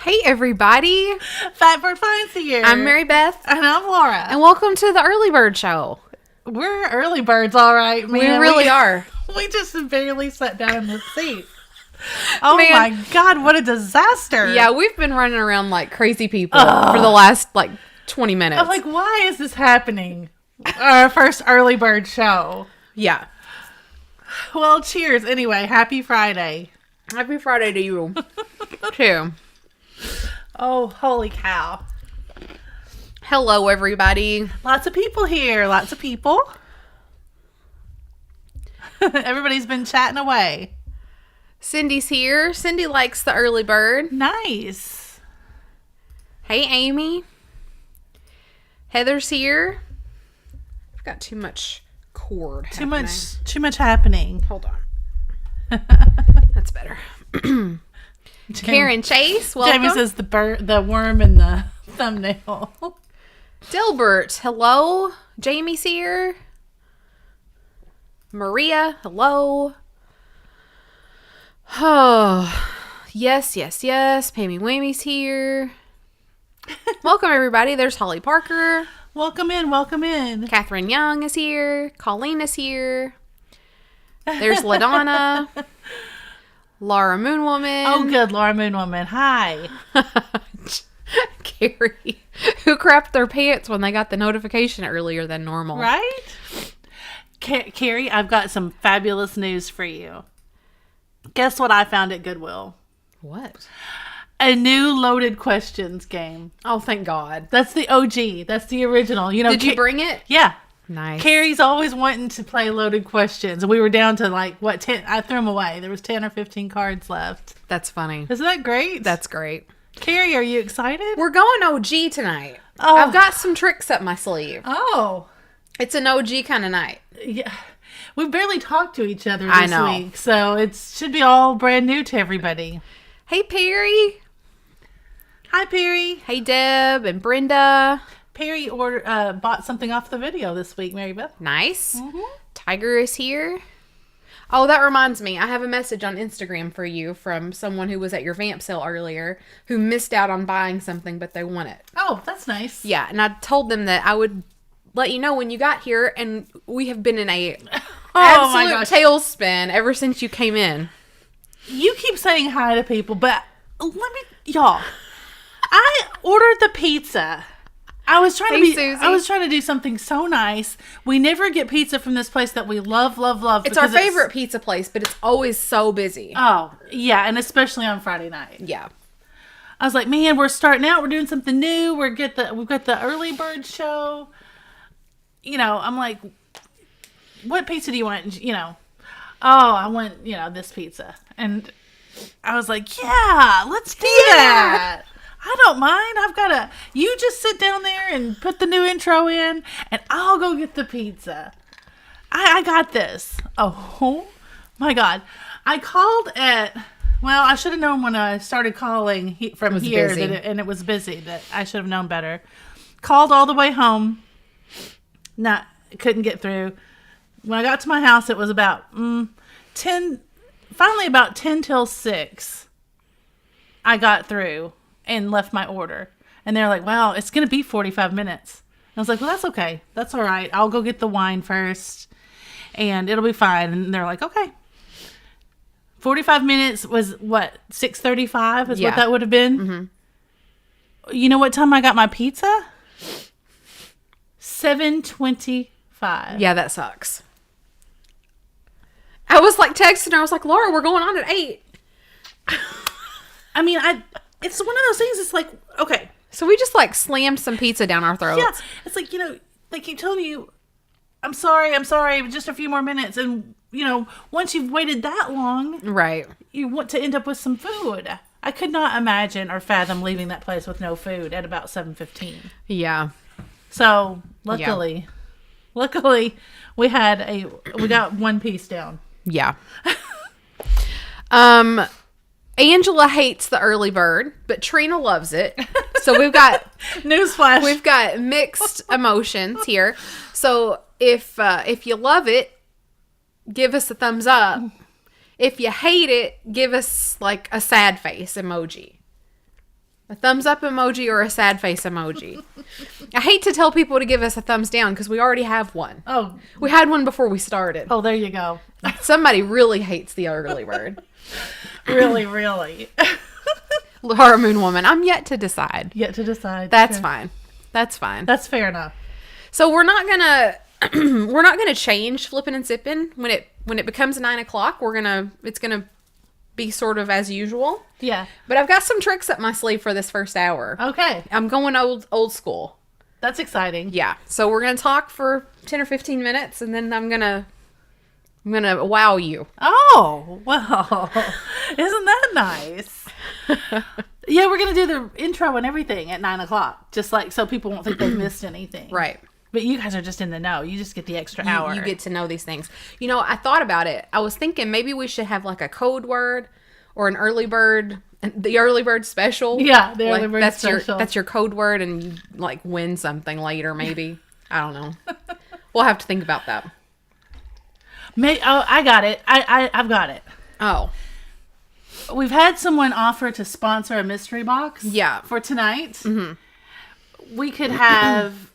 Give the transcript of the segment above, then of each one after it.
Hey everybody, Fatbirdfinds here. I'm Mary Beth. And I'm Laura. And welcome to the Early Bird Show. We're early birds, all right, man. We really are. We just barely sat down in the seat. Oh Man. my God, what a disaster. Yeah, we've been running around like crazy people for the last 20 minutes. I'm like, why is this happening? Our first early bird show. Yeah. Well, cheers. Anyway, happy Friday. Happy Friday to you, too. Oh, holy cow. Hello everybody. Lots of people here. Lots of people. Everybody's been chatting away. Cindy's here. Cindy likes the Early Bird. Nice. Hey Amy. Heather's here. I've got too much cord happening. Too much happening. Hold on. That's better. Karen Chase, welcome. Jamie says the worm in the thumbnail. Dilbert, hello. Jamie's here. Maria, hello. Oh, yes. Pammy Wamy's here. Welcome, everybody. There's Holly Parker. Welcome in. Catherine Young is here. Colleen is here. There's LaDonna. Laura Moonwoman. Oh, good. Laura Moonwoman. Hi. Carrie, who crapped their pants when they got the notification earlier than normal. Right? Carrie, I've got some fabulous news for you. Guess what I found at Goodwill? What? A new loaded questions game. Oh, thank God. That's the OG. That's the original. You know, Did you bring it? Yeah. Nice. Carrie's always wanting to play loaded questions. And we were down to 10. I threw them away. There was 10 or 15 cards left. That's funny. Isn't that great? That's great. Carrie, are you excited? We're going OG tonight. Oh. I've got some tricks up my sleeve. Oh. It's an OG kind of night. Yeah. We barely talked to each other I this know. week. So it should be all brand new to everybody. Hey, Perry. Hi, Perry. Hey, Deb and Brenda. Perry bought something off the video this week, Mary Beth. Nice. Mm-hmm. Tiger is here. Oh, that reminds me. I have a message on Instagram for you from someone who was at your VAMP sale earlier who missed out on buying something, but they want it. Oh, that's nice. Yeah, and I told them that I would let you know when you got here, and we have been in a absolute tailspin ever since you came in. You keep saying hi to people, but y'all, I ordered the pizza. I was trying to do something so nice. We never get pizza from this place that we love. It's our favorite pizza place, but it's always so busy. Oh, yeah, and especially on Friday night. Yeah. I was like, man, we're starting out. We're doing something new. We've got the early bird show. You know, I'm like, what pizza do you want? You know, oh, I want, this pizza. And I was like, yeah, let's do that. I don't mind. You just sit down there and put the new intro in, and I'll go get the pizza. I got this. Oh, my God. I called I should have known when I started calling from here, and it was busy, that I should have known better. Called all the way home. Couldn't get through. When I got to my house, it was about 10 till 6. I got through and left my order. And they're like, wow, it's going to be 45 minutes. And I was like, well, that's okay. That's all right. I'll go get the wine first and it'll be fine. And they're like, okay. 45 minutes was what? 6:35 is what that would have been. Mm-hmm. You know what time I got my pizza? 7:25. Yeah, that sucks. I was like texting her. I was like, Laura, we're going on at 8. I mean, it's one of those things. It's like, okay. So we just slammed some pizza down our throats. Yeah. It's like, they keep telling you, I'm sorry, just a few more minutes. And, once you've waited that long, right, you want to end up with some food. I could not imagine or fathom leaving that place with no food at about 7:15. Yeah. So luckily we got one piece down. Yeah. Angela hates the early bird, but Trina loves it. So we've got newsflash. We've got mixed emotions here. So if you love it, give us a thumbs up. If you hate it, give us a sad face emoji. A thumbs up emoji or a sad face emoji. I hate to tell people to give us a thumbs down because we already have one. Oh. We had one before we started. Oh, there you go. Somebody really hates the early bird. Really, really. Laura Moon Woman. I'm yet to decide. Yet to decide. That's Sure. fine. That's fine. That's fair enough. So we're not gonna change flipping and sipping when it becomes 9 o'clock. It's gonna be sort of as usual. Yeah. But I've got some tricks up my sleeve for this first hour. Okay. I'm going old school. That's exciting. Yeah. So we're gonna talk for 10 or 15 minutes, and then I'm gonna wow you. Oh, well, isn't that nice? Yeah, we're going to do the intro and everything at 9 o'clock, just like so people won't think they've missed anything. Right. But you guys are just in the know. You just get the extra hour. You get to know these things. You know, I thought about it. I was thinking maybe we should have like a code word or an early bird, the early bird special. Yeah, the early bird special. That's your code word, and you like win something later maybe. I don't know. We'll have to think about that. I got it. I've got it. Oh. We've had someone offer to sponsor a mystery box. Yeah. For tonight. Mm-hmm. We could have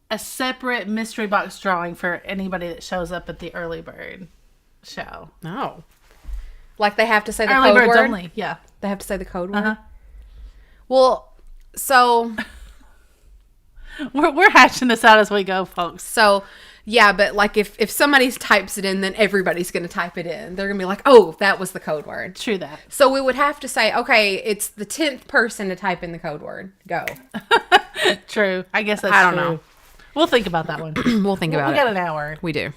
a separate mystery box drawing for anybody that shows up at the early bird show. Oh. Like they have to say the early code birds word? Only. Yeah. They have to say the code word? Uh-huh. Well, so... We're hashing this out as we go, folks. So, yeah, but like if somebody types it in, then everybody's going to type it in. They're going to be like, oh, that was the code word. True that. So we would have to say, okay, it's the 10th person to type in the code word. Go. True. I guess that's I don't true. know. We'll think about that one. We'll think about it. We got an hour. We do.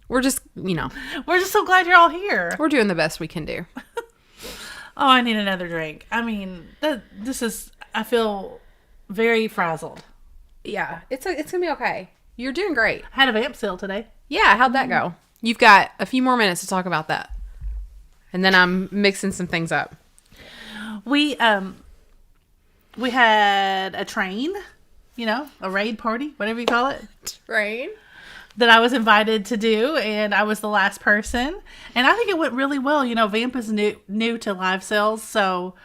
We're just, We're just so glad you're all here. we're doing the best we can do. Oh, I need another drink. I mean, I feel very frazzled. Yeah, it's going to be okay. You're doing great. I had a vamp sale today. Yeah, how'd that go? You've got a few more minutes to talk about that. And then I'm mixing some things up. We had a train, a raid party, whatever you call it. Train? That I was invited to do, and I was the last person. And I think it went really well. Vamp is new to live sales, so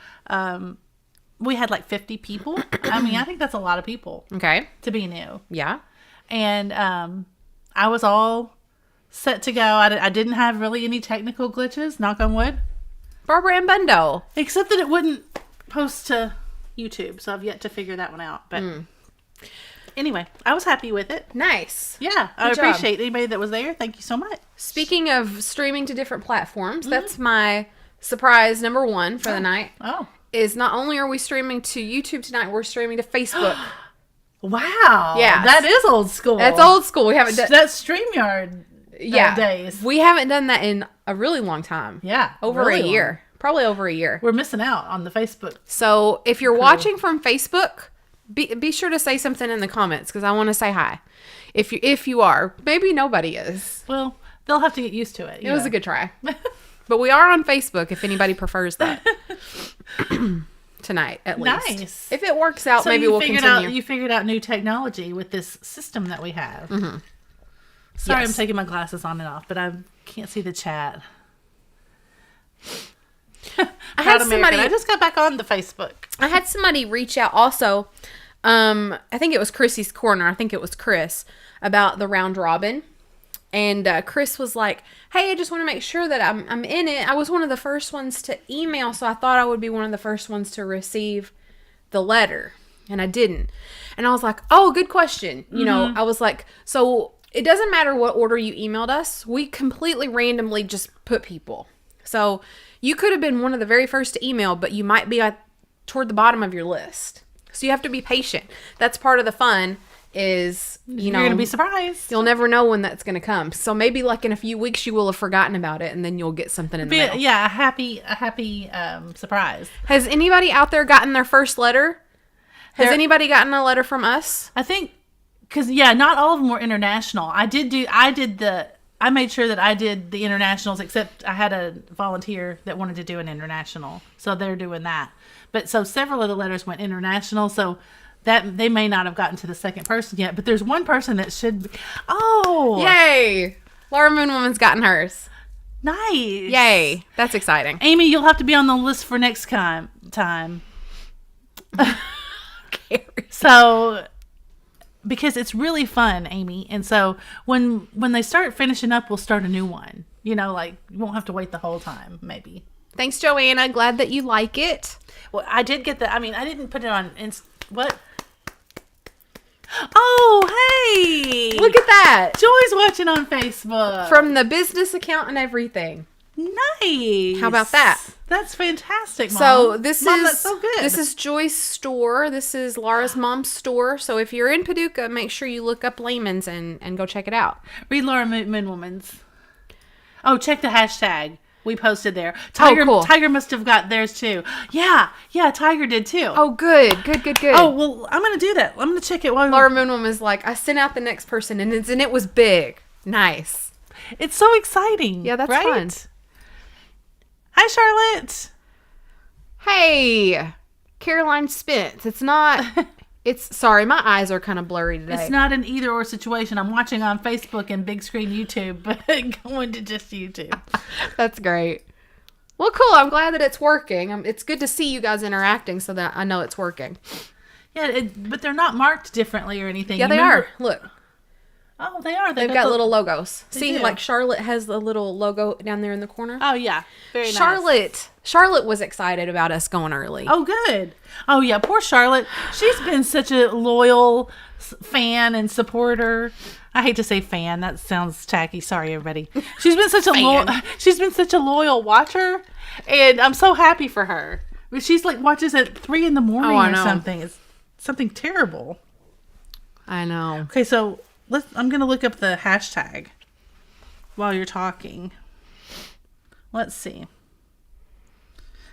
we had like 50 people. I mean, I think that's a lot of people. Okay. To be new. Yeah. And I was all set to go. I didn't have really any technical glitches, knock on wood. Barbara and Bundo. Except that it wouldn't post to YouTube, so I've yet to figure that one out. But anyway, I was happy with it. Nice. Yeah, I Good job. appreciate anybody that was there. Thank you so much. Speaking of streaming to different platforms, that's my surprise number one for the night. Oh. Is not only are we streaming to YouTube tonight, we're streaming to Facebook. Wow. Yeah. That is old school. That's old school. We haven't done That's StreamYard days. We haven't done that in a really long time. Yeah. Over really a year. Probably over a year. We're missing out on the Facebook. So if you're watching from Facebook, be sure to say something in the comments because I want to say hi. If you are, maybe nobody is. Well, they'll have to get used to it. It was a good try. But we are on Facebook if anybody prefers that. Tonight, at least. Nice. If it works out, maybe we'll continue. You figured out new technology with this system that we have. Mm-hmm. Sorry, Yes. I'm taking my glasses on and off, but I can't see the chat. I just got back on the Facebook. I had somebody reach out also. I think it was Chrissy's Corner. I think it was Chris about the round robin. And Chris was like, hey, I just want to make sure that I'm in it. I was one of the first ones to email, so I thought I would be one of the first ones to receive the letter. And I didn't. And I was like, oh, good question. I was like, so it doesn't matter what order you emailed us. We completely randomly just put people. So you could have been one of the very first to email, but you might be toward the bottom of your list. So you have to be patient. That's part of the fun. Is you're gonna be surprised. You'll never know when that's gonna come. So maybe like in a few weeks you will have forgotten about it, and then you'll get something in the mail. Yeah, a happy surprise. Has anybody out there gotten their first letter? Has anybody gotten a letter from us? I think because not all of them were international. I made sure that I did the internationals, except I had a volunteer that wanted to do an international, so they're doing that. But so several of the letters went international, so. That they may not have gotten to the second person yet, but there's one person that should be. Oh! Yay! Laura Moon Woman's gotten hers. Nice! Yay! That's exciting. Amy, you'll have to be on the list for next time. Carrie. So, because it's really fun, Amy. And so when they start finishing up, we'll start a new one. You know, like, you won't have to wait the whole time, maybe. Thanks, Joanna. Glad that you like it. Well, I did get I didn't put it on what? Oh, hey! Look at that. Joy's watching on Facebook. From the business account and everything. Nice. How about that? That's fantastic, Mom. So this Mom, is that's so good. This is Joy's store. This is Laura's mom's store. So if you're in Paducah, make sure you look up Lehman's and go check it out. Read Laura Moonwoman's. Oh, check the hashtag we posted there. Tiger, cool. Tiger must have got theirs too. Yeah, Tiger did too. Oh, good. Oh, well, I'm gonna do that. I'm gonna check it while Laura Moonwoman's like, I sent out the next person, and it was big. Nice. It's so exciting. Yeah, that's right? fun. Hi, Charlotte. Hey, Caroline Spence. It's not. Sorry, my eyes are kind of blurry today. It's not an either or situation. I'm watching on Facebook and big screen YouTube, but going to just YouTube. That's great. Well, cool. I'm glad that it's working. It's good to see you guys interacting so that I know it's working. Yeah, but they're not marked differently or anything. Yeah, they are. Look. Oh, they are. They've got little logos. See, do. like Charlotte has the little logo down there in the corner. Oh, yeah. Very nice. Charlotte was excited about us going early. Oh, good. Oh, yeah. Poor Charlotte. She's been such a loyal fan and supporter. I hate to say fan. That sounds tacky. Sorry, everybody. She's been such a loyal watcher, and I'm so happy for her. But she's like watches at 3 a.m. or something. It's something terrible. I know. Okay, so I'm going to look up the hashtag while you're talking. Let's see.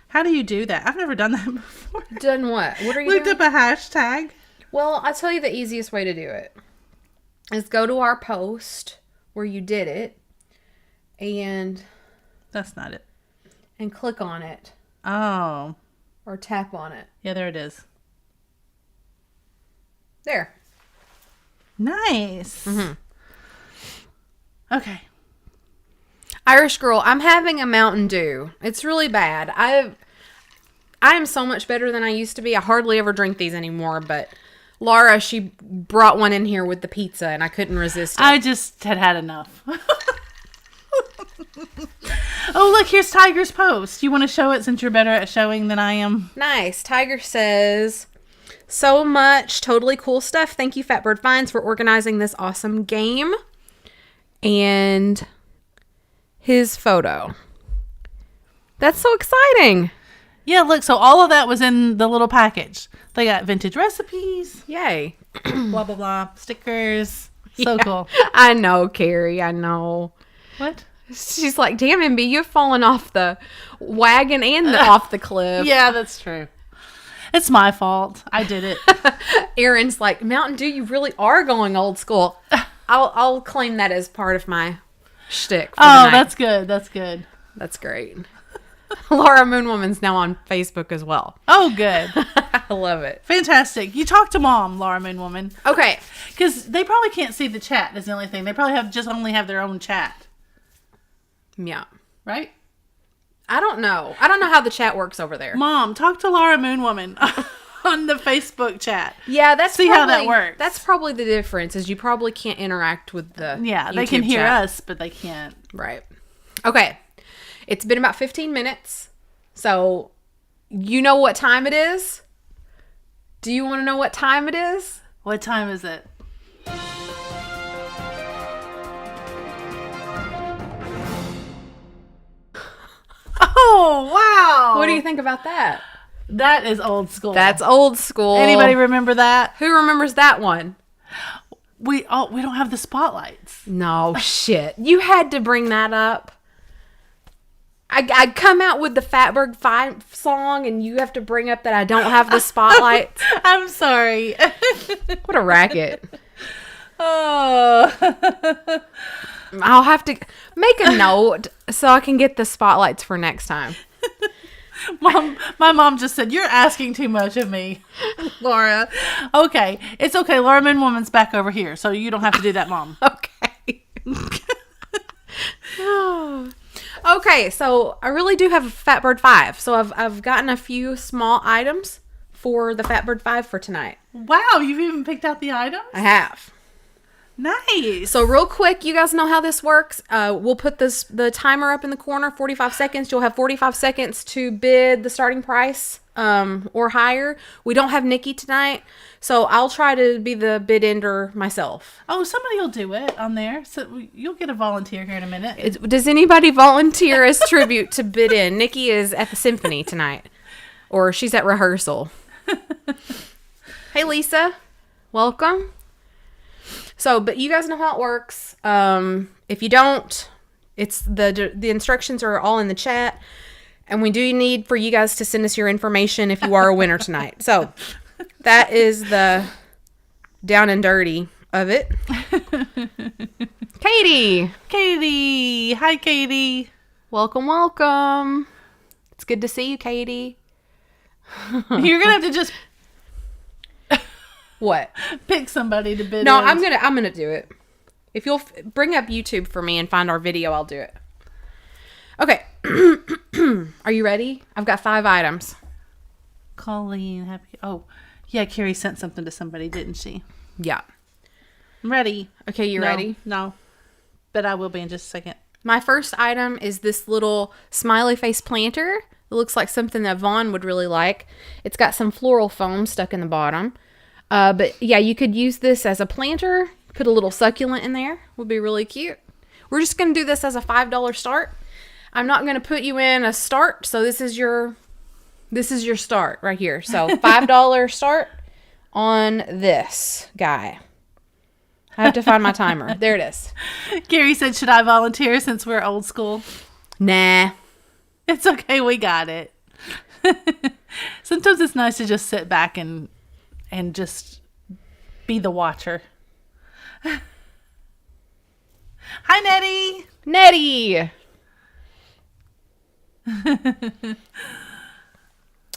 How do you do that? I've never done that before. Done what? What are you Looked doing? up a hashtag. Well, I'll tell you the easiest way to do it is go to our post where you did it and That's not it. and click on it Oh. or tap on it. Yeah, there it is. There. Nice. Mm-hmm. Okay. Irish girl, I'm having a Mountain Dew. It's really bad. I am so much better than I used to be. I hardly ever drink these anymore, but Laura, she brought one in here with the pizza and I couldn't resist it. I just had enough. Oh, look, here's Tiger's post. You want to show it since you're better at showing than I am? Nice. Tiger says, so much totally cool stuff. Thank you, fatbirdfinds, for organizing this awesome game. And his photo. That's so exciting. Yeah, look, so all of that was in the little package. They got vintage recipes, Yay. blah, blah, blah, stickers. So cool. I know, Carrie. I know. What? She's like, damn, MB, you've fallen off the wagon and off the cliff. Yeah, that's true. It's my fault. I did it. Aaron's like, Mountain Dew, you really are going old school. I'll claim that as part of my shtick. Oh, that's good. That's good. That's great. Laura Moonwoman's now on Facebook as well. Oh, good. I love it. Fantastic. You talk to Mom, Laura Moonwoman. Okay. Because they probably can't see the chat is the only thing. They probably only have their own chat. Yeah. Right? I don't know. I don't know how the chat works over there. Mom, talk to Laura Moonwoman on the Facebook chat. Yeah, how that works. That's probably the difference, is you probably can't interact with the Yeah, they YouTube can hear chat. us, but they can't. Right. Okay. It's been about 15 minutes. So, you know what time it is? Do you want to know what time it is? What time is it? Oh, wow. What do you think about that? That is old school. That's old school. Anybody remember that? Who remembers that one? We don't have the spotlights. No, shit. You had to bring that up. I'd come out with the Fatberg 5 song, and you have to bring up that I don't have the spotlights. I'm sorry. What a racket. Oh. I'll have to make a note so I can get the spotlights for next time. My mom just said, you're asking too much of me, Laura. Okay. It's okay. Laura Moonwoman's back over here, so you don't have to do that, Mom. Okay. Okay, so I really do have a Fatbird 5. So I've gotten a few small items for the Fatbird 5 for tonight. Wow, you've even picked out the items? I have. Nice. So real quick, you guys know how this works. We'll put the timer up in the corner, 45 seconds. You'll have 45 seconds to bid the starting price or higher. We don't have Nikki tonight, so I'll try to be the bid ender myself. Oh, somebody will do it on there. So you'll get a volunteer here in a minute. Does anybody volunteer as tribute to bid in? Nikki is at the symphony tonight, or she's at rehearsal. Hey, Lisa. Welcome. So, but you guys know how it works. If you don't, it's the instructions are all in the chat. And we do need for you guys to send us your information if you are a winner tonight. So, that is the down and dirty of it. Katie. Katie. Hi, Katie. Welcome, welcome. It's good to see you, Katie. You're going to have to just... What? Pick somebody to bid No, in. I'm gonna do it. If you'll bring up YouTube for me and find our video, I'll do it. Okay. Are you ready? I've got 5 items. Colleen, happy. Oh, yeah, Carrie sent something to somebody, didn't she? Yeah. I'm ready. Okay, you ready? No. But I will be in just a second. My first item is this little smiley face planter. It looks like something that Vaughn would really like. It's got some floral foam stuck in the bottom. But yeah, you could use this as a planter. Put a little succulent in there. Would be really cute. We're just going to do this as a $5 start. I'm not going to put you in a start. So this is your start right here. So $5 start on this guy. I have to find my timer. There it is. Gary said, should I volunteer since we're old school? Nah. It's okay. We got it. Sometimes it's nice to just sit back and just be the watcher. Hi, Nettie. Nettie.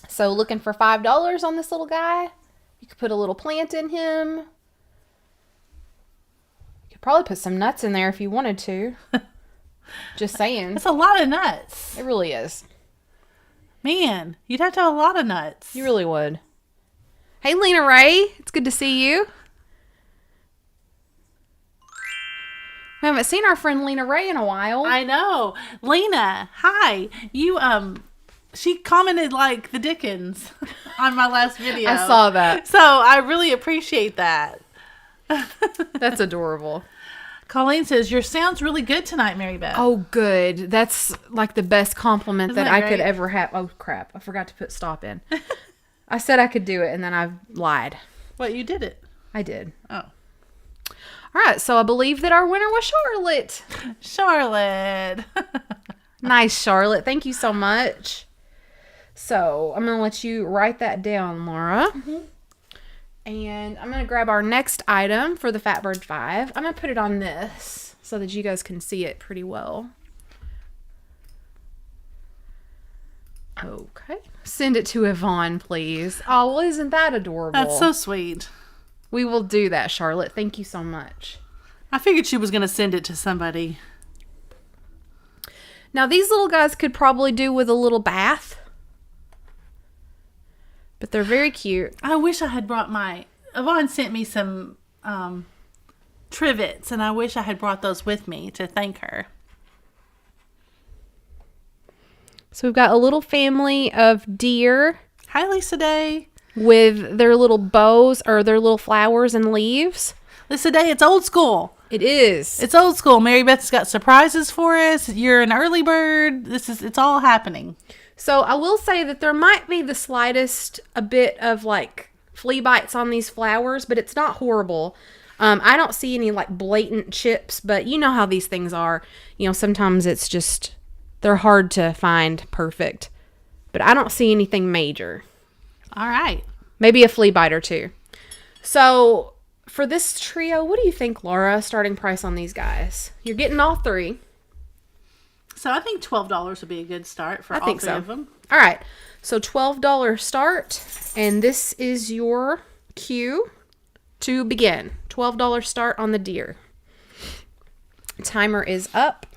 So looking for $5 on this little guy. You could put a little plant in him. You could probably put some nuts in there if you wanted to. Just saying. That's a lot of nuts. It really is. Man, you'd have to have a lot of nuts. You really would. Hey, Lena Ray. It's good to see you. We haven't seen our friend Lena Ray in a while. I know. Lena, hi. You, she commented like the Dickens on my last video. I saw that. So I really appreciate that. That's adorable. Colleen says, your sound's really good tonight, Mary Beth. Oh, good. That's like the best compliment Isn't that that I could great? ever have. Oh, crap. I forgot to put stop in. I said I could do it, and then I lied. What, you did it? I did. Oh. All right. So I believe that our winner was Charlotte. Charlotte. Nice, Charlotte. Thank you so much. So I'm going to let you write that down, Laura. Mm-hmm. And I'm going to grab our next item for the Fatbird 5. I'm going to put it on this so that you guys can see it pretty well. Okay. Send it to Yvonne, please. Oh, well, isn't that adorable? That's so sweet. We will do that, Charlotte. Thank you so much. I figured she was going to send it to somebody. Now, these little guys could probably do with a little bath. But they're very cute. I wish I had brought Yvonne sent me some trivets, and I wish I had brought those with me to thank her. So we've got a little family of deer. Hi, Lisa Day. With their little bows or their little flowers and leaves. Lisa Day, it's old school. It is. It's old school. Mary Beth's got surprises for us. You're an early bird. It's all happening. So I will say that there might be the slightest a bit of like flea bites on these flowers, but it's not horrible. I don't see any like blatant chips, but you know how these things are. You know, sometimes it's just, they're hard to find perfect. But I don't see anything major. All right. Maybe a flea bite or two. So for this trio, what do you think, Laura, starting price on these guys? You're getting all 3. So I think $12 would be a good start for all 3 of them. All right. So $12 start. And this is your cue to begin. $12 start on the deer. Timer is up.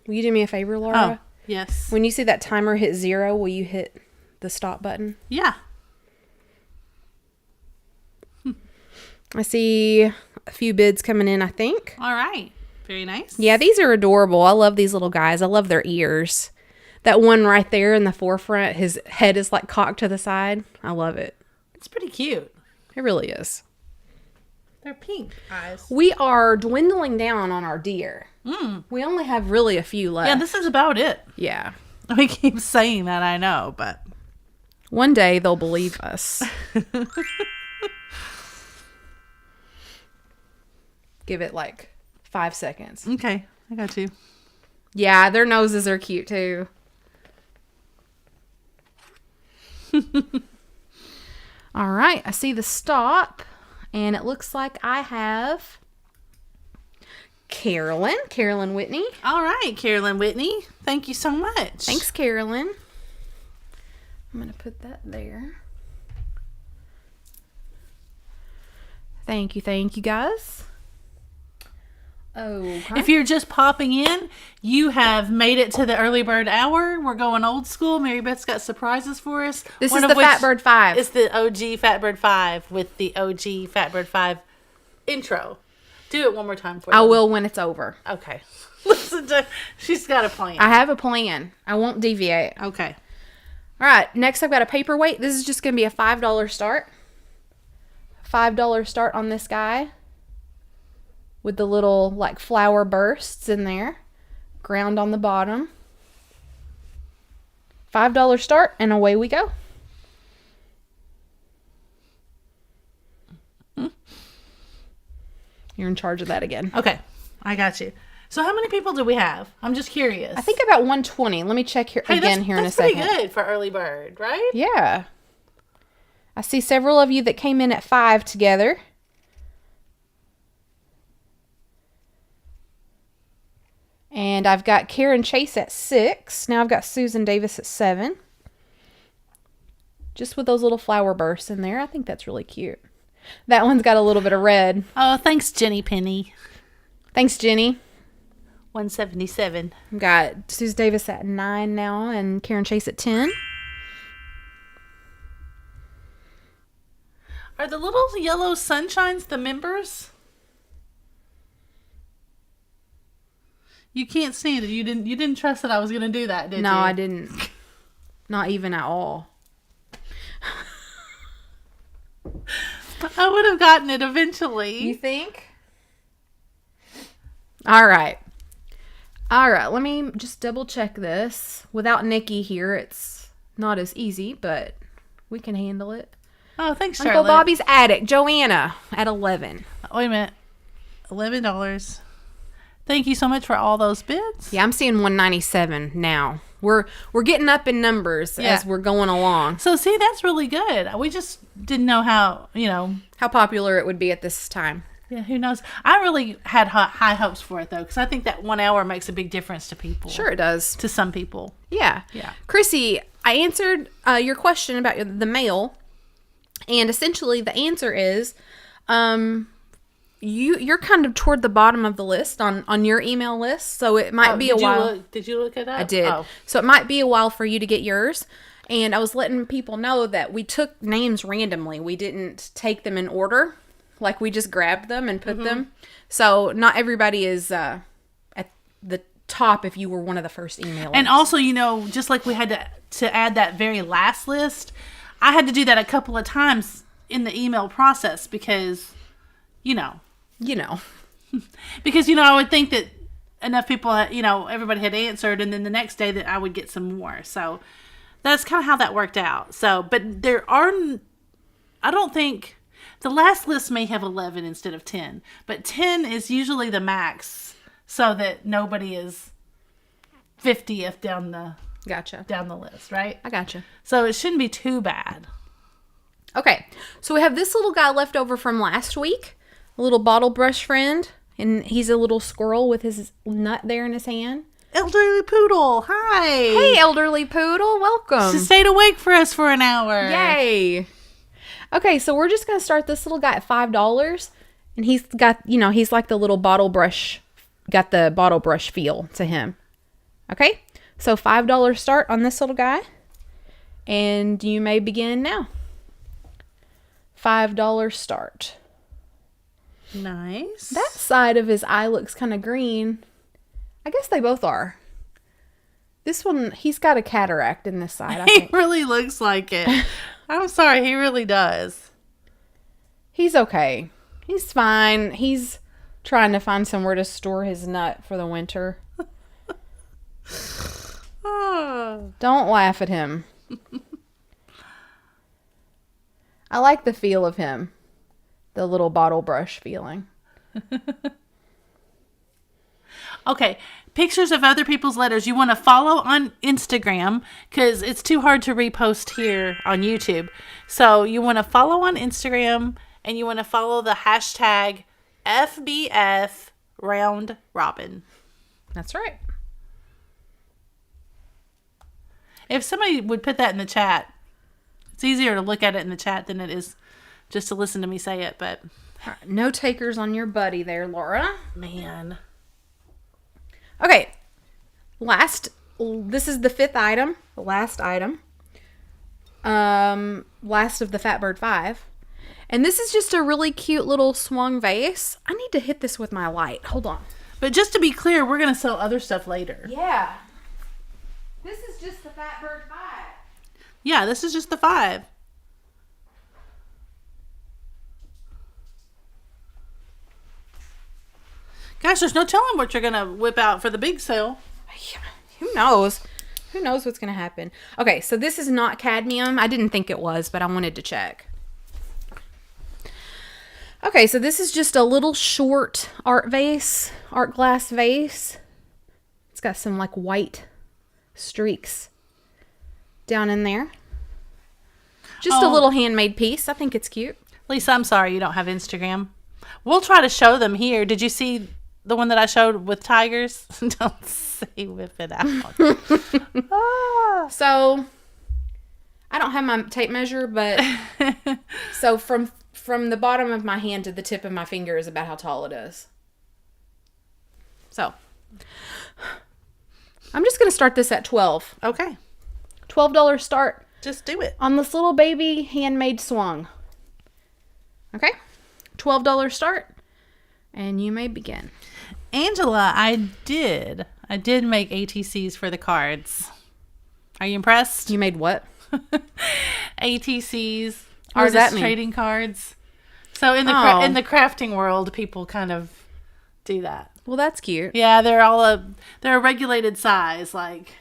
Will you do me a favor, Laura? Oh, yes. When you see that timer hit 0, will you hit the stop button. Yeah. I see a few bids coming in, I think. All right. Very nice. Yeah, these are adorable. I love these little guys. I love their ears. That one right there in the forefront, his head is like cocked to the side. I love it. It's pretty cute. It really is. They're pink eyes. We are dwindling down on our deer. We only have really a few left. Yeah, this is about it. Yeah. We keep saying that, I know, but One day they'll believe us. Give it like 5 seconds. okay, I got you. Yeah, their noses are cute too. All right, I see the stop, and it looks like I have Carolyn Whitney. All right, Carolyn Whitney. Thank you so much. Thanks, Carolyn. I'm going to put that there. Thank you, guys. Okay. If you're just popping in, you have made it to the early bird hour. We're going old school. Mary Beth's got surprises for us. This is the Fatbird 5. It's the OG Fatbird 5 with the OG Fatbird 5 intro. Do it one more time for I them. will when it's over. Okay. Listen to, she's got a plan. I have a plan. I won't deviate. Okay. All right, next I've got a paperweight. This is just going to be a $5 start. $5 start on this guy with the little like flower bursts in there. Ground on the bottom. $5 start, and away we go. You're in charge of that again. Okay. I got you. So how many people do we have? I'm just curious. I think about 120. Let me check here again here in a second. That's pretty good for early bird, right? Yeah. I see several of you that came in at 5 together. And I've got Karen Chase at 6. Now I've got Susan Davis at 7. Just with those little flower bursts in there. I think that's really cute. That one's got a little bit of red. Oh, thanks, Jenny Penny. Thanks, Jenny. 177. I've got Susan Davis at 9 now and Karen Chase at 10. Are the little yellow sunshines the members? You can't stand it. You didn't trust that I was going to do that, did you? No, I didn't. Not even at all. I would have gotten it eventually. You think? All right. Let me just double check this. Without Nikki here, it's not as easy, but we can handle it. Oh, thanks, Uncle Charlotte. Bobby's Attic, Joanna at 11. Wait a minute. $11. Thank you so much for all those bids. Yeah, I'm seeing 197 now. We're getting up in numbers as we're going along. So see, that's really good. We just didn't know how popular it would be at this time. Yeah, who knows? I really had high hopes for it though, because I think that 1 hour makes a big difference to people. Sure, it does. To some people. Yeah. Chrissy, I answered your question about the mail, and essentially the answer is, you're kind of toward the bottom of the list on your email list, so it might be a while. Did you look it up? I did. Oh. So it might be a while for you to get yours. And I was letting people know that we took names randomly. We didn't take them in order. Like, we just grabbed them and put them. So not everybody is at the top if you were one of the first emailers. And also, just like we had to add that very last list, I had to do that a couple of times in the email process because, because, I would think that enough people, everybody had answered, and then the next day that I would get some more. So that's kind of how that worked out. So, but I don't think, the last list may have 11 instead of 10, but 10 is usually the max so that nobody is 50th down the list, right? I gotcha. So it shouldn't be too bad. Okay, so we have this little guy left over from last week, a little bottle brush friend, and he's a little squirrel with his nut there in his hand. Elderly Poodle, hi. Hey, Elderly Poodle, welcome. She stayed awake for us for an hour. Yay. Okay, so we're just going to start this little guy at $5, and he's got, he's like the little bottle brush, got the bottle brush feel to him. Okay, so $5 start on this little guy. And you may begin now. $5 start. Nice. That side of his eye looks kind of green. I guess they both are. This one, he's got a cataract in this side, I He think. really looks like it. I'm sorry, he really does. He's okay. He's fine. He's trying to find somewhere to store his nut for the winter. Oh. Don't laugh at him. I like the feel of him. The little bottle brush feeling. Okay, pictures of other people's letters. You want to follow on Instagram because it's too hard to repost here on YouTube. So you want to follow on Instagram and you want to follow the hashtag FBF Round Robin. That's right. If somebody would put that in the chat, it's easier to look at it in the chat than it is just to listen to me say it. But All right, no takers on your buddy there, Laura. man. Okay. This is the 5th item. The last item. Last of the Fatbird 5. And this is just a really cute little swung vase. I need to hit this with my light. Hold on. But just to be clear, we're going to sell other stuff later. Yeah. This is just the Fatbird 5. Yeah, this is just the 5. Gosh, there's no telling what you're going to whip out for the big sale. Who knows? Who knows what's going to happen? Okay, so this is not cadmium. I didn't think it was, but I wanted to check. Okay, so this is just a little short art glass vase. It's got some like white streaks down in there. Just a little handmade piece. I think it's cute. Lisa, I'm sorry you don't have Instagram. We'll try to show them here. Did you see the one that I showed with tigers? Don't say whip it out. So, I don't have my tape measure, but so from the bottom of my hand to the tip of my finger is about how tall it is. So, I'm just going to start this at 12. Okay. $12 start Just do it. on this little baby handmade swung. Okay? $12 start. And you may begin. Angela, I did make ATCs for the cards. Are you impressed? You made what? ATCs, What does that artist mean? trading cards. So in the Oh. in the crafting world, people kind of do that. Well, that's cute. Yeah, they're a regulated size. Like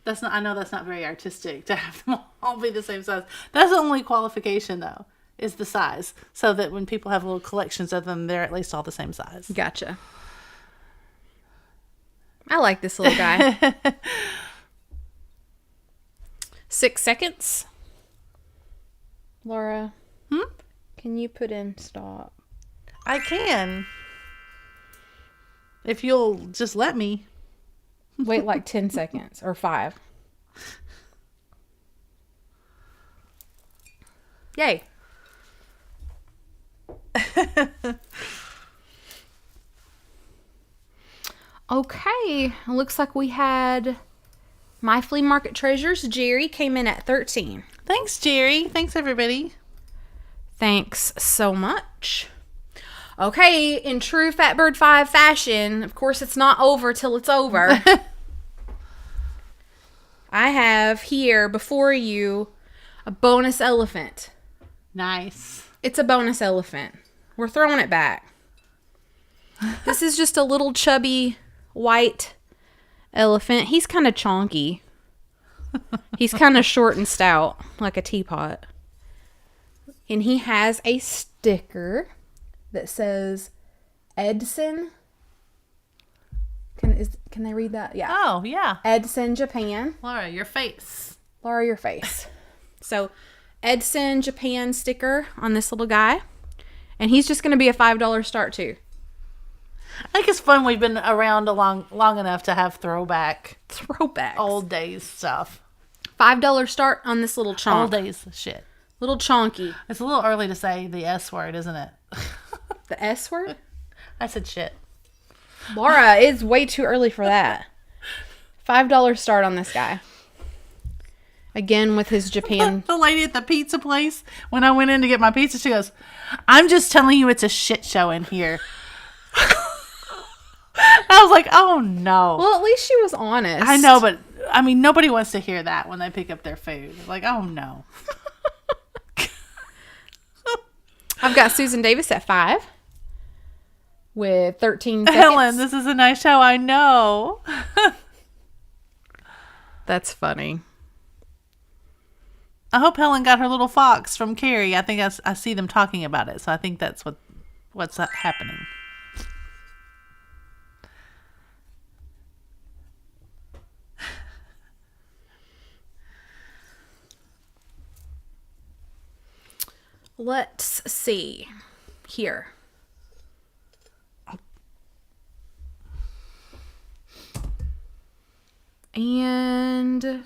I know that's not very artistic to have them all be the same size. That's the only qualification though, is the size. So that when people have little collections of them, they're at least all the same size. Gotcha. I like this little guy. 6 seconds. Laura, can you put in stop? I can. If you'll just let me. Wait like 10 seconds or 5. Yay. Okay. Looks like we had My Flea Market Treasures. Jerry came in at 13. Thanks, Jerry. Thanks, everybody. Thanks so much. Okay, in true Fatbird 5 fashion, of course it's not over till it's over. I have here before you a bonus elephant. Nice. It's a bonus elephant. We're throwing it back. This is just a little chubby white elephant. He's kind of chonky. He's kind of short and stout, like a teapot. And he has a sticker that says Edson. Can they read that? Yeah. Oh, yeah. Edson, Japan. Laura, your face. Laura, your face. So, Edson, Japan sticker on this little guy. And he's just going to be a $5 start, too. I think it's fun we've been around long enough to have throwback Throwbacks. old days stuff. $5 start on this little chonk. Old days shit. Little chonky. It's a little early to say the S word, isn't it? The S word? I said shit. Laura, it's way too early for that. $5 start on this guy. Again with his Japan. The lady at the pizza place, when I went in to get my pizza, she goes, "I'm just telling you it's a shit show in here." I was like, oh no. Well, at least she was honest. I know, but I mean, nobody wants to hear that when they pick up their food. Like, oh no. I've got Susan Davis at 5 with 13 seconds. Helen, this is a nice show. I know. That's funny. I hope Helen got her little fox from Carrie. I think I see them talking about it, so I think that's what's happening. Let's see here. And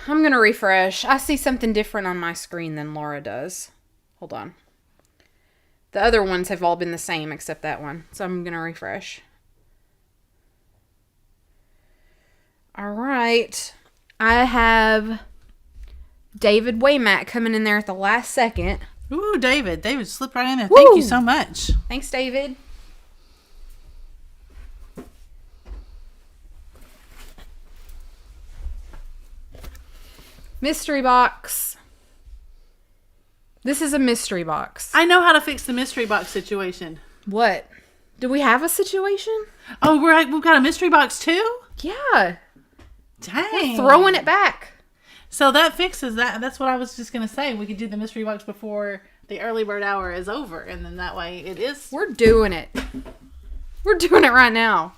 I'm going to refresh. I see something different on my screen than Laura does. Hold on. The other ones have all been the same except that one. So I'm going to refresh. All right. I have David Waymack coming in there at the last second. Ooh, David. David slipped right in there. Woo! Thank you so much. Thanks, David. Mystery box. This is a mystery box. I know how to fix the mystery box situation. What? Do we have a situation? Oh, we've got a mystery box too? Yeah. Dang. Throwing it back. So that fixes that. That's what I was just going to say. We could do the mystery box before the early bird hour is over. And then that way it is. We're doing it. We're doing it right now.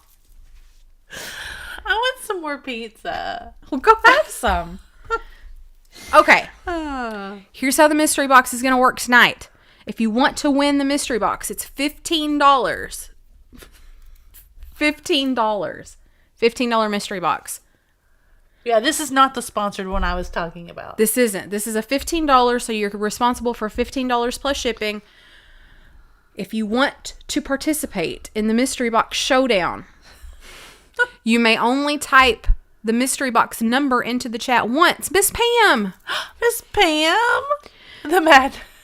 I want some more pizza. Well, go have some. Okay. Here's how the mystery box is going to work tonight. If you want to win the mystery box, it's $15. $15 mystery box. Yeah, this is not the sponsored one I was talking about. This isn't. This is a $15, so you're responsible for $15 plus shipping. If you want to participate in the mystery box showdown, you may only type the mystery box number into the chat once. Miss Pam! Miss Pam?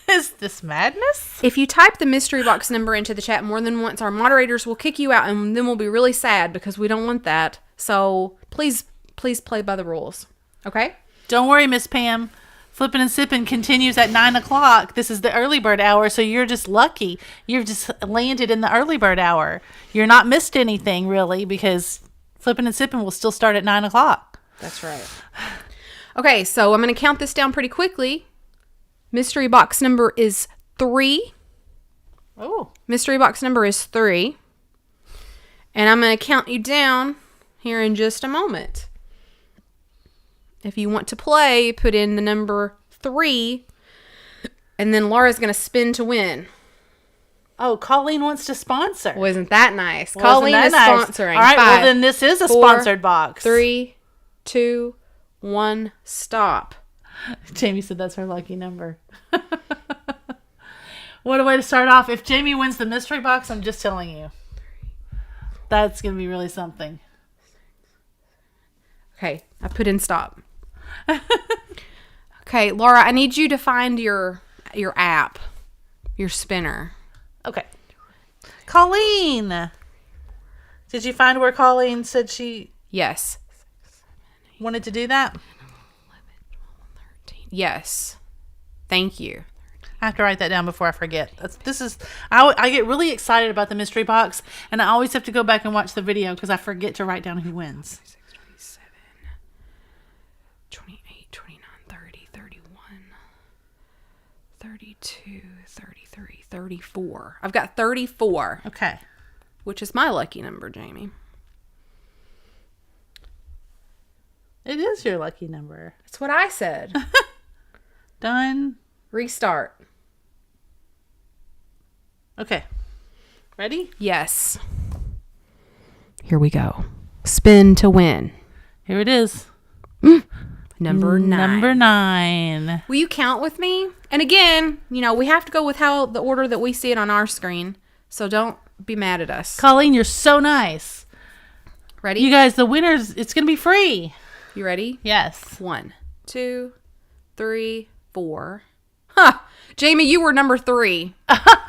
Is this madness? If you type the mystery box number into the chat more than once, our moderators will kick you out, and then we'll be really sad because we don't want that. So please play by the rules. Okay? Don't worry, Miss Pam. Flippin' and Sippin' continues at 9 o'clock. This is the early bird hour, so you're just lucky. You've just landed in the early bird hour. You're not missed anything, really, because Flippin' and Sippin' will still start at 9 o'clock. That's right. Okay, so I'm going to count this down pretty quickly. Mystery box number is 3. Oh. Mystery box number is 3. And I'm going to count you down here in just a moment. If you want to play, put in the number 3. And then Laura's going to spin to win. Oh, Colleen wants to sponsor. Wasn't that nice? Colleen is sponsoring. All right, 5, well then this is a 4, sponsored box. 3, 2, 1, stop. Jamie said that's her lucky number. What a way to start off. If Jamie wins the mystery box, I'm just telling you. That's going to be really something. Okay, I put in stop. Okay, Laura, I need you to find your app, your spinner. Okay. Colleen! Did you find where Colleen said she Yes. wanted to do that? Yes. Thank you. I have to write that down before I forget. I get really excited about the mystery box, and I always have to go back and watch the video because I forget to write down who wins. 27, 28, 29, 30, 31, 32, 33, 34. I've got 34. Okay. Which is my lucky number, Jamie. It is your lucky number. That's what I said. Done. Restart. Okay. Ready? Yes. Here we go. Spin to win. Here it is. Number 9. Number 9. Will you count with me? And again, we have to go with how the order that we see it on our screen. So don't be mad at us. Colleen, you're so nice. Ready? You guys, the winners, it's going to be free. You ready? Yes. 1, 2, 3, 4. Huh. Jamie, you were number 3.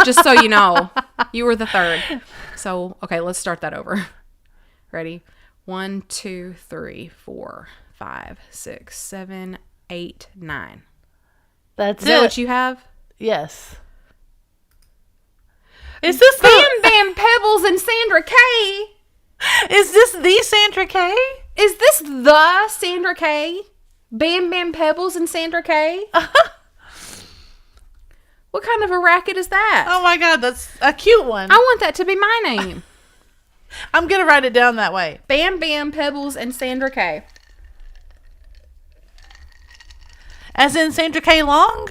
Just so you know. You were the 3rd. So, okay, let's start that over. Ready? 1, 2, 3, 4, 5, 6, 7, 8, 9. That's Is that what you have? Yes. Is this Bam Bam Pebbles and Sandra Kay? Is this the Sandra Kay? Is this the Sandra Kay? Bam Bam Pebbles and Sandra Kay? What kind of a racket is that? Oh my God, that's a cute one. I want that to be my name. I'm going to write it down that way. Bam Bam Pebbles and Sandra Kay. As in Sandra K. Long?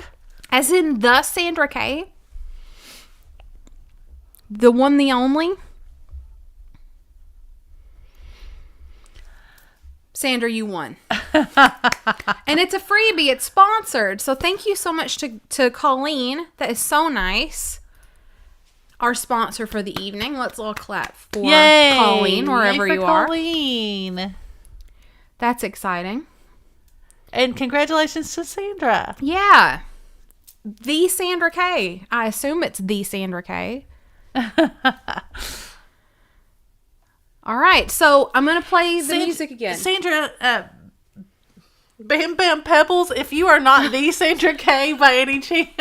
As in the Sandra Kay? The one, the only? Sandra, you won. And it's a freebie. It's sponsored. So thank you so much to Colleen. That is so nice. Our sponsor for the evening. Let's all clap for Yay. Colleen, wherever Yay for you are. Colleen. That's exciting. And congratulations to Sandra. Yeah. The Sandra Kay. I assume it's the Sandra Kay. All right, so I'm going to play the music again. Sandra, Bam Bam Pebbles, if you are not the Sandra K by any chance,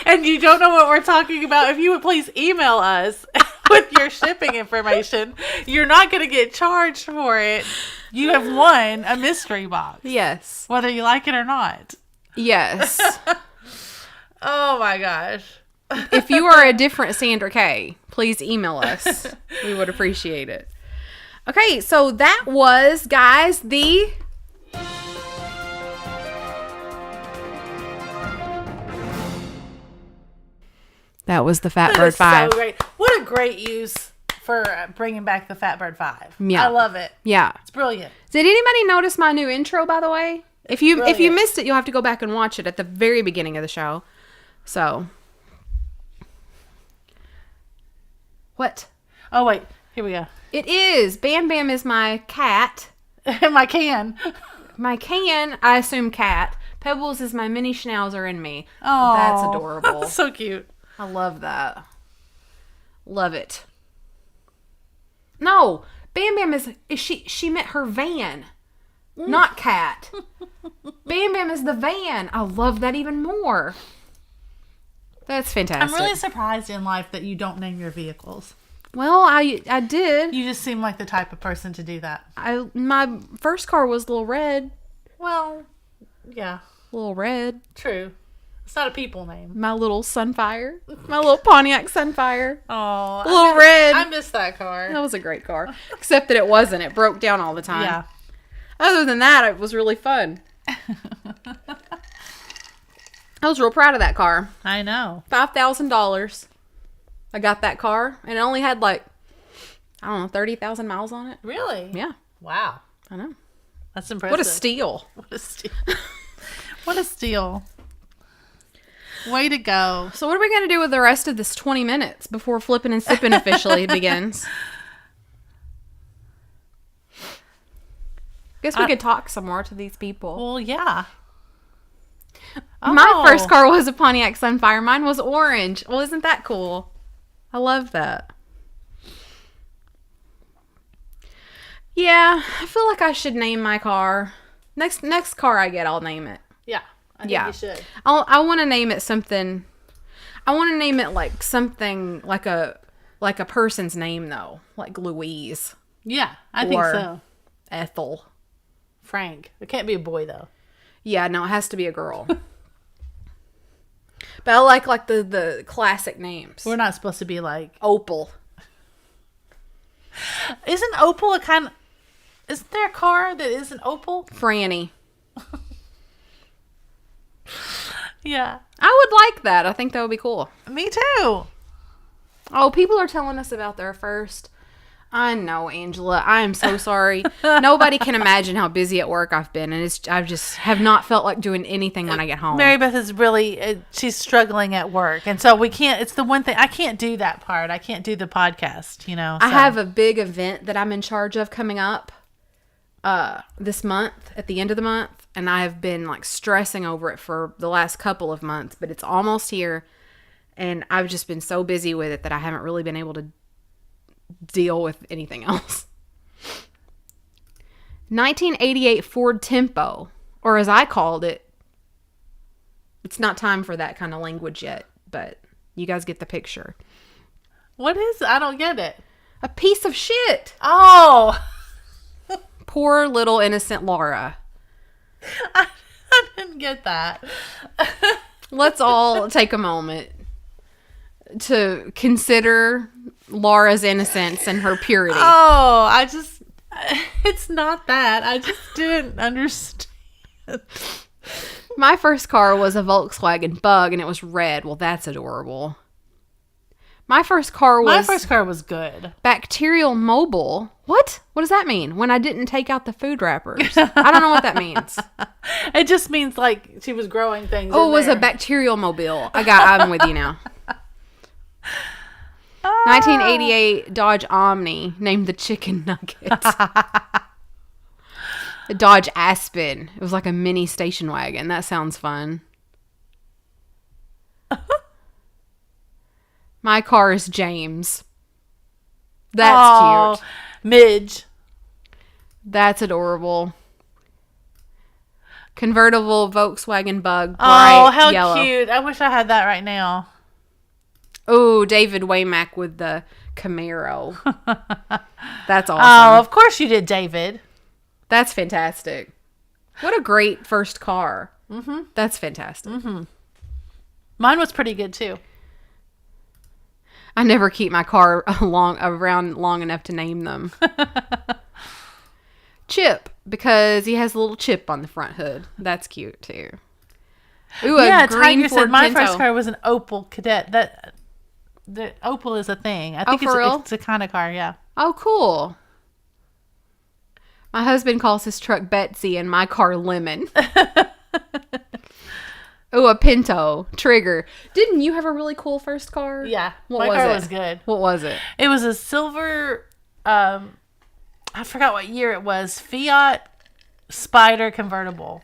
and you don't know what we're talking about, if you would please email us with your shipping information, you're not going to get charged for it. You have won a mystery box. Yes. Whether you like it or not. Yes. Oh my gosh. If you are a different Sandra Kay, please email us. We would appreciate it. Okay, so that was, guys, That was the Fatbird 5. So great. What a great use for bringing back the Fatbird 5. Yeah. I love it. Yeah. It's brilliant. Did anybody notice my new intro, by the way? If you Brilliant. missed it, you'll have to go back and watch it at the very beginning of the show. So. What? Oh, wait. Here we go. It is. Bam Bam is my cat. My can. My can, I assume cat. Pebbles is my mini schnauzer and me. Oh, That's adorable. So cute. I love that. Love it. No, Bam Bam is she meant her van, not cat. Bam Bam is the van. I love that even more. That's fantastic. I'm really surprised in life that you don't name your vehicles. Well, I did. You just seem like the type of person to do that. My first car was Little Red. Well, yeah. Little Red. True. It's not a people name. My little Sunfire. My little Pontiac Sunfire. Oh, Little Red. I miss that car. That was a great car. Except that it wasn't. It broke down all the time. Yeah. Other than that, it was really fun. I was real proud of that car. I know. $5,000. I got that car, and it only had 30,000 miles on it. Really? Yeah. Wow. I know. That's impressive. What a steal. What a steal. What a steal. Way to go. So what are we going to do with the rest of this 20 minutes before Flippin' and Sippin' officially begins? Guess we could talk some more to these people. Well, yeah. My first car was a Pontiac Sunfire. Mine was orange. Well, isn't that cool? I love that. Yeah, I feel like I should name my car. Next car I get, I'll name it. Yeah. I think you should. I want to name it something. I want to name it something like a person's name though, like Louise. Yeah, I think so. Ethel. Frank. It can't be a boy though. Yeah, no, it has to be a girl. But I like the classic names. We're not supposed to be like Opal. Isn't Opal a kind of... Isn't there a car that isn't Opal? Franny. Yeah. I would like that. I think that would be cool. Me too. Oh, people are telling us about their first. I know, Angela. I am so sorry. Nobody can imagine how busy at work I've been, and I just have not felt like doing anything when I get home. Mary Beth is really, she's struggling at work, and so we can't, it's the one thing, I can't do that part. I can't do the podcast, you know. I have a big event that I'm in charge of coming up. this month, at the end of the month, and I have been like stressing over it for the last couple of months, but it's almost here, and I've just been so busy with it that I haven't really been able to deal with anything else. 1988 Ford Tempo, or as I called it, it's not time for that kind of language yet, but you guys get the picture. What is it? I don't get it. A piece of shit. Oh. Poor little innocent Laura. I didn't get that. Let's all take a moment to consider Laura's innocence and her purity. Oh, it's not that. I just didn't understand. My first car was a Volkswagen Bug, and it was red. Well, that's adorable. My first car was good. Bacterial mobile. What? What does that mean? When I didn't take out the food wrappers. I don't know what that means. It just means like she was growing things. Oh, it was a bacterial mobile. I'm with you now. 1988 Dodge Omni, named the Chicken Nuggets. The Dodge Aspen. It was like a mini station wagon. That sounds fun. My car is James. That's cute. Midge. That's adorable. Convertible Volkswagen Bug. Bright how yellow. Cute. I wish I had that right now. Oh, David Waymack with the Camaro. That's awesome. Oh, of course you did, David. That's fantastic. What a great first car. Mm-hmm. That's fantastic. Mm-hmm. Mine was pretty good, too. I never keep my car around long enough to name them. Chip, because he has a little chip on the front hood. That's cute, too. Ooh, yeah, a green Tiger Ford said my Pinto. first car was an Opel Kadett. The Opel is a thing. I think for real? It's a kind of car, yeah. Oh, cool. My husband calls his truck Betsy and my car Lemon. Oh, a Pinto. Trigger. Didn't you have a really cool first car? Yeah. My car was good. What was it? It was a silver, I forgot what year it was, Fiat Spider convertible.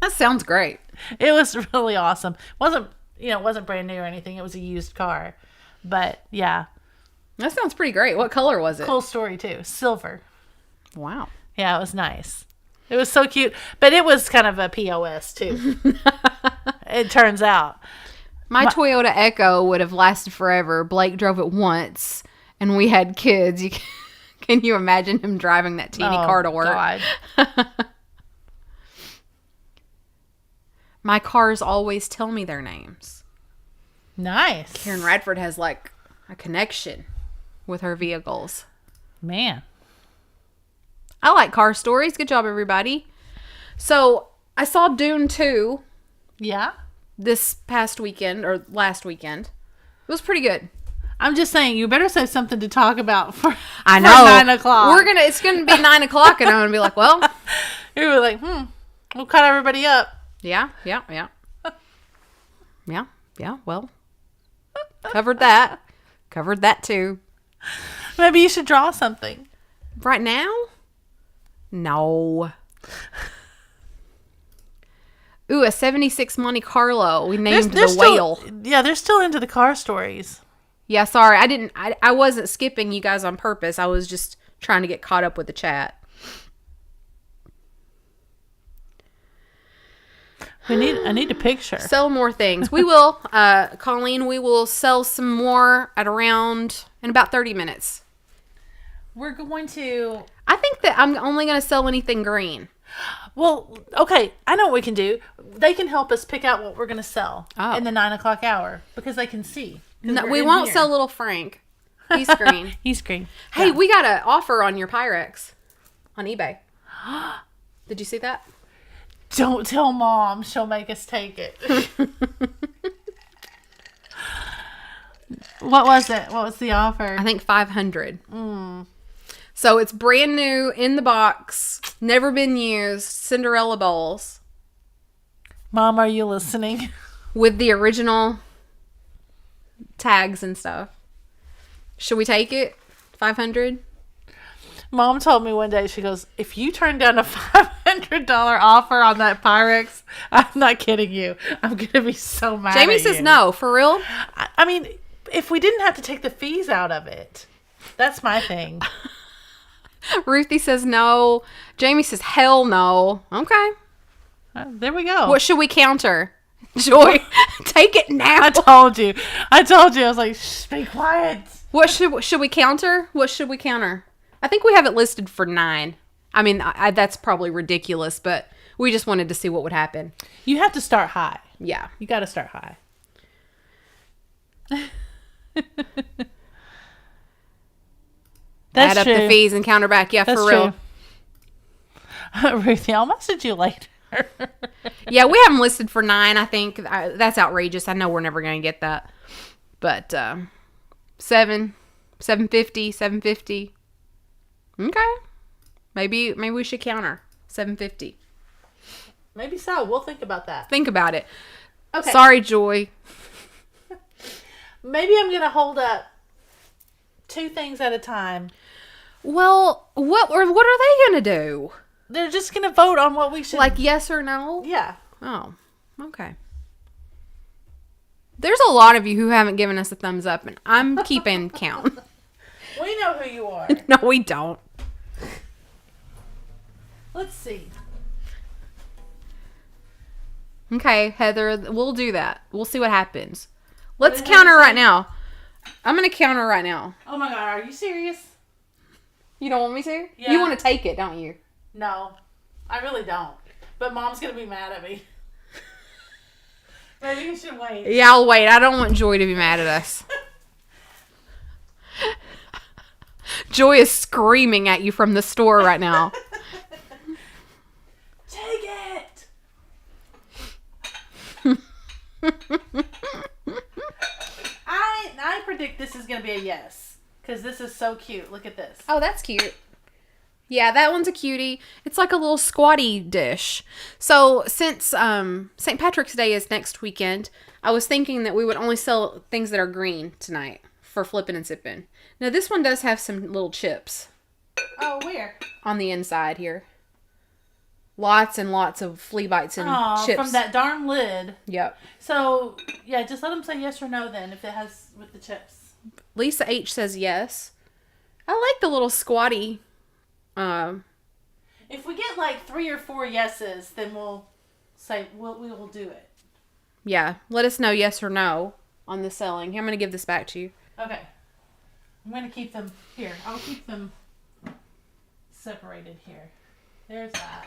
That sounds great. It was really awesome. It wasn't brand new or anything. It was a used car. But, yeah. That sounds pretty great. What color was it? Cool story, too. Silver. Wow. Yeah, it was nice. It was so cute. But it was kind of a POS, too. It turns out. My Toyota Echo would have lasted forever. Blake drove it once, and we had kids. Can you imagine him driving that teeny car to work? God. My cars always tell me their names. Nice. Karen Radford has like a connection with her vehicles. Man. I like car stories. Good job, everybody. So, I saw Dune 2. Yeah? This past weekend, or last weekend. It was pretty good. I'm just saying, you better say something to talk about for I know. 9 o'clock. It's gonna be 9 o'clock, and I'm gonna be like, well. You were like, we'll cut everybody up. Yeah, well. Covered that. Covered that too. Maybe you should draw something. Right now? No. Ooh, a 76 Monte Carlo. We named the whale. Yeah, they're still into the car stories. Yeah, sorry. I wasn't skipping you guys on purpose. I was just trying to get caught up with the chat. I need a picture. Sell more things. We will, Colleen, we will sell some more in about 30 minutes. We're going to... I think that I'm only going to sell anything green. Well, okay. I know what we can do. They can help us pick out what we're going to sell in the 9 o'clock hour because they can see. No, we won't sell little Frank. He's green. He's green. Hey, we got an offer on your Pyrex on eBay. Did you see that? Don't tell Mom. She'll make us take it. What was it? What was the offer? I think $500. So it's brand new in the box, never been used, Cinderella bowls. Mom, are you listening? With the original tags and stuff. Should we take it? $500? Mom told me one day, she goes, if you turn down a $500 offer on that Pyrex, I'm not kidding you. I'm going to be so mad Jamie at says you. no, for real? I mean, if we didn't have to take the fees out of it, that's my thing. Ruthie says no. Jamie says hell no. Okay. There we go. What should we counter? Joy, take it now. I told you. I was like, shh, be quiet. What should we counter? What should we counter? I think we have it listed for 9. I mean, that's probably ridiculous, but we just wanted to see what would happen. You have to start high. Yeah. You got to start high. That's Add up true. the fees and counter back. Yeah, That's for real. True. Ruthie, I'll message you later. Yeah, we have them listed for 9, I think. That's outrageous. I know we're never going to get that. But 750, 750. Okay. Maybe we should counter 750. Maybe so. We'll think about that. Think about it. Okay. Sorry, Joy. Maybe I'm going to hold up 2 things at a time. Well, what are they going to do? They're just going to vote on what we should... Like yes or no? Yeah. Oh, okay. There's a lot of you who haven't given us a thumbs up, and I'm keeping count. We know who you are. No, we don't. Let's see. Okay, Heather, we'll do that. We'll see what happens. Let's counter right now. I'm going to counter right now. Oh my God, are you serious? You don't want me to? Yeah. You want to take it, don't you? No, I really don't. But Mom's going to be mad at me. Maybe you should wait. Yeah, I'll wait. I don't want Joy to be mad at us. Joy is screaming at you from the store right now. Take it! I predict this is going to be a yes. Because this is so cute. Look at this. Oh, that's cute. Yeah, that one's a cutie. It's like a little squatty dish. So since St. Patrick's Day is next weekend, I was thinking that we would only sell things that are green tonight for flipping and sipping. Now this one does have some little chips Oh, where? on the inside here. Lots and lots of flea bites and chips. From that darn lid. Yep. So, yeah, just let them say yes or no then if it has with the chips. Lisa H says yes. I like the little squatty. If we get like 3 or 4 yeses, then we'll say we will do it. Yeah. Let us know yes or no on the selling. Here, I'm going to give this back to you. Okay. I'm going to keep them here. I'll keep them separated here. There's that.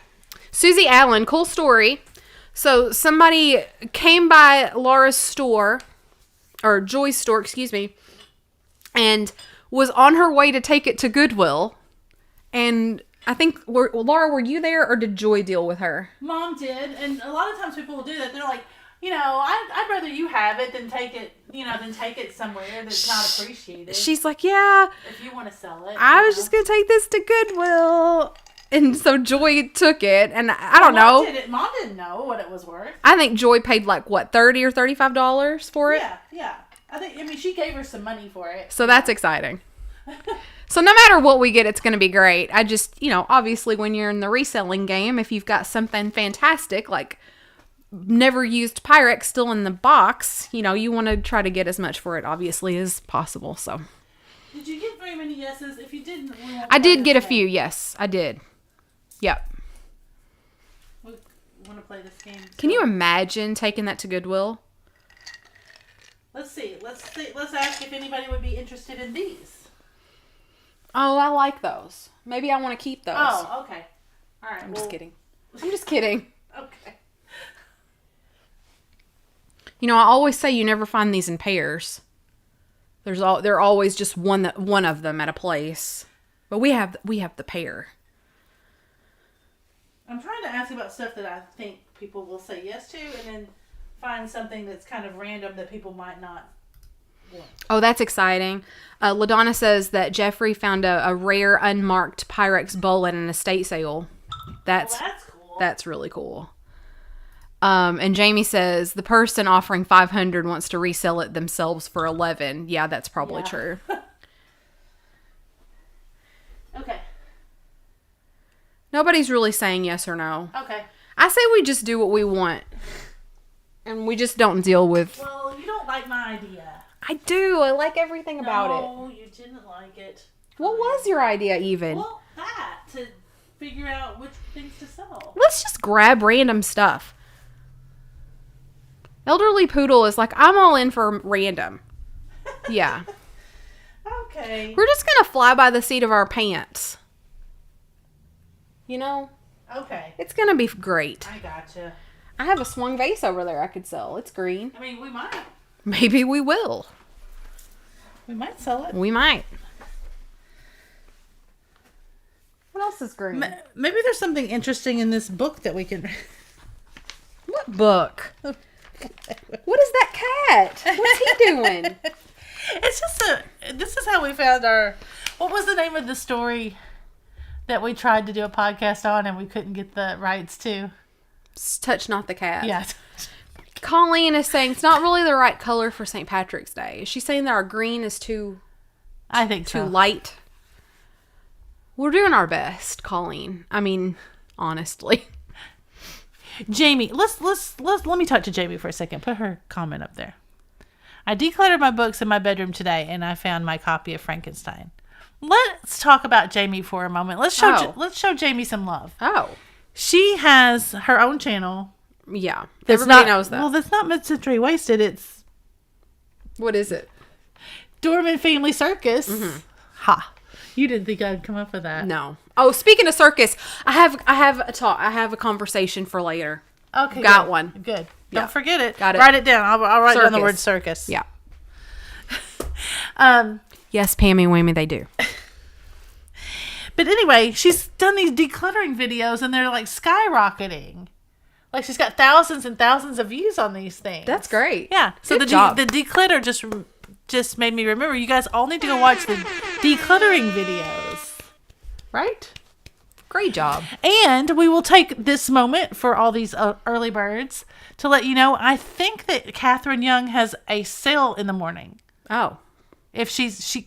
Susie Allen, cool story. So somebody came by Laura's store, or Joy's store, excuse me, and was on her way to take it to Goodwill. And I think, Laura, were you there, or did Joy deal with her? Mom did, and a lot of times people will do that. They're like, I'd rather you have it than take it somewhere that's not appreciated. She's like, yeah. If you want to sell it. I was just going to take this to Goodwill. And so Joy took it, and I don't know. Mom didn't know what it was worth. I think Joy paid like, what, $30 or $35 for it? Yeah. She gave her some money for it. So that's exciting. So no matter what we get, it's going to be great. I just, obviously when you're in the reselling game, if you've got something fantastic, like never used Pyrex still in the box, you want to try to get as much for it, obviously, as possible. So. Did you get very many yeses? If you didn't, I did get a few. Yes, I did. Yep. We want to play this game. Can you imagine taking that to Goodwill? Let's see. Let's ask if anybody would be interested in these. Oh, I like those. Maybe I want to keep those. Oh, okay. All right. I'm just kidding. Okay. I always say you never find these in pairs. They're always just one of them at a place. But we have the pair. I'm trying to ask about stuff that I think people will say yes to, and then find something that's kind of random that people might not want. Oh, that's exciting. LaDonna says that Jeffrey found a rare unmarked Pyrex bowl at an estate sale. That's cool. That's really cool. And Jamie says the person offering $500 wants to resell it themselves for $11. Yeah, that's probably true. Okay. Nobody's really saying yes or no. Okay. I say we just do what we want. And we just don't deal with... Well, you don't like my idea. I do. I like everything about it. No, you didn't like it. What was your idea even? Well, that. To figure out which things to sell. Let's just grab random stuff. Elderly Poodle is like, I'm all in for random. Yeah. Okay. We're just going to fly by the seat of our pants. You know? Okay. It's going to be great. I gotcha. I have a swung vase over there I could sell. It's green. I mean, we might. Maybe we will. We might sell it. We might. What else is green? Maybe there's something interesting in this book that we can... What book? What is that cat? What's he doing? It's just this is how we found our... What was the name of the story that we tried to do a podcast on and we couldn't get the rights to? Touch Not the Cat. Yeah. Colleen is saying it's not really the right color for St. Patrick's Day. Is she saying that our green is too too light? We're doing our best, Colleen. I mean, honestly. Jamie, let me talk to Jamie for a second. Put her comment up there. I decluttered my books in my bedroom today and I found my copy of Frankenstein. Let's talk about Jamie for a moment. Let's show Jamie some love. Oh. She has her own channel. Yeah. That's Everybody knows that. Well, that's not Mid-Century Wasted. It's... What is it? Dorman Family Circus. Mm-hmm. Ha. You didn't think I'd come up with that. No. Oh, speaking of circus, I have a conversation for later. Okay. Got good. one. Good. Yeah. Don't forget it. Got it. Write it down. I'll write down the Circus. word circus. Yeah. Yes, Pammy Whammy, they do. But anyway, she's done these decluttering videos and they're like skyrocketing. Like she's got thousands and thousands of views on these things. That's great. Yeah. So Good job. the declutter just made me remember. You guys all need to go watch the decluttering videos. Right? Great job. And we will take this moment for all these early birds to let you know, I think that Catherine Young has a sale in the morning. Oh. If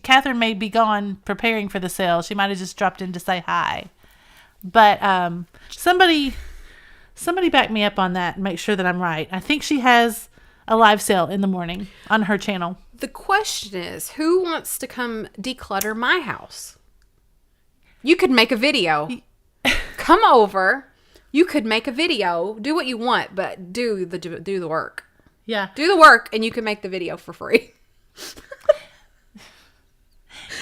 Catherine may be gone preparing for the sale. She might have just dropped in to say hi. But somebody back me up on that and make sure that I'm right. I think she has a live sale in the morning on her channel. The question is, who wants to come declutter my house? You could make a video. Come over. You could make a video. Do what you want, but do the work. Yeah. Do the work, and you can make the video for free.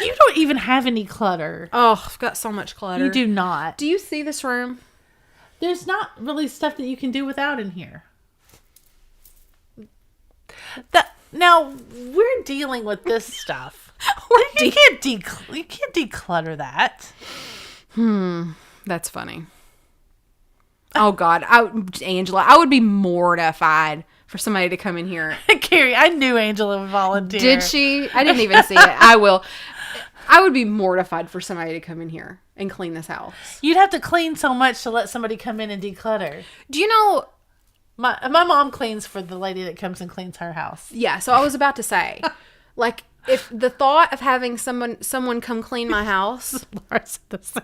You don't even have any clutter. Oh, I've got so much clutter. You do not. Do you see this room? There's not really stuff that you can do without in here. Now, we're dealing with this stuff. You can't declutter that. That's funny. Oh, God. Angela, I would be mortified for somebody to come in here. Carrie, I knew Angela would volunteer. Did she? I didn't even see it. I will. I would be mortified for somebody to come in here and clean this house. You'd have to clean so much to let somebody come in and declutter. Do you know... My mom cleans for the lady that comes and cleans her house. Yeah, so I was about to say, like, if the thought of having someone come clean my house... Laura said the same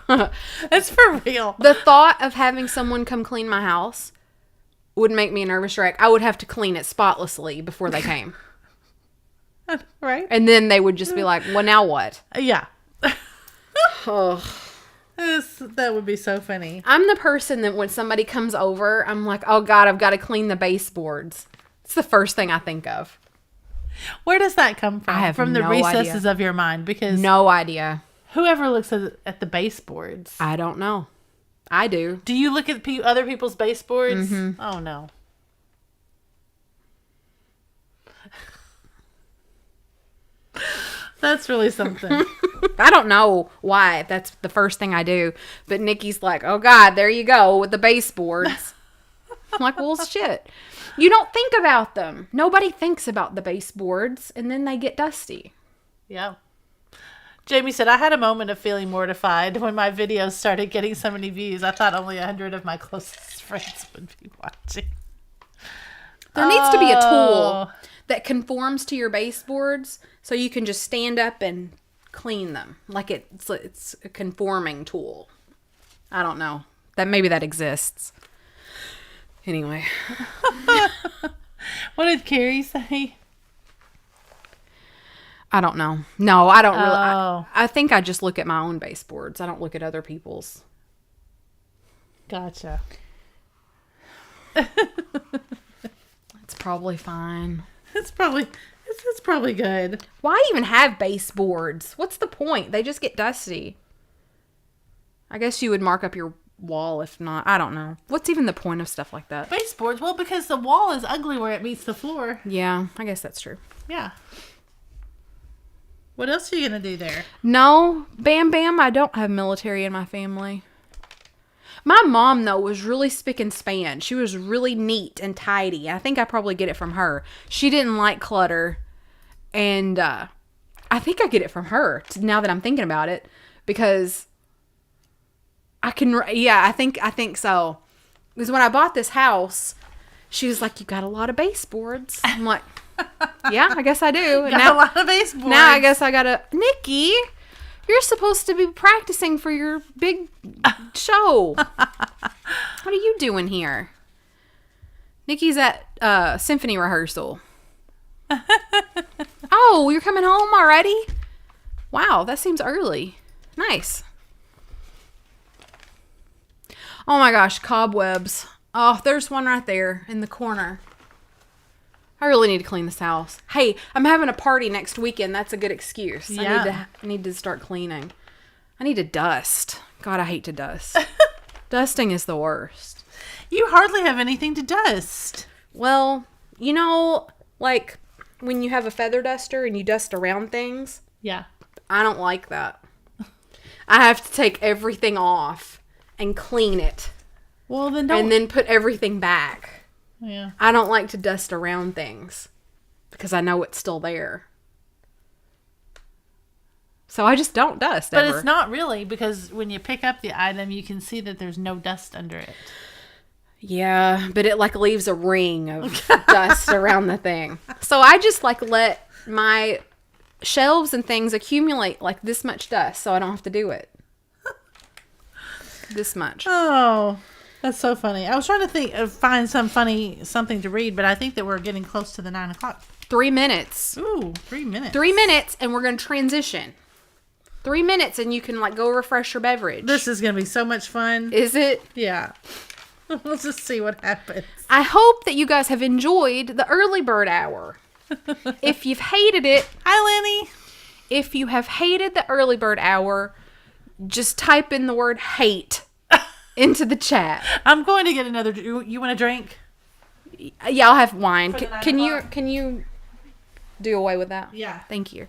thing. That's for real. The thought of having someone come clean my house would make me a nervous wreck. I would have to clean it spotlessly before they came. Right? And then they would just be like, well, now what? Yeah. Ugh. That would be so funny. I'm the person that when somebody comes over, I'm like, oh, God, I've got to clean the baseboards. It's the first thing I think of. Where does that come from? I have from the no recesses idea. Of your mind? Because no idea. Whoever looks at the baseboards. I don't know. I do. Do you look at other people's baseboards? Mm-hmm. Oh, no. That's really something. I don't know why that's the first thing I do. But Nikki's like, oh, God, there you go with the baseboards. I'm like, well, shit. You don't think about them. Nobody thinks about the baseboards, and then they get dusty. Yeah. Jamie said, I had a moment of feeling mortified when my videos started getting so many views. I thought only 100 of my closest friends would be watching. There needs to be a tool that conforms to your baseboards so you can just stand up and clean them. Like it's a conforming tool. I don't know. Maybe that exists. Anyway. What did Carrie say? I don't know. No, I don't really. Oh. I think I just look at my own baseboards. I don't look at other people's. Gotcha. It's probably fine. It's probably good. Why even have baseboards? What's the point? They just get dusty. I guess you would mark up your wall if not. I don't know. What's even the point of stuff like that? Baseboards? Well, because the wall is ugly where it meets the floor. Yeah, I guess that's true. Yeah. What else are you going to do there? No, Bam Bam, I don't have military in my family. My mom, though, was really spick and span. She was really neat and tidy. I think I probably get it from her. She didn't like clutter. And I think I get it from her, now that I'm thinking about it. Because I think so. Because when I bought this house, she was like, you got a lot of baseboards. I'm like, yeah, I guess I do. Got now, a lot of baseboards. Now I guess I gotta, Nikki, you're supposed to be practicing for your big show. What are you doing here? Nikki's at symphony rehearsal. Oh, you're coming home already? Wow, that seems early. Nice. Oh my gosh, cobwebs. Oh, there's one right there in the corner. I really need to clean this house. Hey, I'm having a party next weekend. That's a good excuse. Yeah. I need to start cleaning. I need to dust. God, I hate to dust. Dusting is the worst. You hardly have anything to dust. Well, you know, like when you have a feather duster and you dust around things. Yeah. I don't like that. I have to take everything off and clean it. Well, then don't. And then put everything back. Yeah. I don't like to dust around things because I know it's still there. So I just don't dust But ever. it's not really, because when you pick up the item, you can see that there's no dust under it. Yeah, but it like leaves a ring of dust around the thing. So I just like let my shelves and things accumulate like this much dust so I don't have to do it. This much. Oh, that's so funny. I was trying to find something to read, but I think that we're getting close to the 9 o'clock. 3 minutes. Ooh, 3 minutes. 3 minutes and we're going to transition. 3 minutes and you can like go refresh your beverage. This is going to be so much fun. Is it? Yeah. Let's just see what happens. I hope that you guys have enjoyed the early bird hour. If you've hated it, Hi, Lenny. if you have hated the early bird hour, just type in the word hate into the chat. I'm going to get another. You want a drink? Yeah, I'll have wine. For the Can 9 you o'clock? can you do away with that? Yeah. Thank you.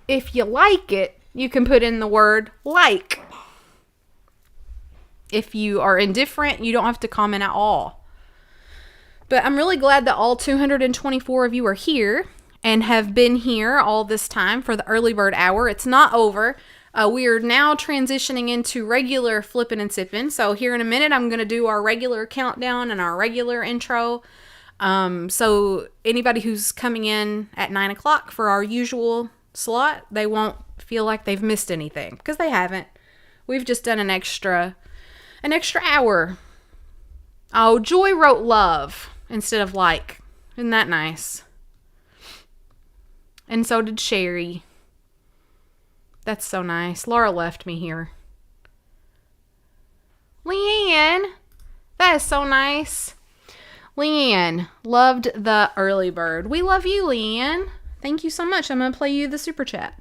If you like it, you can put in the word like. If you are indifferent, you don't have to comment at all. But I'm really glad that all 224 of you are here and have been here all this time for the early bird hour. It's not over. We are now transitioning into regular flipping and sipping. So here in a minute, I'm going to do our regular countdown and our regular intro. So anybody who's coming in at 9 o'clock for our usual slot, they won't feel like they've missed anything because they haven't. We've just done an extra hour. Oh, Joy wrote love instead of like. Isn't that nice? And so did Sherry. That's so nice. Laura left me here. Leanne. That is so nice. Leanne loved the early bird. We love you, Leanne. Thank you so much. I'm going to play you the super chat.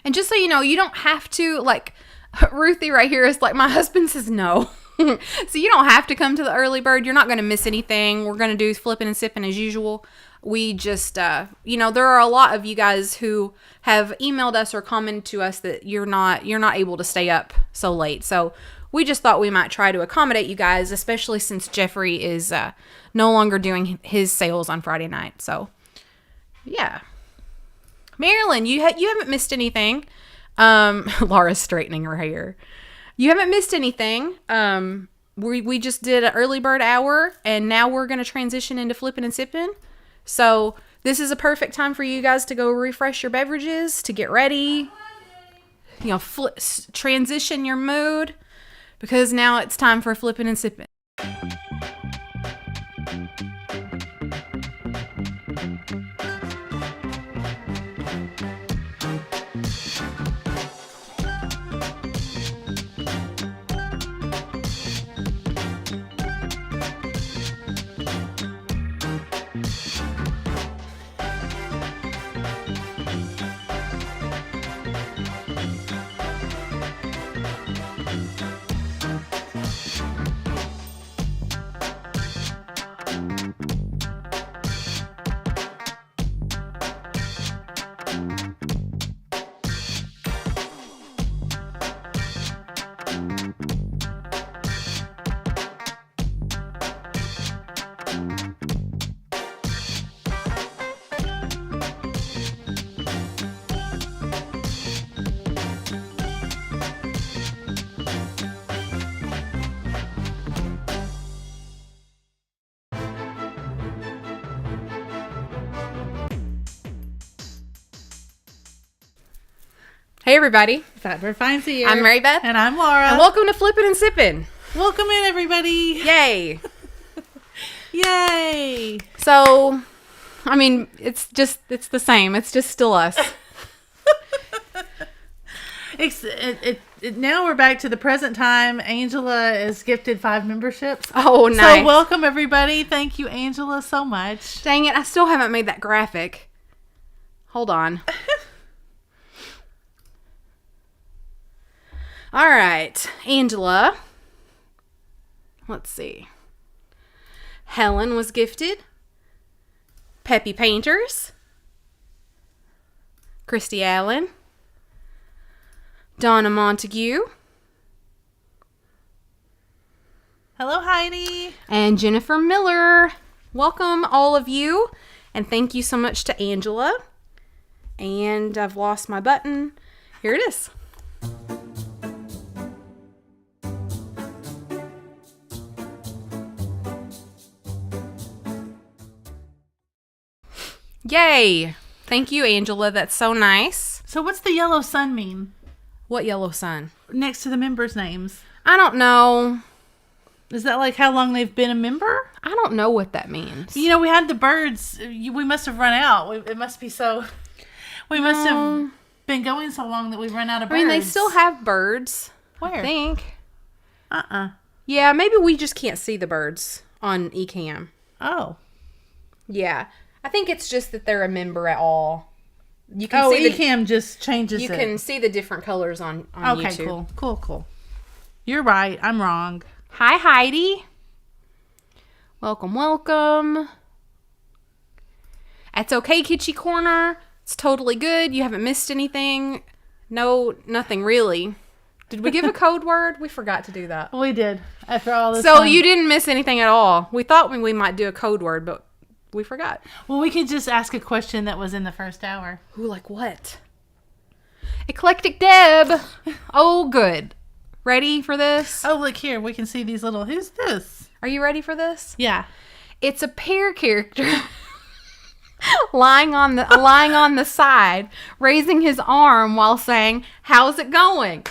And just so you know, you don't have to, like, Ruthie right here is like, my husband says no. So you don't have to come to the early bird. You're not going to miss anything. We're going to do flipping and sipping as usual. We just, there are a lot of you guys who have emailed us or commented to us that you're not able to stay up so late. So we just thought we might try to accommodate you guys, especially since Jeffrey is no longer doing his sales on Friday night. So, yeah. Marilyn, you haven't missed anything. Laura's straightening her hair. You haven't missed anything. we just did an early bird hour, and now we're going to transition into flipping and sipping. So this is a perfect time for you guys to go refresh your beverages, to get ready, transition your mood, because now it's time for flipping and sipping. Hey everybody, fatbirdfinds here. I'm Mary Beth. And I'm Laura. And welcome to Flippin' and Sippin'. Welcome in, everybody. Yay. Yay. So, I mean, it's the same. It's just still us. Now we're back to the present time. Angela is gifted 5 memberships. Oh, nice. So welcome, everybody. Thank you, Angela, so much. Dang it, I still haven't made that graphic. Hold on. All right, Angela. Let's see. Helen was gifted Peppy Painters. Christy Allen. Donna Montague. Hello, Heidi. And Jennifer Miller. Welcome, all of you. And thank you so much to Angela. And I've lost my button. Here it is. Yay! Thank you, Angela. That's so nice. So what's the yellow sun mean? What yellow sun? Next to the members' names. I don't know. Is that like how long they've been a member? I don't know what that means. You know, we had the birds. We must have run out. It must be so... We must have been going so long that we've run out of birds. I mean, they still have birds. Where? I think. Uh-uh. Yeah, maybe we just can't see the birds on eCam. Oh. Yeah. I think it's just that they're a member at all. You can see eCam just changes You it. can see the different colors on YouTube. Okay, cool. You're right. I'm wrong. Hi, Heidi. Welcome. That's okay, Kitschy Corner. It's totally good. You haven't missed anything. No, nothing really. Did we give a code word? We forgot to do that. We did. After all this So time. you didn't miss anything at all. We thought we might do a code word, but we forgot. Well, we could just ask a question that was in the first hour. Ooh, like what? Eclectic Deb. Oh, good. Ready for this? Oh, look here. We can see these little... Who's this? Are you ready for this? Yeah. It's a pear character lying on the side, raising his arm while saying, "How's it going?"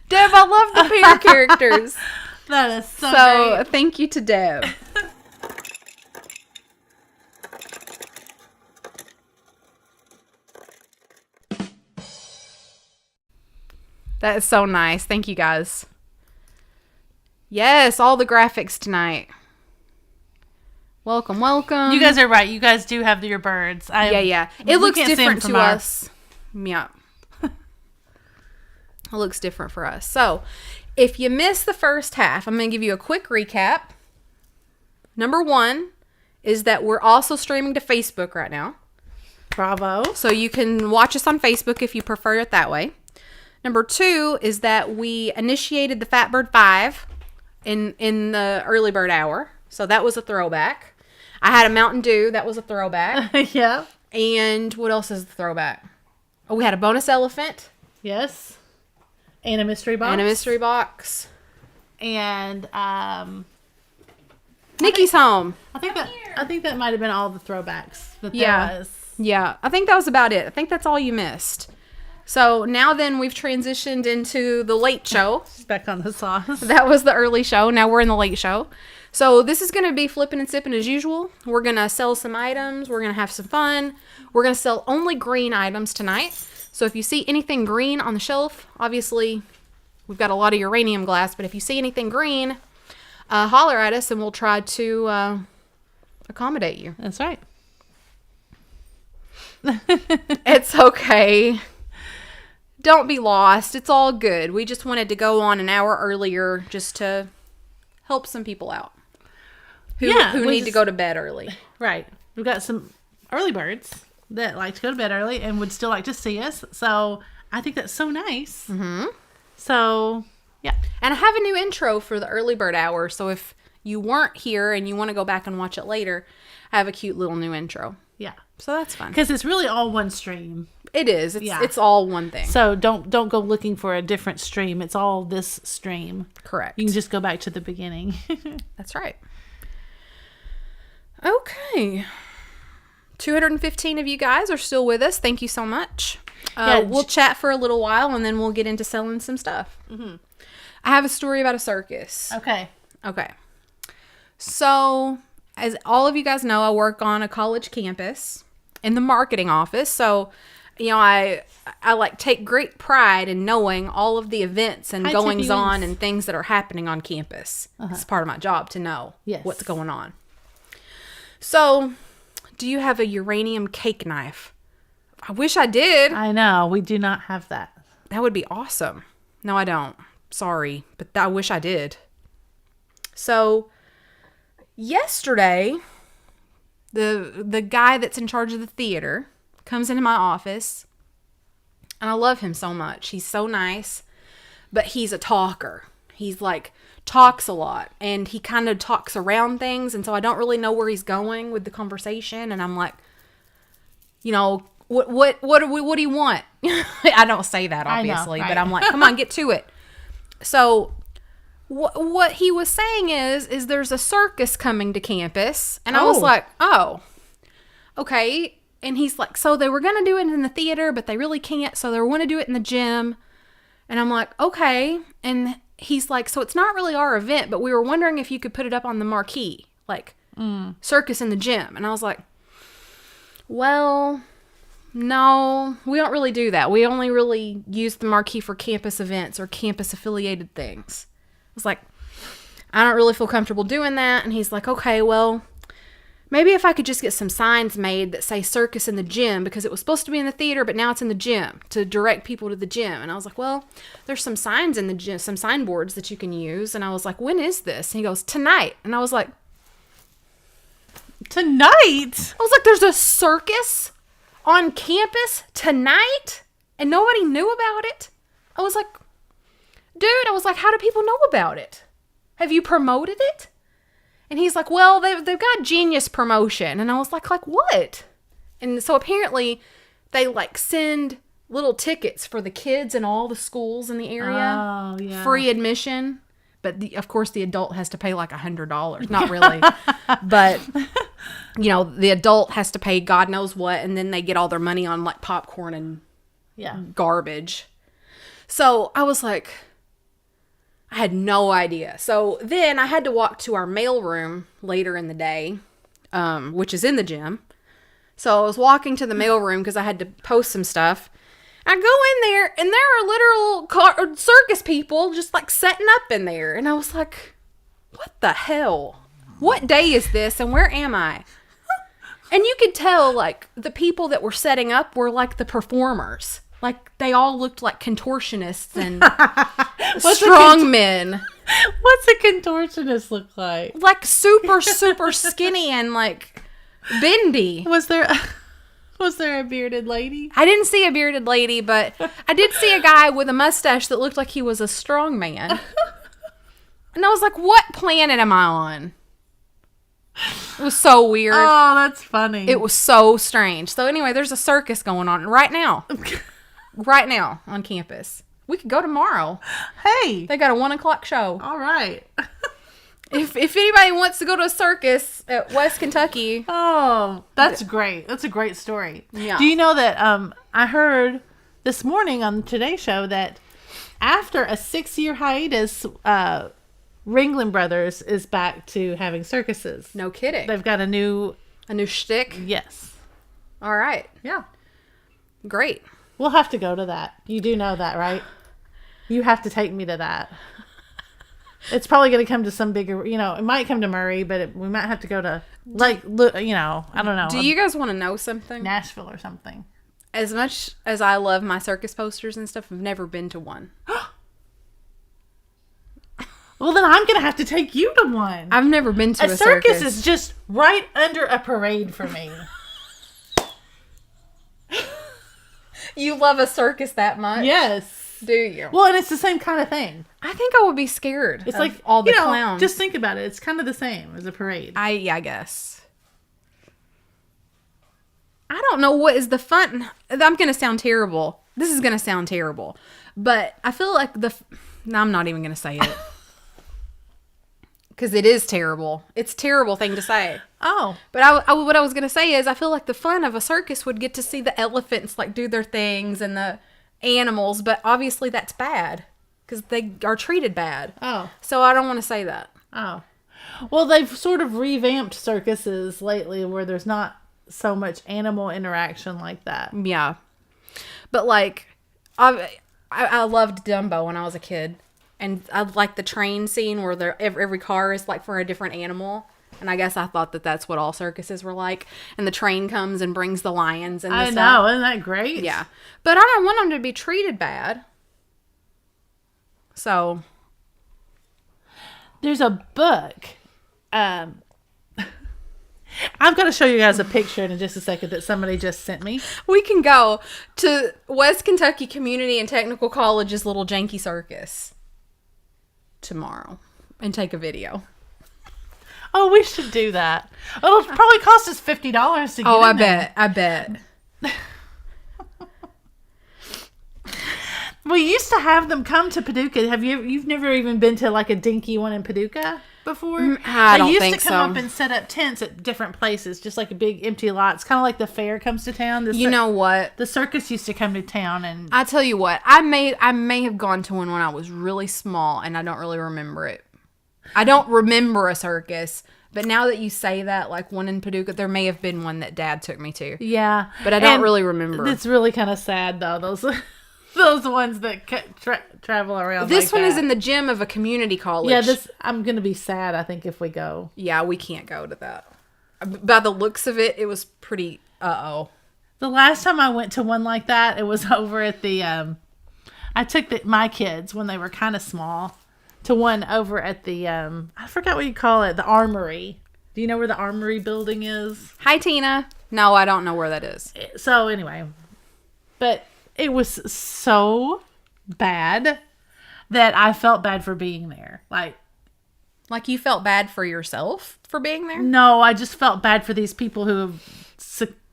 Deb, I love the pear characters. That is so great. Thank you to Deb. That is so nice. Thank you, guys. Yes, all the graphics tonight. Welcome. You guys are right. You guys do have your birds. Yeah. It looks different to us. Yeah. It looks different for us. So, if you missed the first half, I'm going to give you a quick recap. Number 1 is that we're also streaming to Facebook right now. Bravo. So you can watch us on Facebook if you prefer it that way. Number 2 is that we initiated the Fatbird 5 in the early bird hour. So that was a throwback. I had a Mountain Dew. That was a throwback. Yeah. And what else is the throwback? Oh, we had a bonus elephant. Yes. And a mystery box. And a mystery box. And Nikki's home. I think that might have been all the throwbacks that Yeah. there was. Yeah, I think that was about it. I think that's all you missed. So now then we've transitioned into the late show. She's back on the sauce. That was the early show. Now we're in the late show. So this is going to be flipping and sipping as usual. We're going to sell some items. We're going to have some fun. We're going to sell only green items tonight. So if you see anything green on the shelf, obviously we've got a lot of uranium glass, but if you see anything green, holler at us and we'll try to accommodate you. That's right. It's okay. Don't be lost. It's all good. We just wanted to go on an hour earlier just to help some people out who need to go to bed early. Right. We've got some early birds that like to go to bed early and would still like to see us. So I think that's so nice. Mm-hmm. So, yeah. And I have a new intro for the early bird hour. So if you weren't here and you want to go back and watch it later, I have a cute little new intro. Yeah. So that's fun. Because it's really all one stream. It is. It's all one thing. So don't go looking for a different stream. It's all this stream. Correct. You can just go back to the beginning. That's right. Okay. 215 of you guys are still with us. Thank you so much. We'll chat for a little while and then we'll get into selling some stuff. Mm-hmm. I have a story about a circus. Okay. So, as all of you guys know, I work on a college campus in the marketing office. So, you know, I like take great pride in knowing all of the events and goings on and things that are happening on campus. It's part of my job to know what's going on. So, do you have a uranium cake knife? I wish I did. I know. We do not have that. That would be awesome. No, I don't. Sorry, but I wish I did. So, yesterday, the guy that's in charge of the theater comes into my office, and I love him so much. He's so nice, but he's a talker. He's like, talks a lot, and he kind of talks around things, and so I don't really know where he's going with the conversation, and I'm like, you know, what do you want? I don't say that, obviously, I know, right? But I'm like, come on, get to it. So what he was saying is there's a circus coming to campus, and I was like, oh, okay. And he's like, so they were going to do it in the theater, but they really can't, so they want to do it in the gym. And I'm like, okay. And he's like, so it's not really our event, but we were wondering if you could put it up on the marquee, like circus in the gym. And I was like, well, no, we don't really do that. We only really use the marquee for campus events or campus affiliated things. I was like, I don't really feel comfortable doing that. And he's like, okay, well, maybe if I could just get some signs made that say circus in the gym, because it was supposed to be in the theater, but now it's in the gym to direct people to the gym. And I was like, well, there's some signs in the gym, some signboards that you can use. And I was like, when is this? And he goes, tonight. And I was like, tonight? I was like, there's a circus on campus tonight? And nobody knew about it? I was like, dude, how do people know about it? Have you promoted it? And he's like, well, they've got Genius promotion. And I was like what? And so apparently they like send little tickets for the kids in all the schools in the area. Oh, yeah. Free admission. But of course the adult has to pay like $100. Not really. But, you know, the adult has to pay God knows what. And then they get all their money on like popcorn and garbage. So I was like, I had no idea. So then I had to walk to our mail room later in the day, which is in the gym. So I was walking to the mail room because I had to post some stuff. I go in there, and there are literal circus people just like setting up in there. And I was like, what the hell? What day is this, and where am I? And you could tell, like, the people that were setting up were like the performers. Like, they all looked like contortionists and strong men. What's a contortionist look like? Like, super, super skinny and, like, bendy. Was there a bearded lady? I didn't see a bearded lady, but I did see a guy with a mustache that looked like he was a strong man. And I was like, what planet am I on? It was so weird. Oh, that's funny. It was so strange. So anyway, there's a circus going on right now. Right now on campus. We could go tomorrow. Hey. They got a 1 o'clock show. All right. If anybody wants to go to a circus at West Kentucky. Oh, that's great. That's a great story. Yeah. Do you know that I heard this morning on Today's Show that after a 6-year hiatus, Ringling Brothers is back to having circuses. No kidding. They've got a new shtick? Yes. All right. Yeah. Great. We'll have to go to that. You do know that, right? You have to take me to that. It's probably going to come to some bigger, it might come to Murray, but we might have to go to, I don't know. Do you guys want to know something? Nashville or something. As much as I love my circus posters and stuff, I've never been to one. Well, then I'm going to have to take you to one. I've never been to a circus. Is just right under a parade for me. You love a circus that much? Yes. Do you? Well, and it's the same kind of thing. I think I would be scared. It's of like all the clowns. Just think about it. It's kind of the same as a parade. I guess. I don't know what is the fun. I'm going to sound terrible. This is going to sound terrible. But I feel like no, I'm not even going to say it. Because it is terrible. It's a terrible thing to say. Oh. But what I was going to say is I feel like the fun of a circus would get to see the elephants like do their things and the animals. But obviously that's bad. Because they are treated bad. Oh. So I don't want to say that. Oh. Well, they've sort of revamped circuses lately where there's not so much animal interaction like that. Yeah. But like, I loved Dumbo when I was a kid. And I like the train scene where every car is like for a different animal. And I guess I thought that's what all circuses were like. And the train comes and brings the lions and I know. Isn't that great? Yeah. But I don't want them to be treated bad. So. There's a book. I've got to show you guys a picture in just a second that somebody just sent me. We can go to West Kentucky Community and Technical College's little janky circus tomorrow and take a video. Oh, we should do that. It'll probably cost us $50 to get in there. I bet. We used to have them come to Paducah. You've never even been to like a dinky one in Paducah before? I don't think so. They used to come up and set up tents at different places, just like a big empty lot. It's kind of like the fair comes to town. You know what? The circus used to come to town, and I tell you what, I may have gone to one when I was really small, and I don't really remember it. I don't remember a circus, but now that you say that, like one in Paducah, there may have been one that Dad took me to. Yeah, but I don't really remember. It's really kind of sad though. Those ones that travel around. This like one that. is in the gym of a community college. Yeah, I'm gonna be sad. I think if we go. Yeah, we can't go to that. By the looks of it, it was pretty. The last time I went to one like that, it was over at the. I took my kids when they were kind of small to one over at the. I forgot what you call it. The Armory. Do you know where the Armory building is? Hi, Tina. No, I don't know where that is. So anyway, but. It was so bad that I felt bad for being there. Like you felt bad for yourself for being there? No, I just felt bad for these people who have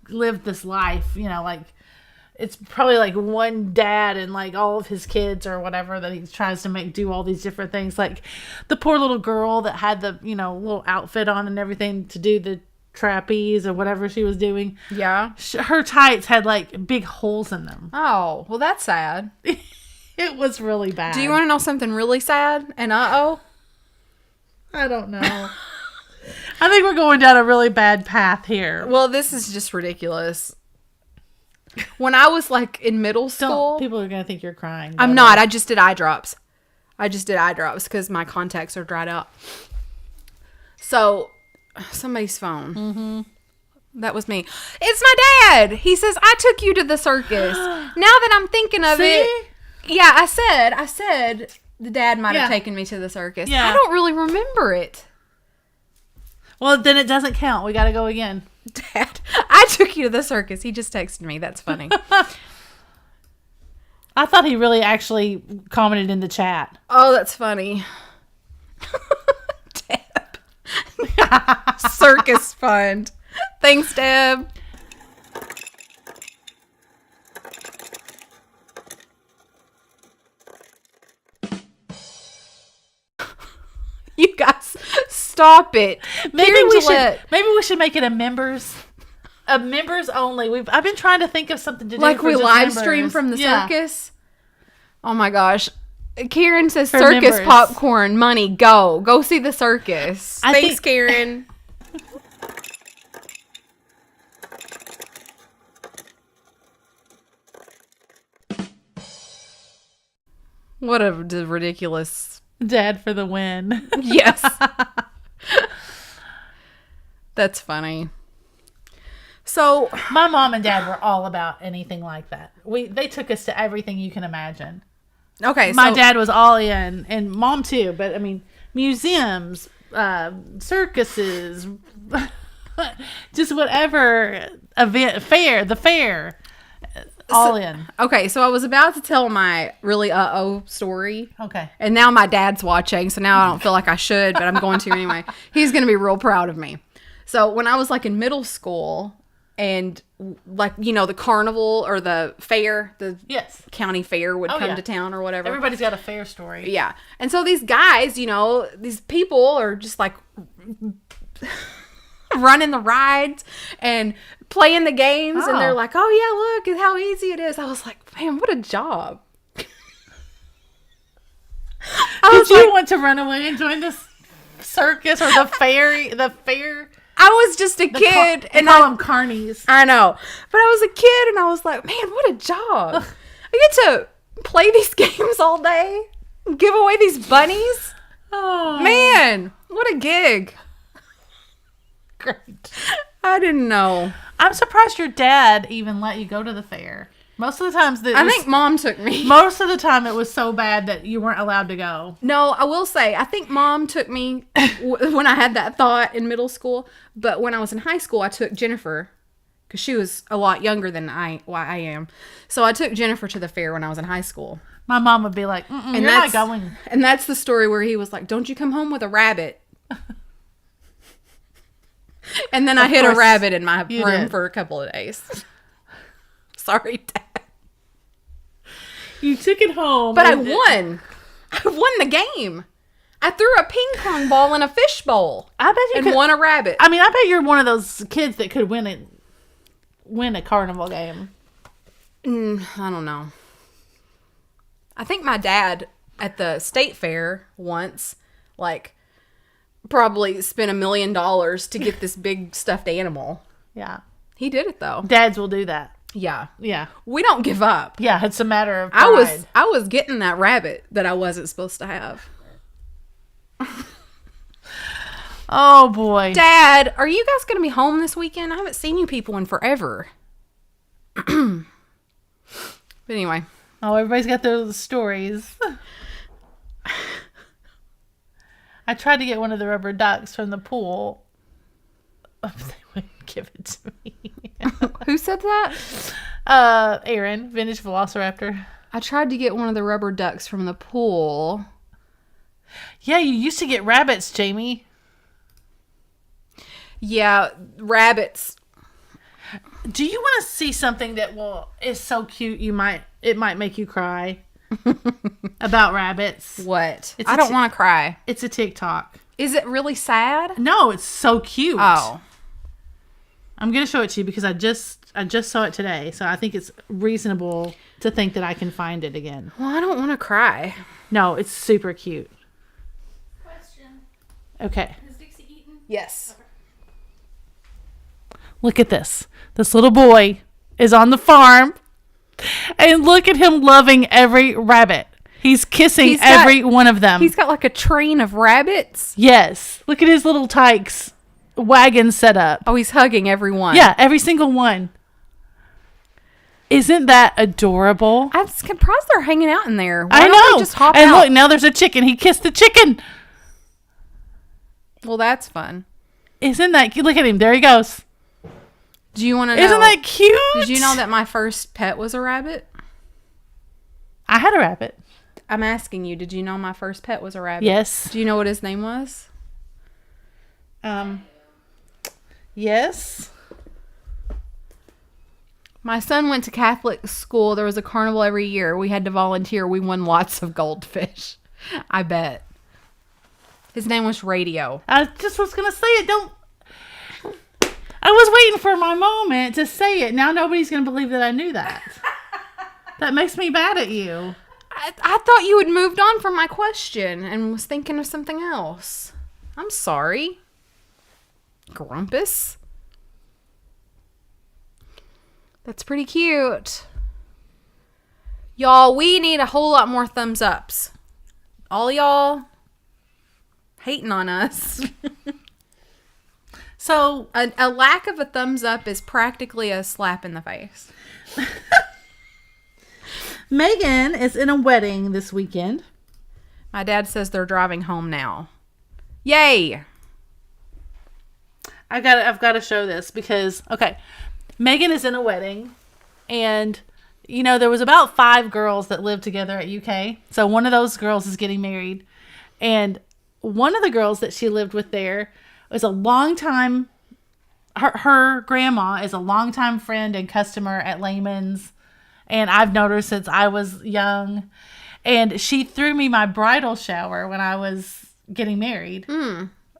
lived this life. Like it's probably like one dad and like all of his kids or whatever that he tries to do all these different things. Like the poor little girl that had the, little outfit on and everything to do the trapeze or whatever she was doing. Yeah. Her tights had like big holes in them. Oh, well that's sad. It was really bad. Do you want to know something really sad? And I don't know. I think we're going down a really bad path here. Well, this is just ridiculous. When I was like in middle school, people are going to think you're crying. I'm not. I just did eye drops. Because my contacts are dried out. So somebody's phone. Mm-hmm. That was me. It's my dad. He says, I took you to the circus. Now that I'm thinking of it. Yeah, I said the dad might have taken me to the circus. Yeah. I don't really remember it. Well, then it doesn't count. We got to go again. Dad, I took you to the circus. He just texted me. That's funny. I thought he really actually commented in the chat. Oh, that's funny. Circus fund. Thanks, Deb. stop it. Maybe Karen we Gillette. should. Maybe we should make it a members only. I've been trying to think of something to do. Like for we just live stream members. from the Yeah. circus. Oh my gosh. Karen says For circus members. popcorn money. Go see the circus. I Thanks, think- Karen. What a ridiculous. Dad for the win. Yes. That's funny. So, My mom and dad were all about anything like that. They took us to everything you can imagine. okay. My so, dad was all in, and mom too. But I mean, museums, circuses, just whatever event, the fair, all in. Okay, so I was about to tell my really story. Okay. And now my dad's watching, so now I don't feel like I should, but I'm going to anyway. He's going to be real proud of me. So when I was like in middle school and like, the carnival or the fair, the Yes. county fair would come yeah. to town or whatever. Everybody's got a fair story. Yeah. And so these guys, these people are just like running the rides and playing the games. And they're Oh. like, oh, yeah, look at how easy it is. I was like, man, what a job. Did you want to run away and join the circus or the fair? I was just a kid. And call them carnies. I know. But I was a kid and I was like, man, what a job. I get to play these games all day, give away these bunnies. Oh, Man, what a gig. great. I didn't know. I'm surprised your dad even let you go to the fair. Most of the times, I think mom took me. most of the time it was so bad that you weren't allowed to go. No, I will say, I think mom took me when I had that thought in middle school. But when I was in high school, I took Jennifer because she was a lot younger than I am. So I took Jennifer to the fair when I was in high school. My mom would be like, "You're not going." And that's the story where he was like, don't you come home with a rabbit. And then I hid a course rabbit in my you room did. for a couple of days. Sorry, Dad. You took it home, But I won. I won the game. I threw a ping pong ball in a fish bowl I bet you and could. won a rabbit. I mean, I bet you're one of those kids that could win a carnival game. I don't know. I think my dad at the state fair once, like, probably spent $1 million to get this big stuffed animal. Yeah, He did it though. dads will do that. Yeah. Yeah, We don't give up. yeah. It's a matter of pride. I was getting that rabbit that I wasn't supposed to have. Oh boy. Dad, are you guys going to be home this weekend? I haven't seen you people in forever. But anyway. Oh, everybody's got those stories. I tried to get one of the rubber ducks from the pool. Oh, they wouldn't give it to me. Who said that? Aaron, vintage velociraptor. I tried to get one of the rubber ducks from the pool. Yeah, you used to get rabbits, Jamie. Yeah, rabbits. Do you want to see something that is so cute it might make you cry about rabbits? What? It's I a don't want to cry. It's a TikTok. Is it really sad? No, it's so cute. Oh. I'm gonna show it to you because I just saw it today, so I think it's reasonable to think that I can find it again. Well, I don't want to cry. No, it's super cute. Question. Okay, Is Dixie eaten? Yes. look at this. This little boy is on the farm, and look at him loving every rabbit. He's kissing every one of them. He's got like a train of rabbits. Yes, look at his little tykes wagon set up. Oh, he's hugging everyone. Yeah, every single one. Isn't that adorable? I'm surprised they're hanging out in there. Why I don't know. they just hop and out? look, now there's a chicken. He kissed the chicken. Well, that's fun. Isn't that cute? Look at him. There he goes. Do you want to know? Isn't that cute? Did you know that my first pet was a rabbit? I had a rabbit. I'm asking you, did you know my first pet was a rabbit? Yes. Do you know what his name was? Yes. My son went to Catholic school. There was a carnival every year. We had to volunteer. We won lots of goldfish. I bet. His name was Radio. I just was going to say it. I was waiting for my moment to say it. Now nobody's going to believe that I knew that. That makes me bad at you. I thought you had moved on from my question and was thinking of something else. I'm sorry. Grumpus. That's pretty cute. Y'all, we need a whole lot more thumbs ups. All y'all hating on us. So, A lack of a thumbs up is practically a slap in the face. Megan is in a wedding this weekend. My dad says they're driving home now. Yay! I've got to show this because, okay, Megan is in a wedding, and, you know, there was about 5 girls that lived together at UK. So one of those girls is getting married, and one of the girls that she lived with there was a long time, her grandma is a longtime friend and customer at Lehman's, and I've known her since I was young, and she threw me my bridal shower when I was getting married.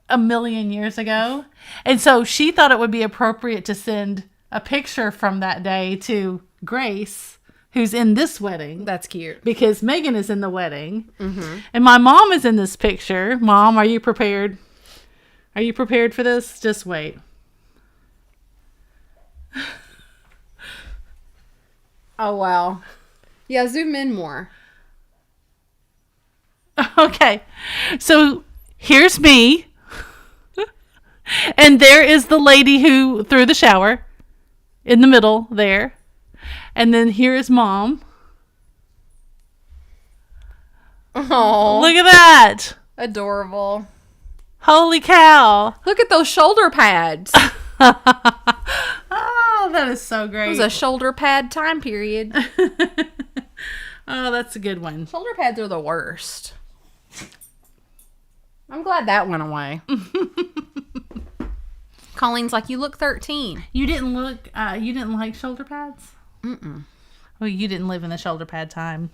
A million years ago. And so she thought it would be appropriate to send a picture from that day to Grace, who's in this wedding. That's cute. Because Megan is in the wedding. Mm-hmm. And my mom is in this picture. Mom, are you prepared? Are you prepared for this? Just wait. Oh, wow. Yeah, zoom in more. Okay. So here's me. And there is the lady who threw the shower in the middle there. And then here is Mom. Oh, Look at that. adorable. Holy cow. Look at those shoulder pads. Oh, that is so It great. was a shoulder pad time period. Oh, that's a good one. Shoulder pads are the worst. I'm glad that went away. Colleen's like, you look 13. You didn't like shoulder pads? Mm-mm. Well, you didn't live in the shoulder pad time.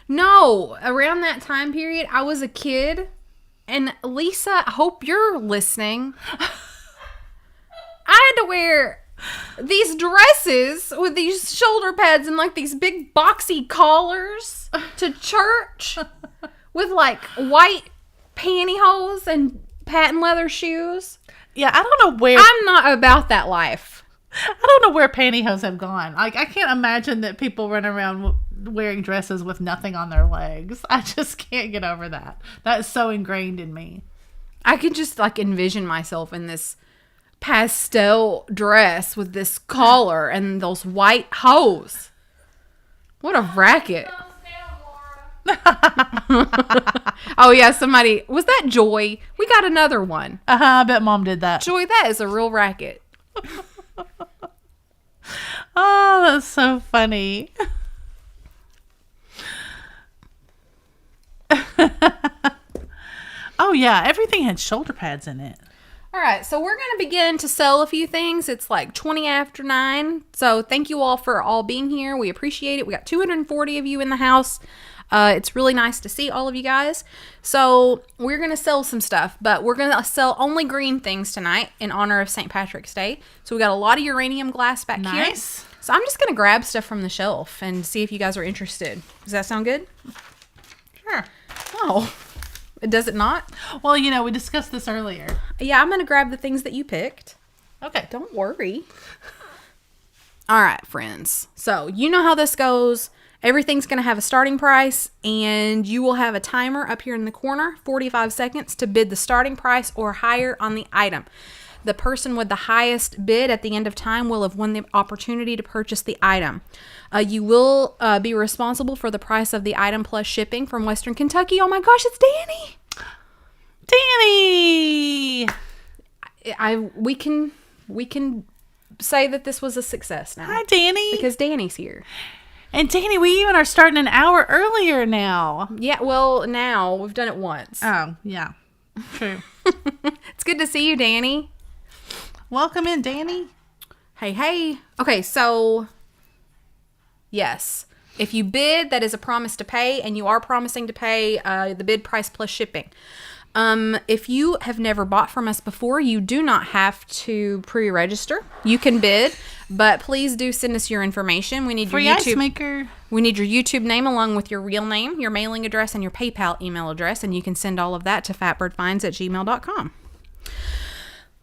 No, around that time period, I was a kid. And Lisa, I hope you're listening. I had to wear these dresses with these shoulder pads and like these big boxy collars to church with like white pantyhose and patent leather shoes. Yeah, I don't know where I'm not about that life. I don't know where pantyhose have gone. Like, I can't imagine that people run around wearing dresses with nothing on their legs. I just can't get over that. That's so ingrained in me. I could just like envision myself in this pastel dress with this collar and those white hose. What a racket. Thumbs down, Laura. Oh yeah, somebody, was that Joy? We got another one. I bet Mom did that. Joy, that is a real racket. Oh, that's so funny. Oh yeah, everything had shoulder pads in it. All right, so we're going to begin to sell a few things. It's like 20 after 9. So thank you all for all being here. We appreciate it. We got 240 of you in the house. It's really nice to see all of you guys. So we're going to sell some stuff, but we're going to sell only green things tonight in honor of St. Patrick's Day. So we got a lot of uranium glass back here. Nice. So I'm just going to grab stuff from the shelf and see if you guys are interested. Does that sound good? Sure. Oh, does it not? Well, you know, we discussed this earlier. Yeah, I'm going to grab the things that you picked. Okay. Don't worry. All right, friends. So you know how this goes. Everything's going to have a starting price, and you will have a timer up here in the corner, 45 seconds, to bid the starting price or higher on the item. The person with the highest bid at the end of time will have won the opportunity to purchase the item. You will be responsible for the price of the item plus shipping from Western Kentucky. Oh my gosh, it's Danny! Danny! We can say that this was a success now. Hi, Danny. Because Danny's here. And Danny, we even are starting an hour earlier now. Yeah, well, now we've done it once. Oh, yeah. True. It's good to see you, Danny. Welcome in, Danny. Hey. Okay, so yes. If you bid, that is a promise to pay, and you are promising to pay the bid price plus shipping. If you have never bought from us before, you do not have to pre-register. You can bid, but please do send us your information. We need Free your ice YouTube. maker. We need your YouTube name along with your real name, your mailing address, and your PayPal email address, and you can send all of that to fatbirdfinds@gmail.com.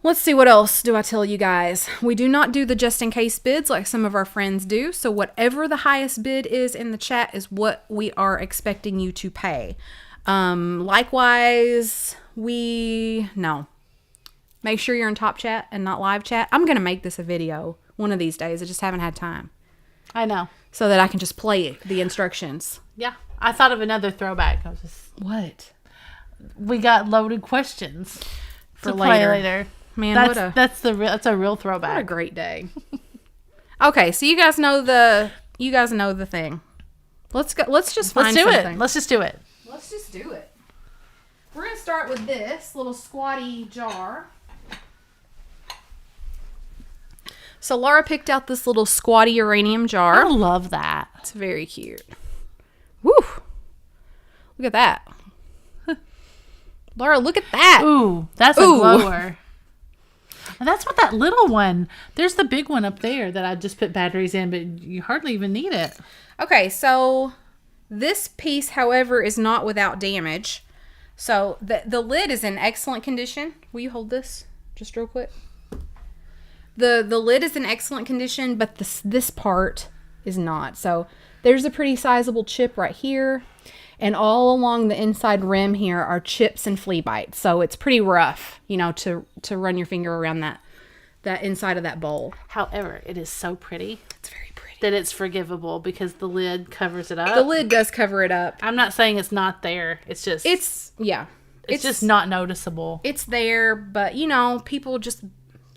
Let's see, what else do I tell you guys? We do not do the just-in-case bids like some of our friends do, so whatever the highest bid is in the chat is what we are expecting you to pay. Likewise, no. Make sure you're in top chat and not live chat. I'm going to make this a video one of these days. I just haven't had time. I know. So that I can just play the instructions. Yeah. I thought of another throwback. What? We got loaded questions For to play later. later. Man, that's a real throwback. what a great day. Okay, so you guys know the thing. Let's go. Let's just find Let's do something. it. Let's just do it. Let's just do it. We're going to start with this little squatty jar. So Laura picked out this little squatty uranium I jar. love that. It's very cute. Woo! Look at that. Laura, look at that. Ooh, that's a Ooh. glower. And that's what that little one. There's the big one up there that I just put batteries in, but you hardly even need it. Okay, so this piece, however, is not without damage. So the lid is in excellent condition. Will you hold this just real quick? The lid is in excellent condition, but this part is not. So there's a pretty sizable chip right here. And all along the inside rim here are chips and flea bites. So it's pretty rough, to run your finger around that inside of that bowl. However, it is so pretty It's very pretty. that it's forgivable because the lid covers it up. The lid does cover it up. I'm not saying it's not there. It's just It's just not noticeable. It's there, but people just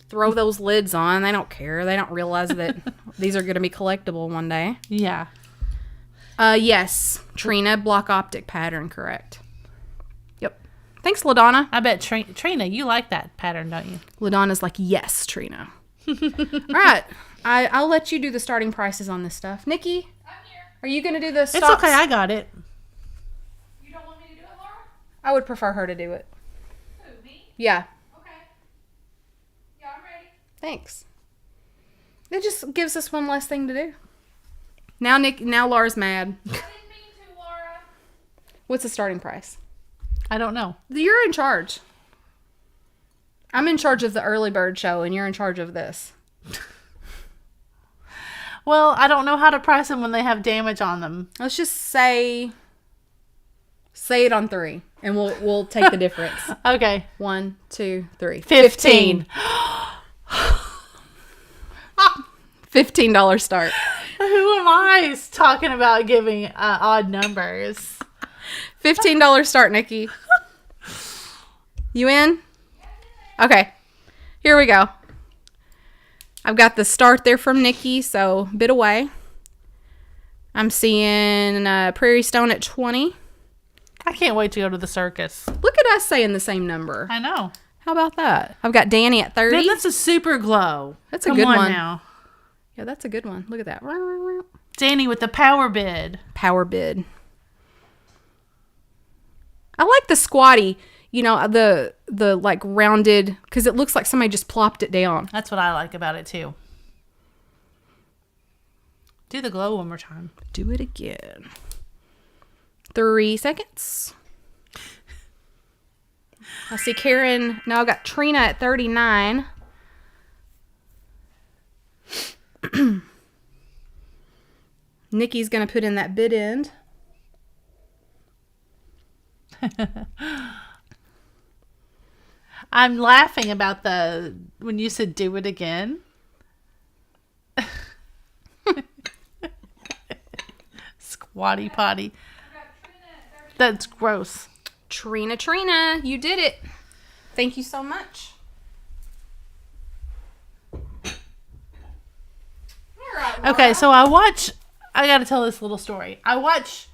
throw those lids on. They don't care. They don't realize that these are going to be collectible one day. Yeah. Yes, Trina, block optic pattern, correct. Yep. Thanks, LaDonna. I bet Trina, you like that pattern, don't you? LaDonna's like, yes, Trina. All right. I'll let you do the starting prices on this stuff. Nikki, I'm here. are you going to do the It's stocks? okay. I got it. You don't want me to do it, Laura? I would prefer her to do it. Who, me? Yeah. Okay. Yeah, I'm ready. Thanks. It just gives us one less thing to do. Now Laura's mad. I didn't mean to, Laura. What's the starting price? I don't know. You're in charge. I'm in charge of the early bird show, and you're in charge of this. Well, I don't know how to price them when they have damage on them. Let's just say it on 3, and we'll take the difference. Okay. 1, 2, 3. 15. $15 start. Who am I talking about giving odd numbers? $15 start, Nikki. You in? Okay. Here we go. I've got the start there from Nikki, so bid away. I'm seeing Prairie Stone at 20. I can't wait to go to the circus. Look at us saying the same number. I know. How about that? I've got Danny at 30. Man, that's a super glow. That's a Come good on one. now. Yeah, that's a good one. Look at that. Danny with the power bid. Power bid. I like the squatty, the like rounded, because it looks like somebody just plopped it down. That's what I like about it too. Do the glow one more time. Do it again. 3 seconds. I see Karen. Now I got Trina at 39. Nikki's going to put in that bid end. I'm laughing about when you said do it again. Squatty potty. That's gross. Trina, you did it. Thank you so much. Okay, so I got to tell this little story. I watch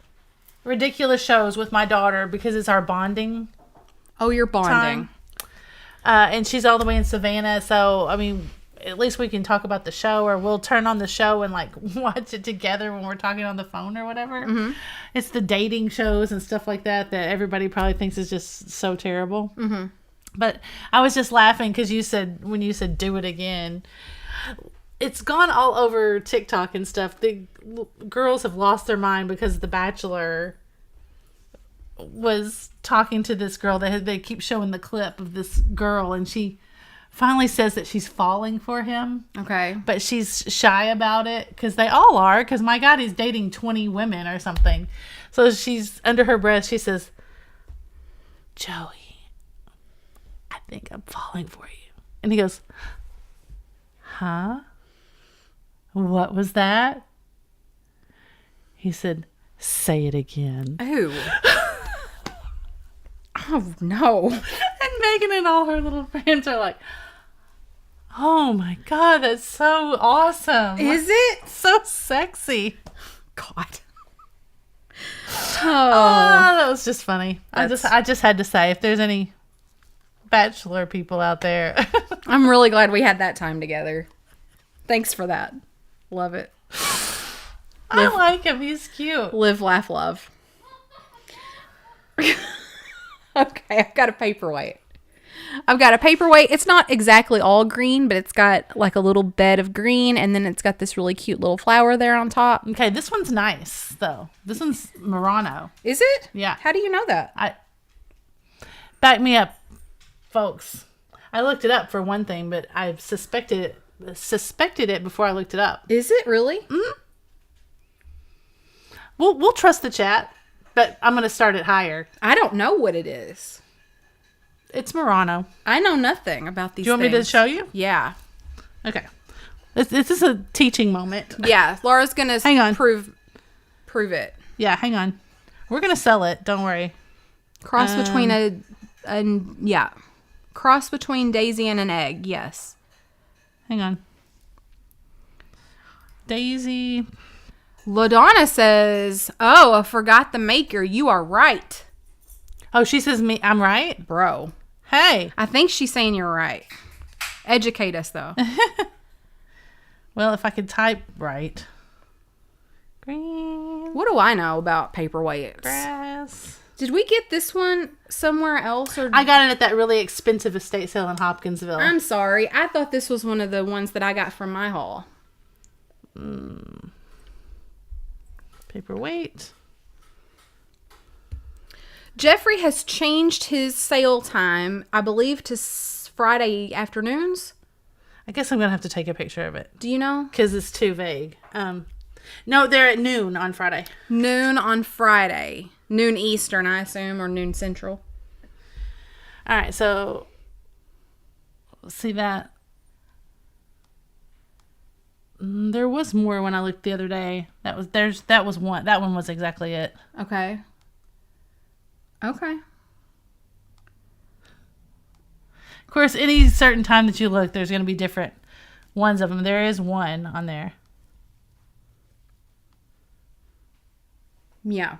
ridiculous shows with my daughter because it's our bonding Oh, you're bonding. time. And she's all the way in Savannah, so I mean, at least we can talk about the show, or we'll turn on the show and like watch it together when we're talking on the phone or whatever. Mm-hmm. It's the dating shows and stuff like that everybody probably thinks is just so terrible. Mm-hmm. But I was just laughing because when you said do it again, it's gone all over TikTok and stuff. The girls have lost their mind because The Bachelor was talking to this girl. They keep showing the clip of this girl, and she finally says that she's falling for him. Okay. But she's shy about it because they all are, because my God, he's dating 20 women or something. So she's, under her breath, she says, Joey, I think I'm falling for you. And he goes, huh? What was that? He said, say it again. Ooh. Oh, no. And Megan and all her little friends are like, oh my God, that's so awesome. Is it? So sexy. God. Oh, that was just funny. I That's- just had to say, if there's any Bachelor people out there. I'm really glad we had that time together. Thanks for that. Love it. I like him. He's cute. Live, laugh, love. Okay, I've got a paperweight. It's not exactly all green, but it's got like a little bed of green, and then it's got this really cute little flower there on top. Okay, this one's nice, though. This one's Murano. Is it? Yeah. How do you know that? Back me up, folks. I looked it up for one thing, but I suspected it before I looked it up. Is it really? Mm-hmm. We'll trust the chat, but I'm going to start it higher. I don't know what it is. It's Murano. I know nothing about these Do you want me to show you? Yeah. Okay. This is a teaching moment. Yeah, Laura's going to Hang on. prove it. Yeah, hang on. We're going to sell it. Don't worry. Cross between cross between Daisy and an egg. Yes. Hang on. Daisy. LaDonna says, "Oh, I forgot the maker. You are right." Oh, she says I'm right? Bro. Hey. I think she's saying you're right. Educate us, though. Well, if I could type right. Green. What do I know about paperweights? Grass. Did we get this one somewhere else? Or I got it at that really expensive estate sale in Hopkinsville. I'm sorry. I thought this was one of the ones that I got from my haul. Paperweight. Jeffrey has changed his sale time, I believe, to Friday afternoons. I guess I'm going to have to take a picture of it. Do you know? Because it's too vague. No, they're at noon on Friday. Noon on Friday. Noon Eastern, I assume, or noon Central. All right, so see that. There was more when I looked the other day. That was one. That one was exactly it. Okay. Okay. Of course, any certain time that you look, there's going to be different ones of them. There is one on there. Yeah.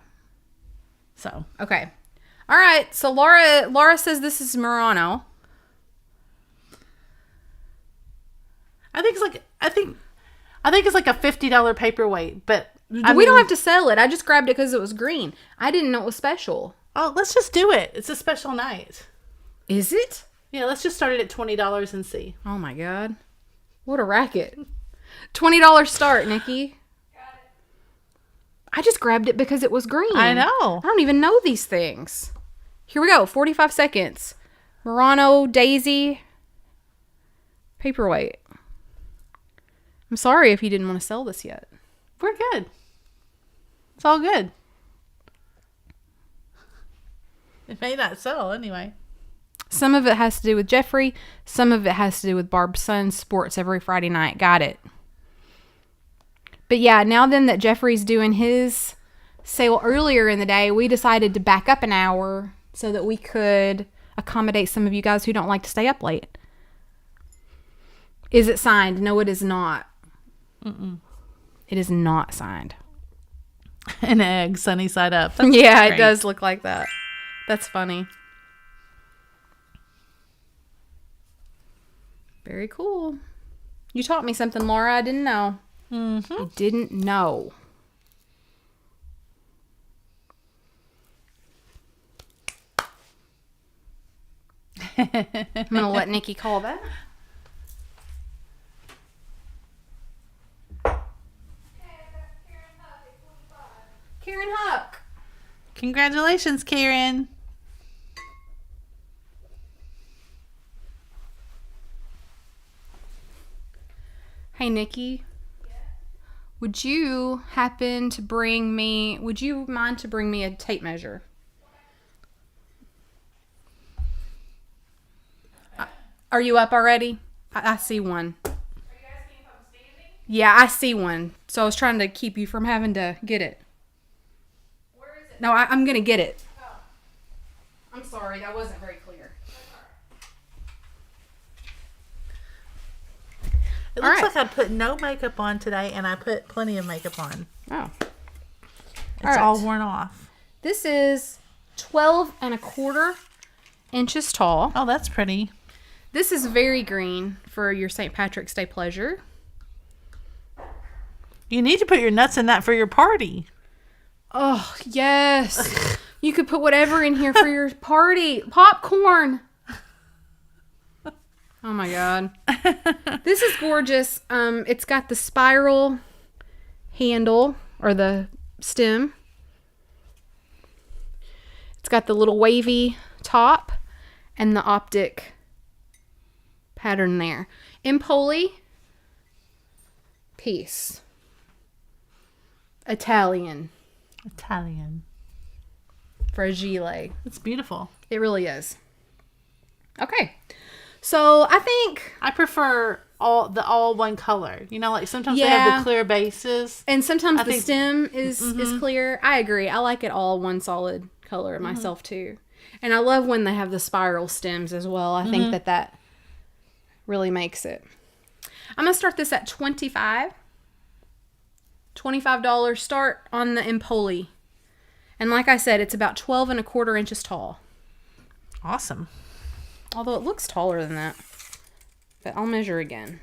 So Okay. All right. So Laura says this is Murano. I think it's like a $50 paperweight, but We don't have to sell it. I just grabbed it because it was green. I didn't know it was special. Oh, let's just do it. It's a special night. Is it? Yeah, let's just start it at $20 and see. Oh my God. What a racket. $20 start, Nikki. I just grabbed it because it was green. I know. I don't even know these things. Here we go. 45 seconds. Murano, Daisy, paperweight. I'm sorry if you didn't want to sell this yet. We're good. It's all good. It may not sell anyway. Some of it has to do with Jeffrey. Some of it has to do with Barb's son sports every Friday night. Got it. But yeah, now then that Jeffrey's doing his sale earlier in the day, we decided to back up an hour so that we could accommodate some of you guys who don't like to stay up late. Is it signed? No, it is not. Mm-mm. It is not signed. An egg, sunny side up. That's Yeah, great. it does look like that. That's funny. Very cool. You taught me something, Laura. I didn't know. Mm-hmm. I didn't know. I'm going to let Nikki call that. Karen Huck. Congratulations, Karen. Hey, Nikki. Would you mind to bring me a tape measure? Are you up already? I see one. Are you asking if I'm standing? Yeah, I see one. So I was trying to keep you from having to get it. Where is it? No, I'm going to get it. Oh. I'm sorry, that wasn't very clear. It All looks right. like I put no makeup on today, and I put plenty of makeup on. Oh. It's all worn off. This is 12 1/4 inches tall. Oh, that's pretty. This is very green for your St. Patrick's Day pleasure. You need to put your nuts in that for your party. Oh, yes. You could put whatever in here for your party. Popcorn. Oh my God. This is gorgeous. It's got the spiral handle or the stem. It's got the little wavy top and the optic pattern there. Empoli piece. Italian fragile. It's beautiful. It really is. Okay. So I think, I prefer all one color. You know, like sometimes they have Yeah. the clear bases. and sometimes I the think- stem is clear. I agree. I like it all one solid color myself too. And I love when they have the spiral stems as well. I think that really makes it. I'm going to start this at $25 start on the Empoli. And like I said, it's about 12 1/4 inches tall. Awesome. Although it looks taller than that. But I'll measure again.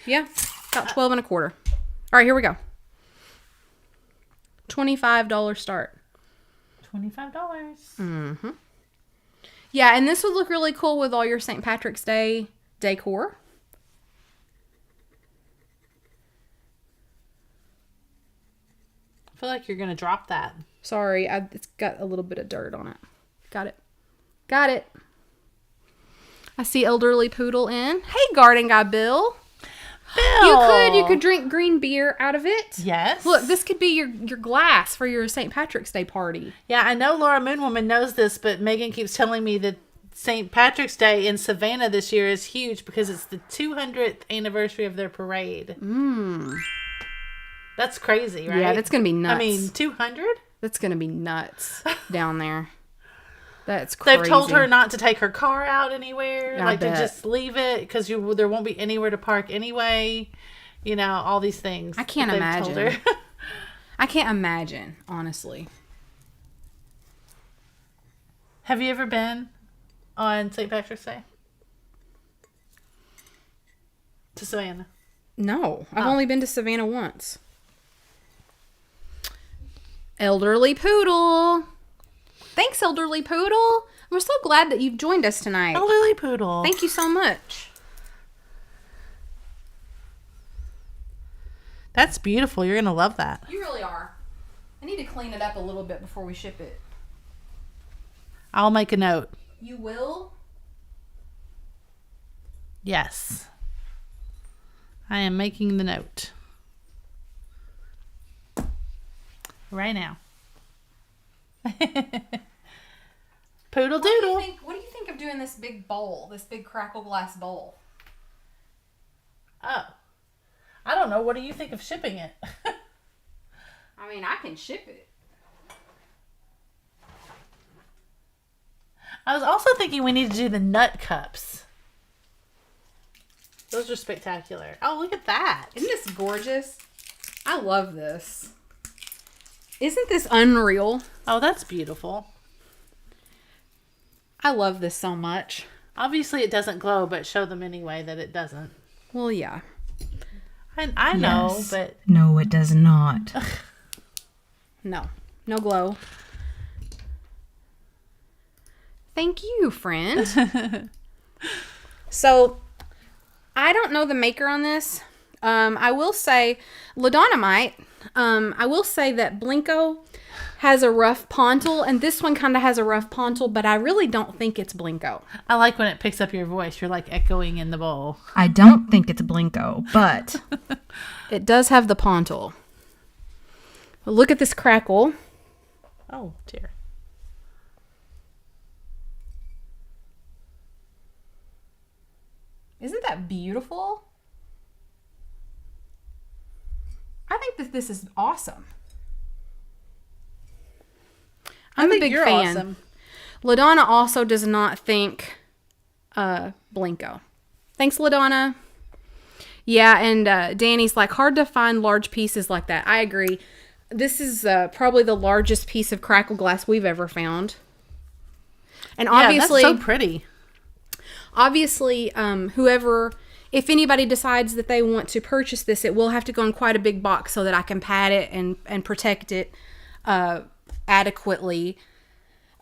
Yeah, about 12 1/4. All right, here we go. $25 start. $25. Mm-hmm. Yeah, and this would look really cool with all your St. Patrick's Day decor. I feel like you're going to drop that. Sorry, it's got a little bit of dirt on it. Got it. Got it. I see elderly poodle in. Hey, garden guy Bill. Bill! You could drink green beer out of it. Yes. Look, this could be your glass for your St. Patrick's Day party. Yeah, I know Laura Moonwoman knows this, but Megan keeps telling me that St. Patrick's Day in Savannah this year is huge because it's the 200th anniversary of their parade. That's crazy, right? Yeah, that's going to be nuts. I mean, 200? That's going to be nuts down there. That's crazy. They've told her not to take her car out anywhere, I to bet. just leave it because there won't be anywhere to park anyway. You know, all these things. I can't that they've told imagine. her. I can't imagine, honestly. Have you ever been on St. Patrick's Day? To Savannah? No, I've only been to Savannah once. Elderly Poodle. Thanks, Elderly Poodle. We're so glad that you've joined us tonight. Oh, Lily Poodle. Thank you so much. That's beautiful. You're going to love that. You really are. I need to clean it up a little bit before we ship it. I'll make a note. You will? Yes. I am making the note. Right now. Poodle doodle. What do you think of doing this big bowl, this big crackle glass bowl? Oh. I don't know. What do you think of shipping it? I mean, I can ship it. I was also thinking we need to do the nut cups. Those are spectacular. Oh, look at that. Isn't this gorgeous? I love this. Isn't this unreal? Oh, that's beautiful. I love this so much. Obviously, it doesn't glow, but show them anyway that it doesn't. Well, yeah. I know, Yes. but No, it does not. No. No glow. Thank you, friend. So, I don't know the maker on this. I will say, LaDonna might. I will say that Blinko has a rough pontil, and this one kind of has a rough pontil, but I really don't think it's Blinko. I like when it picks up your voice. You're like echoing in the bowl. I don't think it's Blinko, but It does have the pontil. But look at this crackle. Oh, dear. Isn't that beautiful? I think that this is awesome. I'm a big you're fan. awesome. LaDonna also does not think Blinko. Thanks, LaDonna. Yeah, and Danny's like, hard to find large pieces like that. I agree. This is probably the largest piece of crackle glass we've ever found. And obviously, yeah, that's so pretty. Obviously, whoever, if anybody decides that they want to purchase this, it will have to go in quite a big box so that I can pad it and protect it adequately.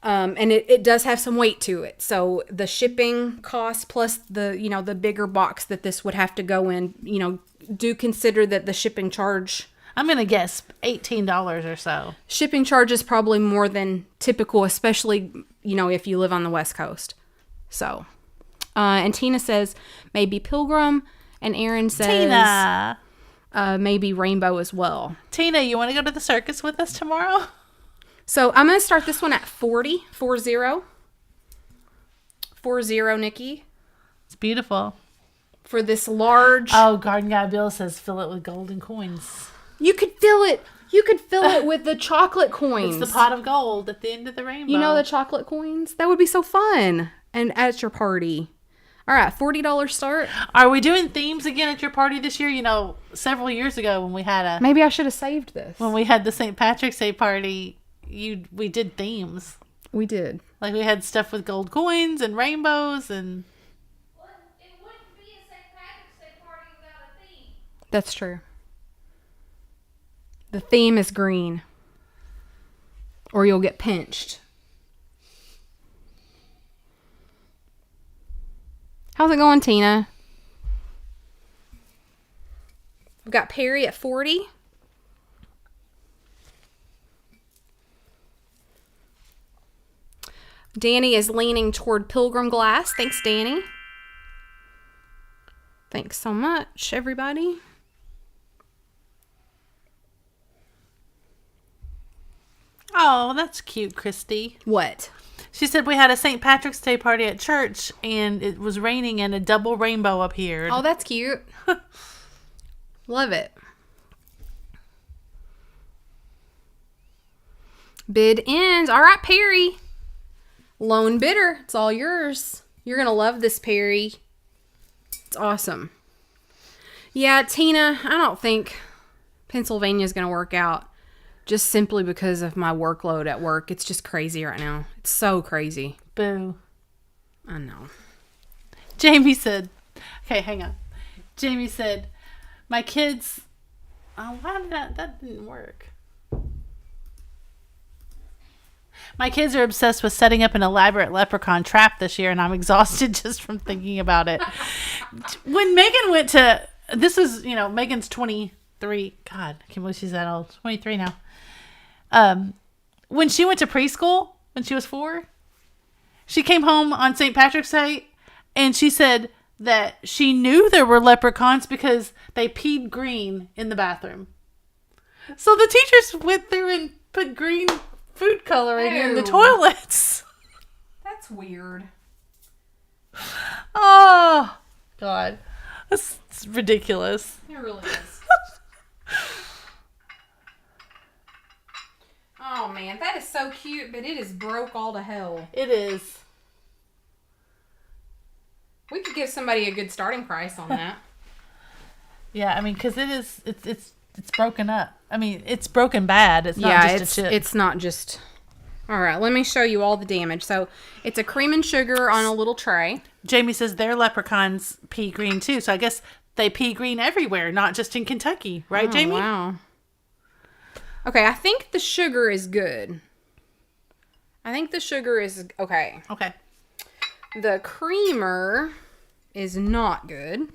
And it does have some weight to it. So the shipping cost plus the bigger box that this would have to go in, do consider that the shipping charge. I'm going to guess $18 or so. Shipping charge is probably more than typical, especially, if you live on the West Coast. So, and Tina says maybe Pilgrim, and Aaron says Tina, maybe Rainbow as well. Tina, you want to go to the circus with us tomorrow? So I'm going to start this one at 40, 40, Nikki, It's beautiful. for this large. Oh, Garden Guy Bill says fill it with golden coins. You could fill it. You could fill it with the chocolate coins. It's the pot of gold at the end of the rainbow. You know the chocolate coins? That would be so fun. And at your party. All right, $40 start. Are we doing themes again at your party this year? Several years ago when we had Maybe I should have saved this. the St. Patrick's Day party, we did themes. We did. Like we had stuff with gold coins and rainbows and Well, it wouldn't be a St. Patrick's Day party without a theme. That's true. The theme is green. Or you'll get pinched. How's it going, Tina? We've got Perry at 40. Danny is leaning toward Pilgrim Glass. Thanks, Danny. Thanks so much, everybody. oh, that's cute, Christy. What? She said we had a St. Patrick's Day party at church and it was raining and a double rainbow appeared. Oh, that's cute. Love it. Bid ends. All right, Perry. Lone bidder. It's all yours. You're going to love this, Perry. It's awesome. Yeah, Tina, I don't think Pennsylvania's going to work out. Just simply because of my workload at work. It's just crazy right now. It's so crazy. Boo. I know. Jamie said, okay, hang on. Jamie said, my kids, why did that didn't work. My kids are obsessed with setting up an elaborate leprechaun trap this year, and I'm exhausted just from thinking about it. When Megan went to, this is, Megan's 23. God, I can't believe she's that old. 23 now. When she went to preschool, when she was 4, she came home on St. Patrick's Day, and she said that she knew there were leprechauns because they peed green in the bathroom. So the teachers went through and put green food coloring in the Ew. toilets. That's weird. Oh, God. That's ridiculous. It really is. Oh, man. That is so cute, but it is broke all to hell. It is. We could give somebody a good starting price on that. Yeah, I mean, because it's broken up. I mean, it's broken bad. It's not just a chip. It's not just All right, let me show you all the damage. So it's a cream and sugar on a little tray. Jamie says their leprechauns pea green too. So I guess they pea green everywhere, not just in Kentucky. Right, Oh, Jamie? wow. Okay, I think the sugar is good. I think the sugar is okay. Okay. The creamer is not good.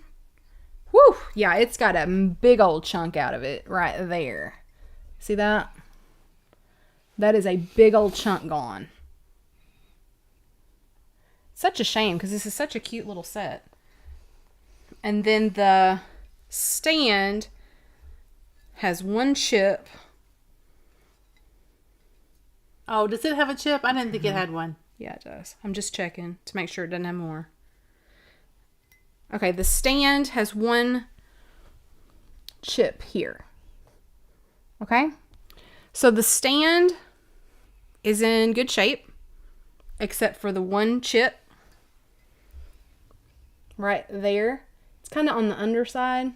Whew. Yeah, it's got a big old chunk out of it right there. See that? That is a big old chunk gone. Such a shame because this is such a cute little set. And then the stand has one chip. Oh, does it have a chip? I didn't think it had one. Yeah, it does. I'm just checking to make sure it doesn't have more. Okay, the stand has one chip here. Okay? So the stand is in good shape, except for the one chip right there. It's kind of on the underside,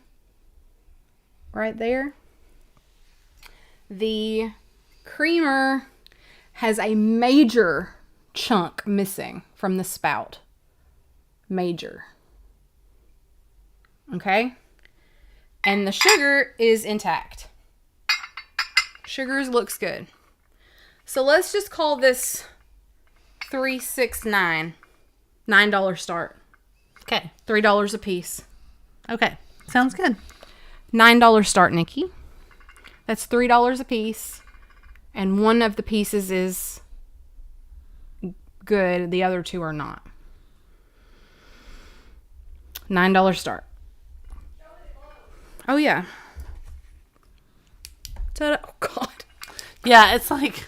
right there. The creamer has a major chunk missing from the spout. Major. Okay? And the sugar is intact. Sugars looks good. So let's just call this $369. $9 start. Okay. $3 a piece. Okay. Sounds good. $9 start, Nikki. That's $3 a piece. And one of the pieces is good. The other two are not. $9 start. Oh, yeah. Ta-da. Oh, God. Yeah, it's like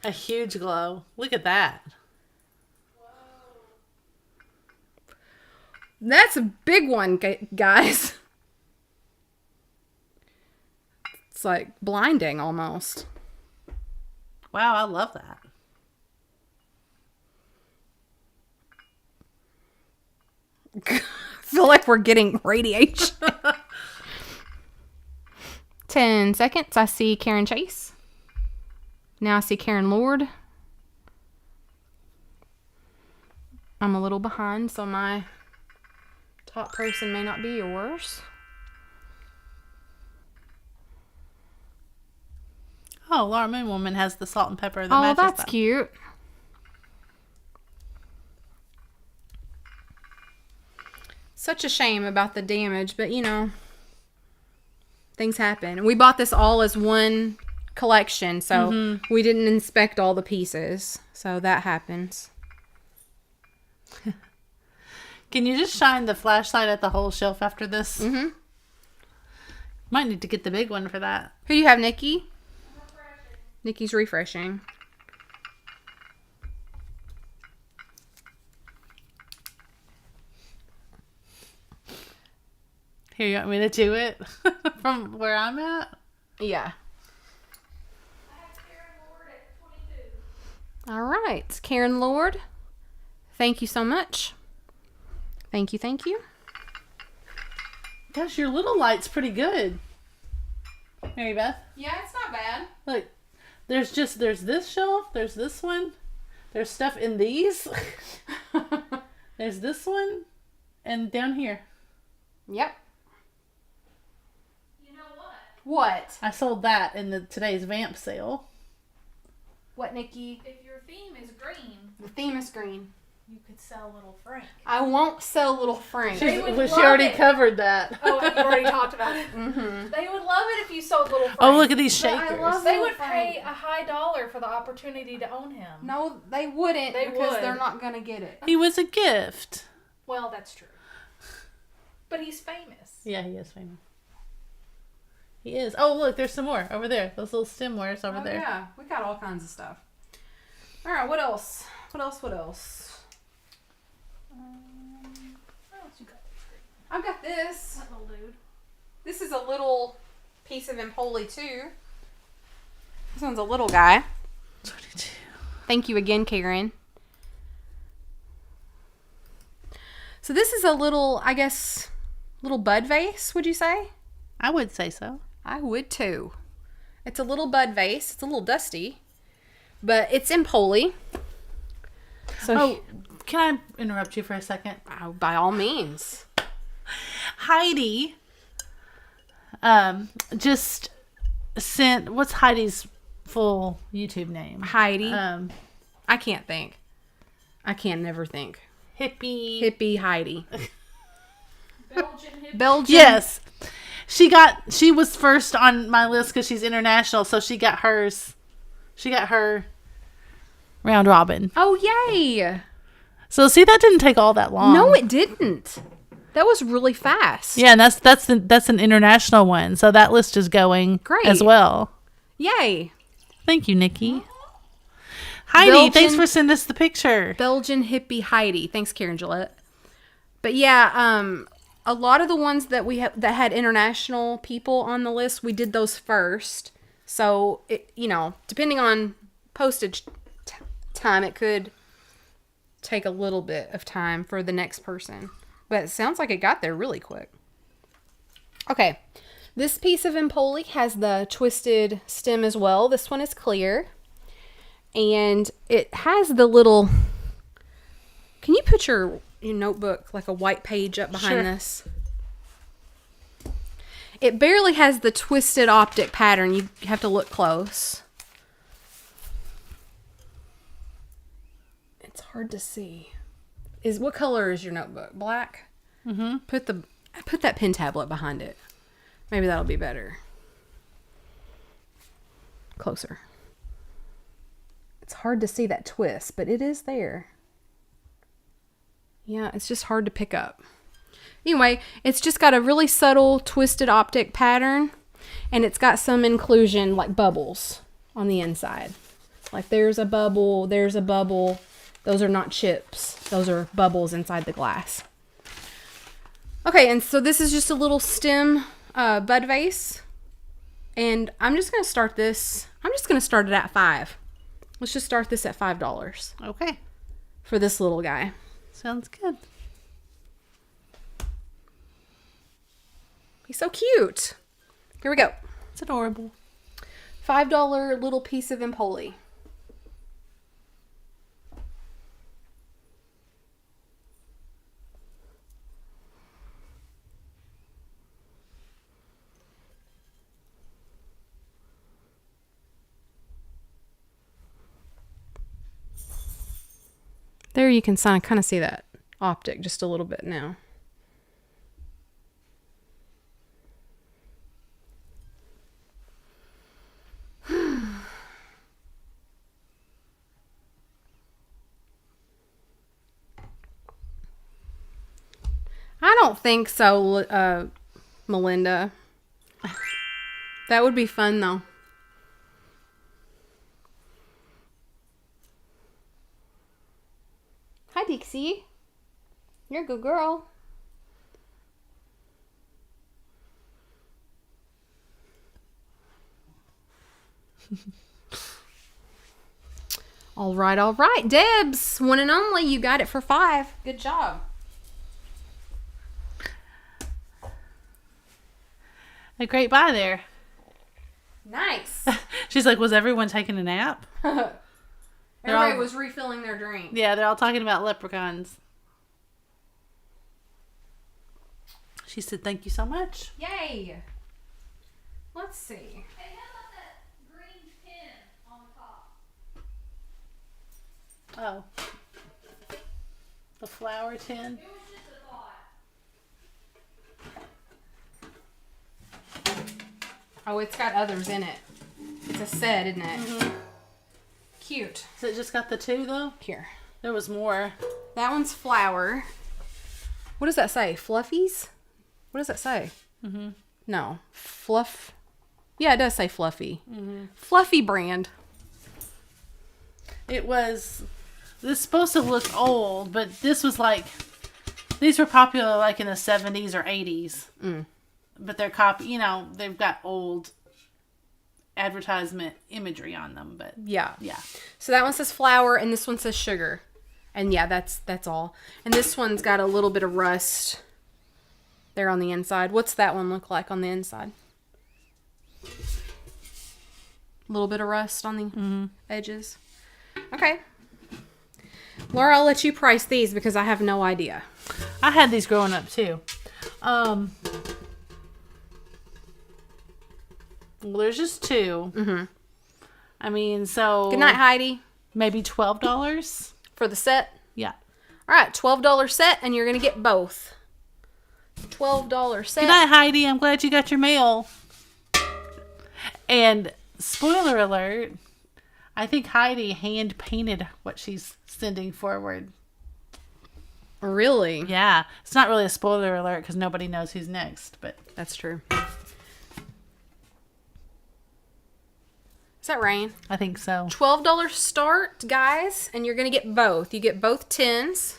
a huge glow. Look at that. That's a big one, guys. It's like blinding almost. Wow, I love that. I feel like we're getting radiation. 10 seconds. I see Karen Chase. Now I see Karen Lord. I'm a little behind, so my top person may not be yours. Oh, Laura Moon Woman has the salt and pepper that Oh, matches that's that. cute. Such a shame about the damage, but you know, things happen. We bought this all as one collection, so we didn't inspect all the pieces. So that happens. Can you just shine the flashlight at the whole shelf after this? Mm-hmm. Might need to get the big one for that. Who do you have, Nikki? Nikki's refreshing. Here, you want me to do it from where I'm at? Yeah. I have Karen Lord at 22. All right. Karen Lord, thank you so much. Thank you, thank you. Gosh, your little light's pretty good. Mary Beth, Yeah, it's not bad. look. There's this shelf. There's this one. There's stuff in these. There's this one. And down here. Yep. You know what? What? I sold that in today's VAMP sale. What, Nikki? If your theme is green, The theme is green. you could sell Little Frank. I won't sell Little Frank. They would Well, she love already it. covered that. Oh, you already talked about it. Mm-hmm. They would love it if you sold Little Frank. Oh, look at these But I shakers. love- They Little would Frank. pay a high dollar for the opportunity to own him. No, they wouldn't They because would. they're not going to get it. He was a gift. Well, that's true. But he's famous. Yeah, he is famous. He is. Oh, look, there's some more over there. Those little stemwares over there. Yeah, we got all kinds of stuff. All right, what else? What else? What else you got? I've got this. That little dude. This is a little piece of Empoli too. This one's a little guy. 22. Thank you again, Karen. So this is a little, I guess, little bud vase, would you say? I would say so. I would too. It's a little bud vase. It's a little dusty. But it's in Poli. So, Oh, can I interrupt you for a second? by all means. Heidi just sent, what's Heidi's full YouTube name? Heidi. I can't think. I can never think. Hippie Heidi. Belgian. Yes. She was first on my list because she's international, so she got hers. She got her round robin. Oh, yay. So see, that didn't take all that long. No, it didn't. That was really fast. Yeah, and that's an international one. So that list is going Great. as well. Yay. Thank you, Nikki. Heidi, thanks for sending us the picture. Belgian hippie Heidi. Thanks, Karen Gillette. But yeah, a lot of the ones that we that had international people on the list, we did those first. So it, depending on postage time, it could take a little bit of time for the next person. But it sounds like it got there really quick. Okay, this piece of Empoli has the twisted stem as well. This one is clear. And it has the little... Can you put your notebook, like a white page up behind this? It barely has the twisted optic pattern. You have to look close. It's hard to see. What color is your notebook? Black? Mm-hmm. Put that pen tablet behind it. Maybe that'll be better. Closer. It's hard to see that twist, but it is there. Yeah, it's just hard to pick up. Anyway, it's just got a really subtle twisted optic pattern, and it's got some inclusion like bubbles on the inside. Like there's a bubble, there's a bubble. Those are not chips. Those are bubbles inside the glass. Okay, and so this is just a little stem bud vase. And I'm just going to start this. I'm just going to start it at $5. Let's just start this at $5. Okay. For this little guy. Sounds good. He's so cute. Here we go. It's adorable. $5 little piece of Empoli. There you can kind of see that optic just a little bit now. I don't think so, Melinda. That would be fun, though. Hi, Dixie. You're a good girl. All right. Debs, one and only. You got it for $5. Good job. A great buy there. Nice. She's like, was everyone taking a nap? Everybody was refilling their drink. Yeah, they're all talking about leprechauns. She said, thank you so much. Yay. Let's see. Hey, how about that green pin on the top? Oh. The flower tin. It was just a thought. Oh, it's got others in it. It's a set, isn't it? Mm-hmm. Cute. Has it just got the two, though? Here. There was more. That one's flower. What does that say? Fluffies? What does that say? Mm-hmm. No. Fluff. Yeah, it does say Fluffy. Mm-hmm. Fluffy brand. It was... This is supposed to look old, but this was like... These were popular like in the 70s or 80s. Mm. But they're they've got old advertisement imagery on them, but yeah. So that one says flour and this one says sugar. And yeah, that's all. And this one's got a little bit of rust there on the inside. What's that one look like on the inside? A little bit of rust on the edges. Okay. Laura, I'll let you price these because I have no idea. I had these growing up too. Well, there's just two. Mm-hmm. I mean, so Good night, Heidi. maybe $12. For the set. Yeah. All right, $12 set, and you're going to get both. $12 set. Good night, Heidi. I'm glad you got your mail. And spoiler alert, I think Heidi hand painted what she's sending forward. Really? Yeah. It's not really a spoiler alert because nobody knows who's next, but That's true. Is that rain? I think so. $12 start, guys, and you're going to get both. You get both tins.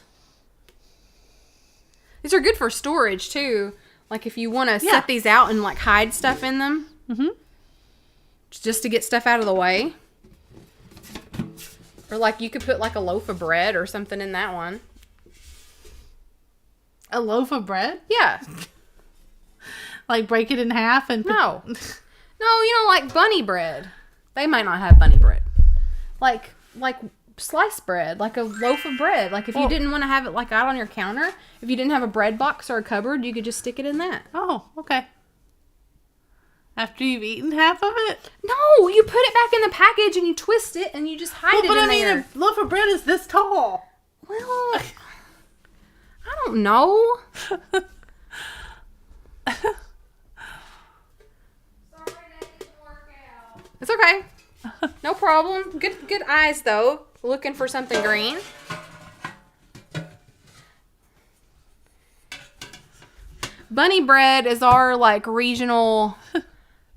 These are good for storage, too. Like, if you want to Yeah. set these out and, like, hide stuff in them. Mm-hmm. Just to get stuff out of the way. Or, like, you could put, like, a loaf of bread or something in that one. A loaf of bread? Yeah. Like break it in half and No. No, like bunny bread. They might not have bunny bread. Like sliced bread, like a loaf of bread. Like if you didn't want to have it like out on your counter, if you didn't have a bread box or a cupboard, you could just stick it in that. Oh, okay. After you've eaten half of it? No, you put it back in the package and you twist it and you just hide it But in I mean, there. a loaf of bread is this tall. Well, I don't know. Sorry that didn't work out. It's okay. No problem. Good eyes though. Looking for something green. Bunny Bread is our like regional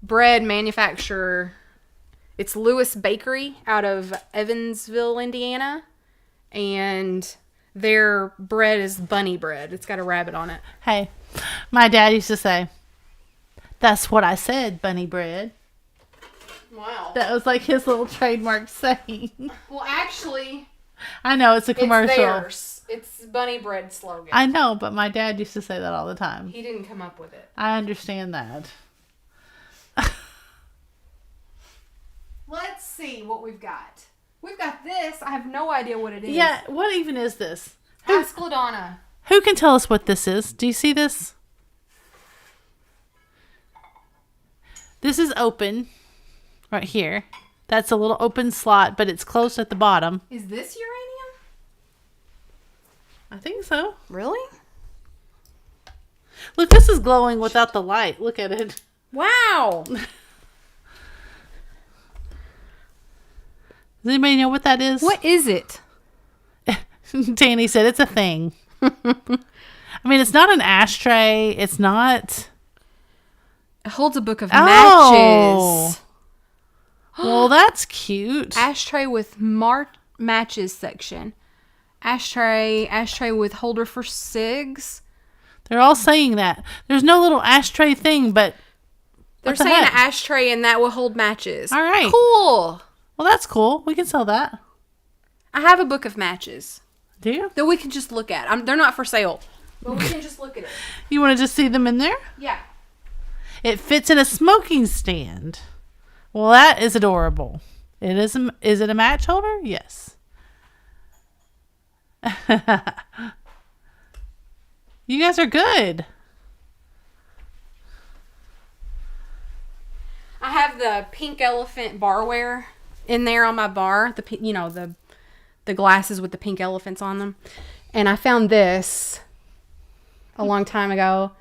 bread manufacturer. It's Lewis Bakery out of Evansville, Indiana, and their bread is bunny bread. It's got a rabbit on it. Hey, my dad used to say, "That's what I said, bunny bread." Wow. That was like his little trademark saying. Well, actually, I know it's a commercial. it's theirs. It's Bunny Bread slogan. I know, but my dad used to say that all the time. He didn't come up with it. I understand that. Let's see what we've got. We've got this. I have no idea what it is. Yeah, what even is this? Ask LaDonna. Who can tell us what this is? Do you see this? This is open right here. That's a little open slot, but it's closed at the bottom. Is this uranium? I think so. Really? Look, this is glowing without the light. Look at it. Wow. Does anybody know what that is? What is it? Danny said it's a thing. I mean, it's not an ashtray. It's not. It holds a book of Oh. matches. Well, that's cute. Ashtray with matches section. Ashtray with holder for cigs. They're all saying that. There's no little ashtray thing, but They're what the saying an heck? ashtray and that will hold matches. All right. Cool. Well, that's cool. We can sell that. I have a book of matches Do you? that we can just look at. They're not for sale, but we can just look at it. You want to just see them in there? Yeah. It fits in a smoking stand. Well, that is adorable. It is. Is it a match holder? Yes. You guys are good. I have the pink elephant barware in there on my bar. The glasses with the pink elephants on them. And I found this a long time ago.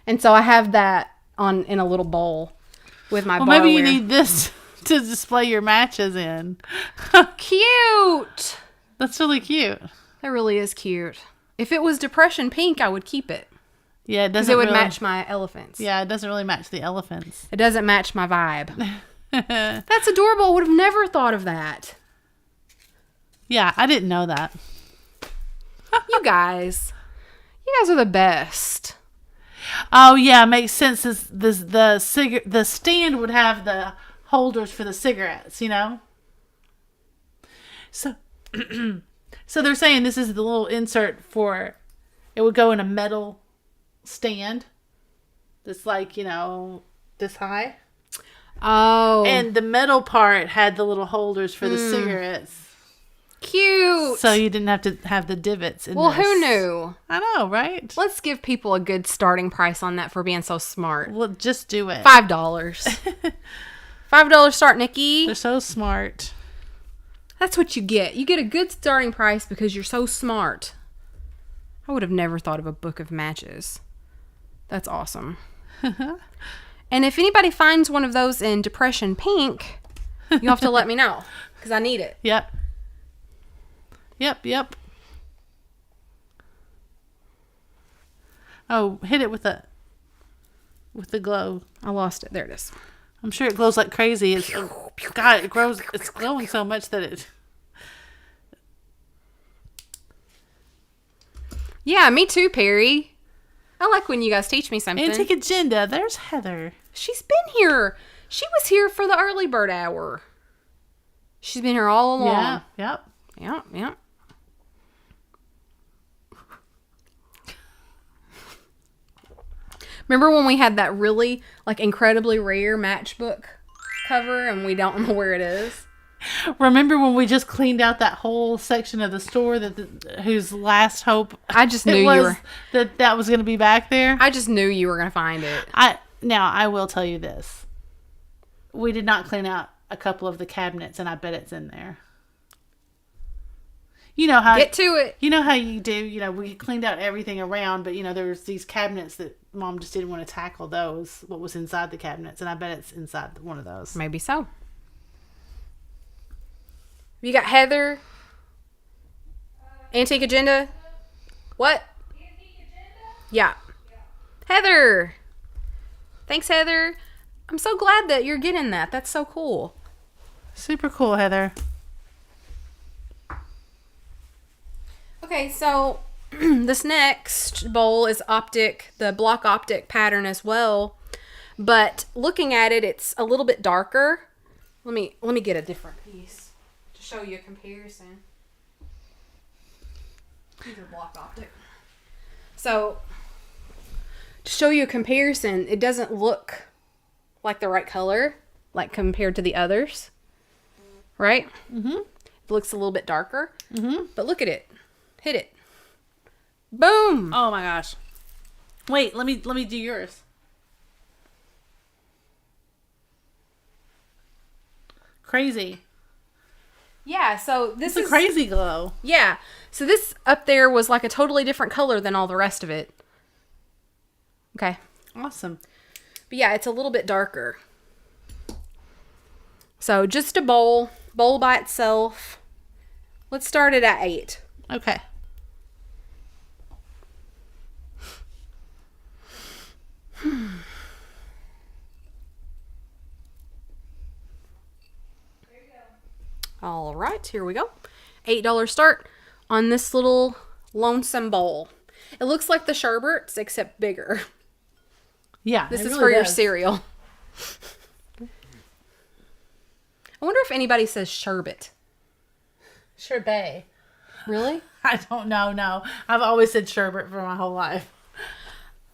And so I have that in a little bowl with my Well, barware. maybe you need this to display your matches in. Cute. That's really cute. That really is cute. If it was depression pink, I would keep it. Yeah, it Because doesn't it would really, match my elephants. Yeah, it doesn't really match the elephants. It doesn't match my vibe. That's adorable. I would have never thought of that. Yeah, I didn't know that. You guys are the best. Oh yeah, makes sense. The stand would have the holders for the cigarettes, you know. So, so they're saying this is the little insert for. It would go in a metal stand. That's like this high. Oh. And the metal part had the little holders for the cigarettes. Cute. So you didn't have to have the divots in Well, this. who knew? I know, right? Let's give people a good starting price on that for being so smart. Well, just do it. $5. $5 start, Nikki. They're so smart. That's what you get. You get a good starting price because you're so smart. I would have never thought of a book of matches. That's awesome. And if anybody finds one of those in depression pink, you'll have to let me know because I need it. Yep. Yep. Oh, hit it with the glow. I lost it. There it is. I'm sure it glows like crazy. It's God, it grows. It's glowing so much that it. Yeah, me too, Perry. I like when you guys teach me something. Antique agenda. There's Heather. She's been here. She was here for the early bird hour. She's been here all along. Yeah. Yep. Yeah. Remember when we had that really, incredibly rare matchbook cover and we don't know where it is? Remember when we just cleaned out that whole section of the store whose last hope I just knew it you was were. that was going to be back there? I just knew you were going to find it. Now, I will tell you this. We did not clean out a couple of the cabinets, and I bet it's in there. You know how... Get to it. You know how you do, we cleaned out everything around, but, there's these cabinets that Mom just didn't want to tackle those, what was inside the cabinets, and I bet it's inside one of those. Maybe so. You got Heather? Antique Agenda? What? Antique agenda? Yeah. Heather! Thanks, Heather. I'm so glad that you're getting that. That's so cool. Super cool, Heather. Okay, so this next bowl is the block optic pattern as well. But looking at it, it's a little bit darker. Let me get a different piece to show you a comparison. These are block optic. So to show you a comparison, it doesn't look like the right color, compared to the others. Right? Mm-hmm. It looks a little bit darker. Mm-hmm. But look at it. Hit it. Boom! Oh my gosh. Wait, let me do yours. Crazy. Yeah, so this It's a crazy glow. Yeah. So this up there was a totally different color than all the rest of it. Okay. Awesome. But yeah, it's a little bit darker. So just a bowl by itself. Let's start it at 8. Okay. All right, here we go. $8 start on this little lonesome bowl. It looks like the sherbets, except bigger. Yeah. This it is really for your does. cereal. I wonder if anybody says sherbet. Sherbet. Really? I don't know. No, I've always said sherbet for my whole life.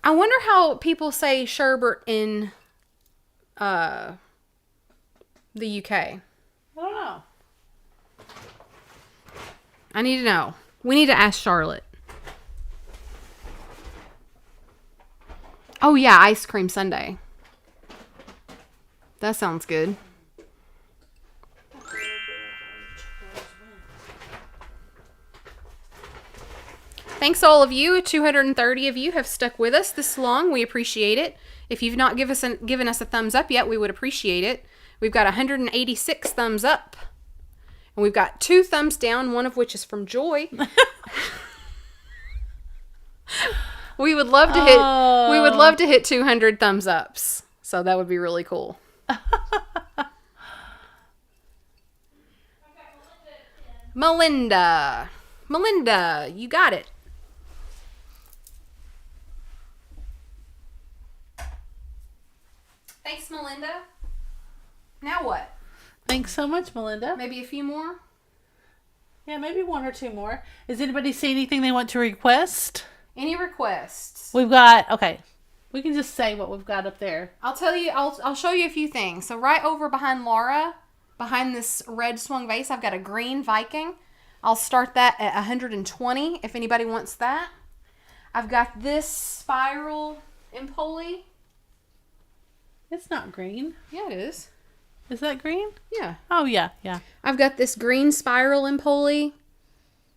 I wonder how people say sherbet in the UK. I don't know. I need to know. We need to ask Charlotte. Oh yeah, ice cream sundae. That sounds good. Thanks all of you. 230 of you have stuck with us this long. We appreciate it. If you've not given us a thumbs up yet, we would appreciate it. We've got 186 thumbs up. And we've got 2 thumbs down, one of which is from Joy. We would love to hit 200 thumbs ups. So that would be really cool. Melinda, you got it. Thanks, Melinda. Now what? Thanks so much, Melinda. Maybe a few more? Yeah, maybe 1 or 2 more. Does anybody see anything they want to request? Any requests? We've got, okay. We can just say what we've got up there. I'll tell you, I'll show you a few things. So right over behind Laura, behind this red swung vase, I've got a green Viking. I'll start that at 120 if anybody wants that. I've got this spiral Empoli. It's not green. Yeah, it is. Is that green? Yeah. Oh, yeah, yeah. I've got this green spiral Empoli.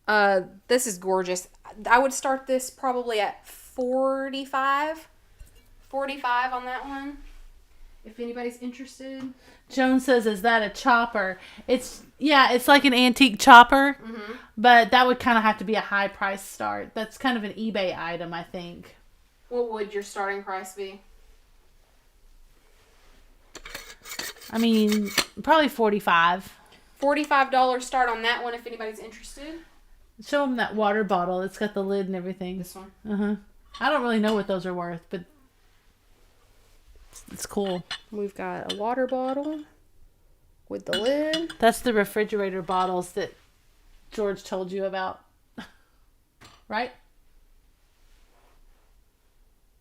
This is gorgeous. I would start this probably at 45. 45 on that one. If anybody's interested. Joan says, is that a chopper? It's like an antique chopper, but that would kind of have to be a high price start. That's kind of an eBay item, I think. What would your starting price be? I mean, probably 45. $45 start on that one if anybody's interested. Show them that water bottle. It's got the lid and everything. This one. Uh-huh. I don't really know what those are worth, but it's cool. We've got a water bottle with the lid. That's the refrigerator bottles that George told you about. Right?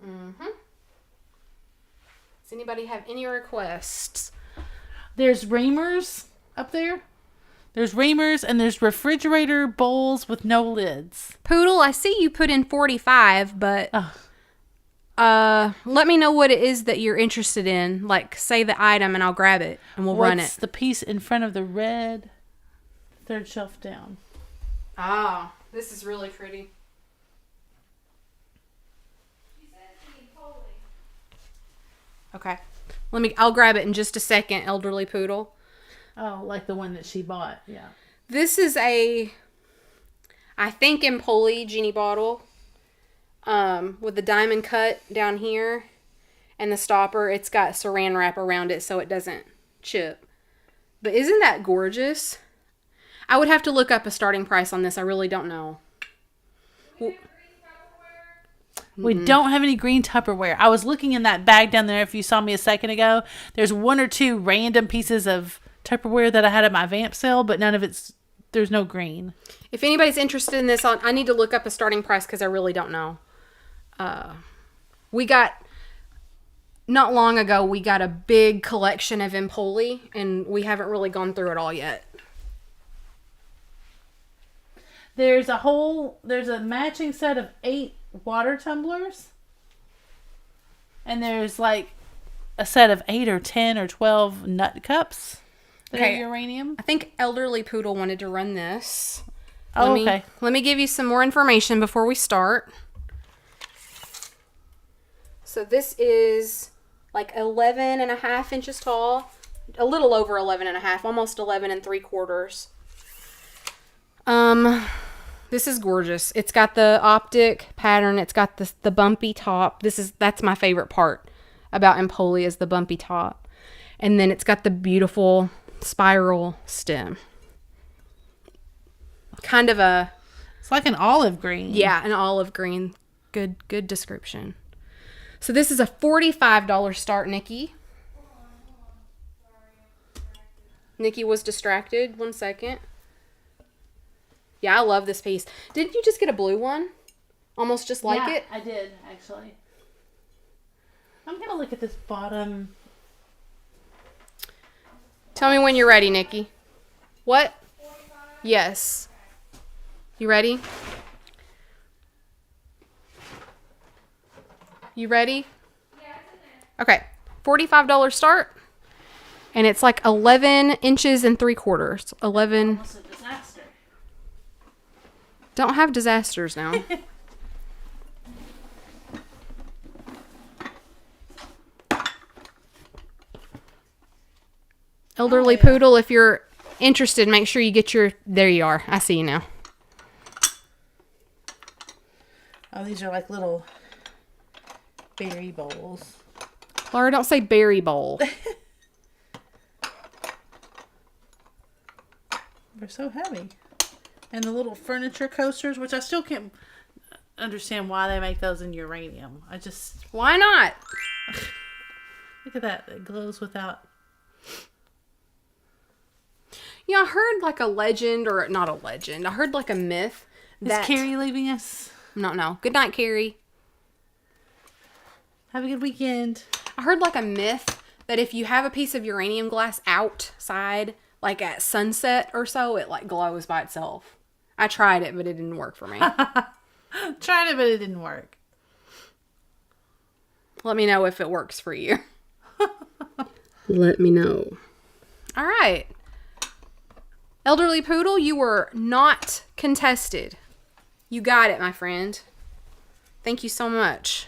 Mm-hmm. Does anybody have any requests? There's reamers up there. There's reamers and there's refrigerator bowls with no lids. Poodle, I see you put in 45, but let me know what it is that you're interested in. Like, say the item and I'll grab it and we'll run What's it. the piece in front of the red third shelf down? Ah, this is really pretty. She says the Empoli. Okay. I'll grab it in just a second, elderly poodle. Oh, like the one that she bought. Yeah. This is I think Empoli genie bottle. With the diamond cut down here and the stopper. It's got saran wrap around it so it doesn't chip. But isn't that gorgeous? I would have to look up a starting price on this. I really don't know. We don't have any green Tupperware. I was looking in that bag down there. If you saw me a second ago, there's one or two random pieces of Tupperware that I had at my VAMP sale, but there's no green. If anybody's interested in this, I need to look up a starting price because I really don't know. Not long ago, we got a big collection of Empoli, and we haven't really gone through it all yet. There's a matching set of 8 water tumblers. And there's like a set of 8 or 10 or 12 nut cups. That are uranium. I think Elderly Poodle wanted to run this. Okay. Let me give you some more information before we start. So this is like 11 and a half inches tall. A little over 11 and a half. Almost 11 and 3/4. This is gorgeous. It's got the optic pattern. It's got the bumpy top. That's my favorite part about Empoli is the bumpy top. And then it's got the beautiful spiral stem. Kind of It's like an olive green. yeah, an olive green. Good description. So this is a $45 start, Nikki. Nikki was distracted. 1 second. Yeah, I love this piece. Didn't you just get a blue one? Almost just like it? I did, actually. I'm going to look at this bottom. Tell me when you're ready, Nikki. What? 45? Yes. You ready? You ready? Yeah, it's in there. Okay. $45 start. And it's like 11 inches and 3/4. 11. Almost a disaster. Don't have disasters now. Elderly Poodle, if you're interested, make sure you get your... There you are. I see you now. Oh, these are like little berry bowls. Laura, don't say berry bowl. They're so heavy. And the little furniture coasters, which I still can't understand why they make those in uranium. Why not? Look at that. It glows without... Yeah, I heard like a legend, or not a legend. I heard like a myth. Is Carrie leaving us? No. Good night, Carrie. Have a good weekend. I heard like a myth that if you have a piece of uranium glass outside, like at sunset or so, it like glows by itself. I tried it, but it didn't work for me. Tried it, but it didn't work. Let me know if it works for you. Let me know. All right. Elderly Poodle, you were not contested. You got it, my friend. Thank you so much.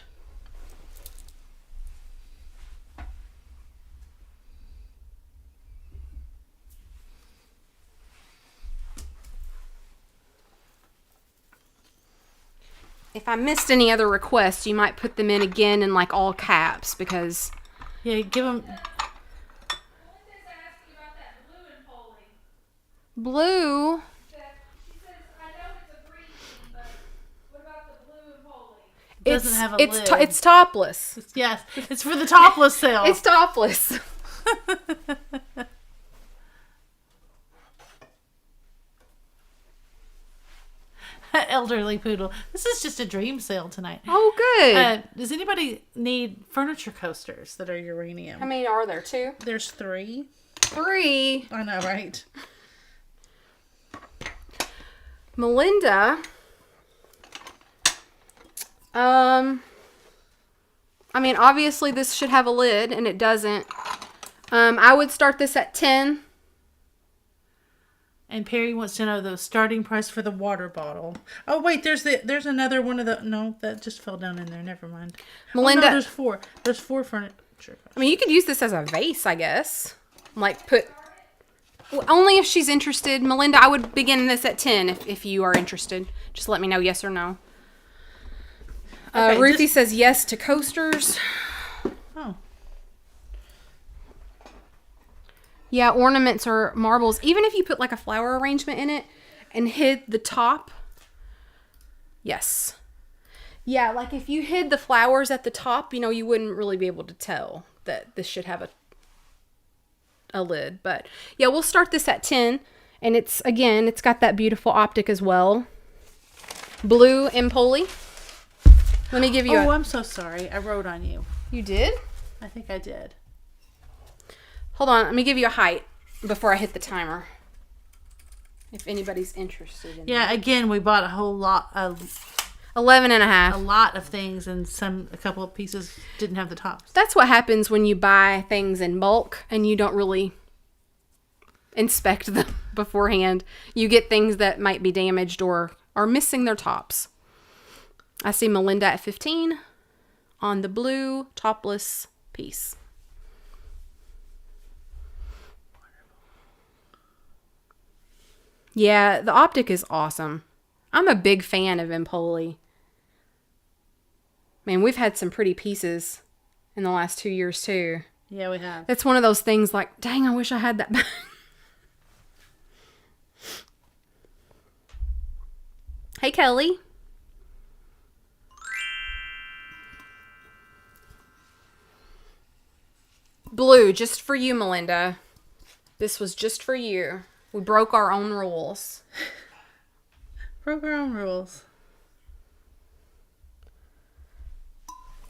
If I missed any other requests, you might put them in again in like all caps because... Yeah, give them... Melinda's asking about that blue and polling. Blue? She says, I know it's a green thing, but what about the blue and polling? Doesn't have a lid. It's topless. Yes, it's for the topless sale. It's topless. Elderly Poodle. This is just a dream sale tonight. Oh, good. Does anybody need furniture coasters that are uranium? How many are there? 2? There's 3. 3. I know, right? Melinda. I mean, obviously this should have a lid, and it doesn't. I would start this at 10. And Perry wants to know the starting price for the water bottle. Oh wait, there's another one of the. No, that just fell down in there. Never mind. Melinda, Oh, no, there's 4. There's 4 furniture coasters. I mean, you could use this as a vase, I guess. Like well, only if she's interested. Melinda, I would begin this at 10 if you are interested. Just let me know yes or no. Okay, Ruthie says yes to coasters. Oh. Yeah, ornaments or marbles. Even if you put like a flower arrangement in it and hid the top. Yes. Yeah, like if you hid the flowers at the top, you wouldn't really be able to tell that this should have a lid. But yeah, we'll start this at 10. And it's got that beautiful optic as well. Blue and poly. Let me give you I'm so sorry. I wrote on you. You did? I think I did. Hold on, let me give you a height before I hit the timer. If anybody's interested in Yeah, again, we bought a whole lot of 11 and a half. a lot of things, and a couple of pieces didn't have the tops. That's what happens when you buy things in bulk and you don't really inspect them beforehand. You get things that might be damaged or are missing their tops. I see Melinda at 15 on the blue topless piece. Yeah, the optic is awesome. I'm a big fan of Empoli. Man, we've had some pretty pieces in the last 2 years too. Yeah, we have. It's one of those things like, dang, I wish I had that back. Hey, Kelly. Blue, just for you, Melinda. This was just for you. We broke our own rules. Broke our own rules.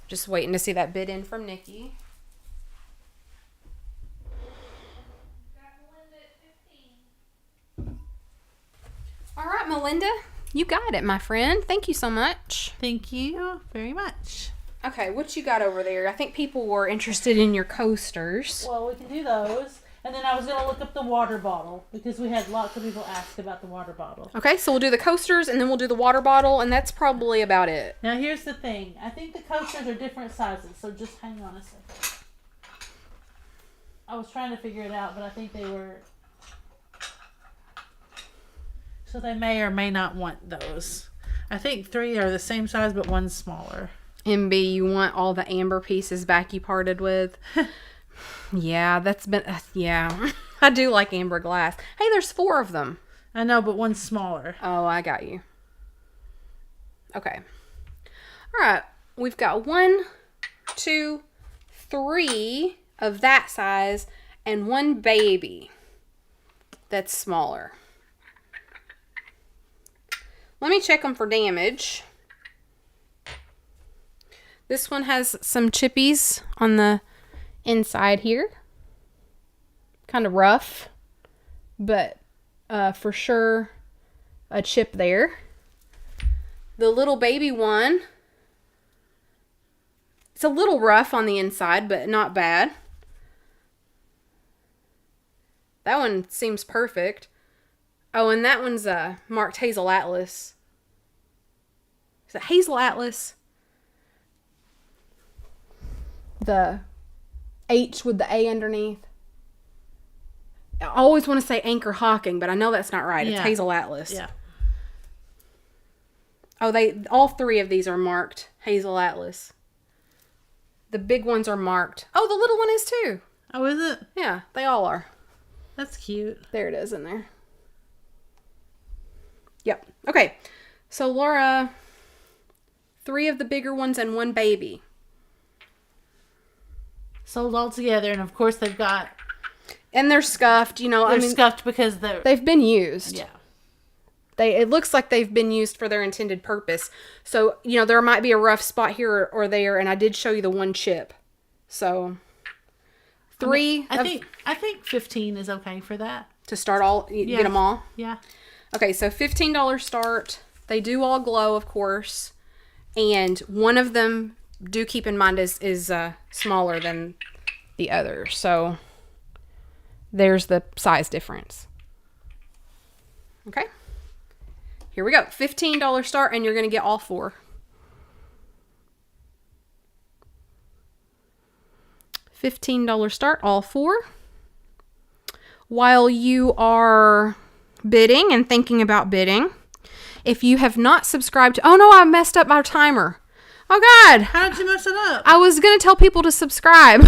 Just waiting to see that bid in from Nikki. Got Melinda at 15. All right, Melinda. You got it, my friend. Thank you so much. Thank you very much. Okay, what you got over there? I think people were interested in your coasters. Well, we can do those. And then I was going to look up the water bottle because we had lots of people ask about the water bottle. Okay, so we'll do the coasters and then we'll do the water bottle, and that's probably about it. Now, here's the thing. I think the coasters are different sizes, so just hang on a second. I was trying to figure it out, but I think they were... So they may or may not want those. I think 3 are the same size, but one's smaller. MB, you want all the amber pieces back you parted with? Yeah, that's been... yeah, I do like amber glass. Hey, there's 4 of them. I know, but one's smaller. Oh, I got you. Okay. All right. We've got 1, 2, 3 of that size and 1 baby that's smaller. Let me check them for damage. This one has some chippies on the inside here. Kind of rough, but for sure a chip there. The little baby one, it's a little rough on the inside, but not bad. That one seems perfect. Oh, and that one's marked Hazel Atlas. Is it Hazel Atlas? The H with the A underneath. I always want to say Anchor Hawking, but I know that's not right. It's Hazel Atlas. Yeah. Oh, all three of these are marked Hazel Atlas. The big ones are marked. Oh, the little one is too. Oh, is it? Yeah, they all are. That's cute. There it is in there. Yep. Okay. So, Laura, 3 of the bigger ones and 1 baby. Sold all together, and of course they've got... And they're scuffed, you know. They're scuffed because they've been used. Yeah. It looks like they've been used for their intended purpose. So, you know, there might be a rough spot here or there, and I did show you the 1 chip. So, 3. I think 15 is okay for that. To start all, get them all? Yeah. Okay, so $15 start. They do all glow, of course. And one of them, do keep in mind, is smaller than the other. So, there's the size difference. Okay. Here we go. $15 start, and you're going to get all 4. $15 start, all 4. While you are bidding and thinking about bidding, if you have not subscribed to... Oh, no, I messed up my timer. Oh, God. How did you mess it up? I was going to tell people to subscribe,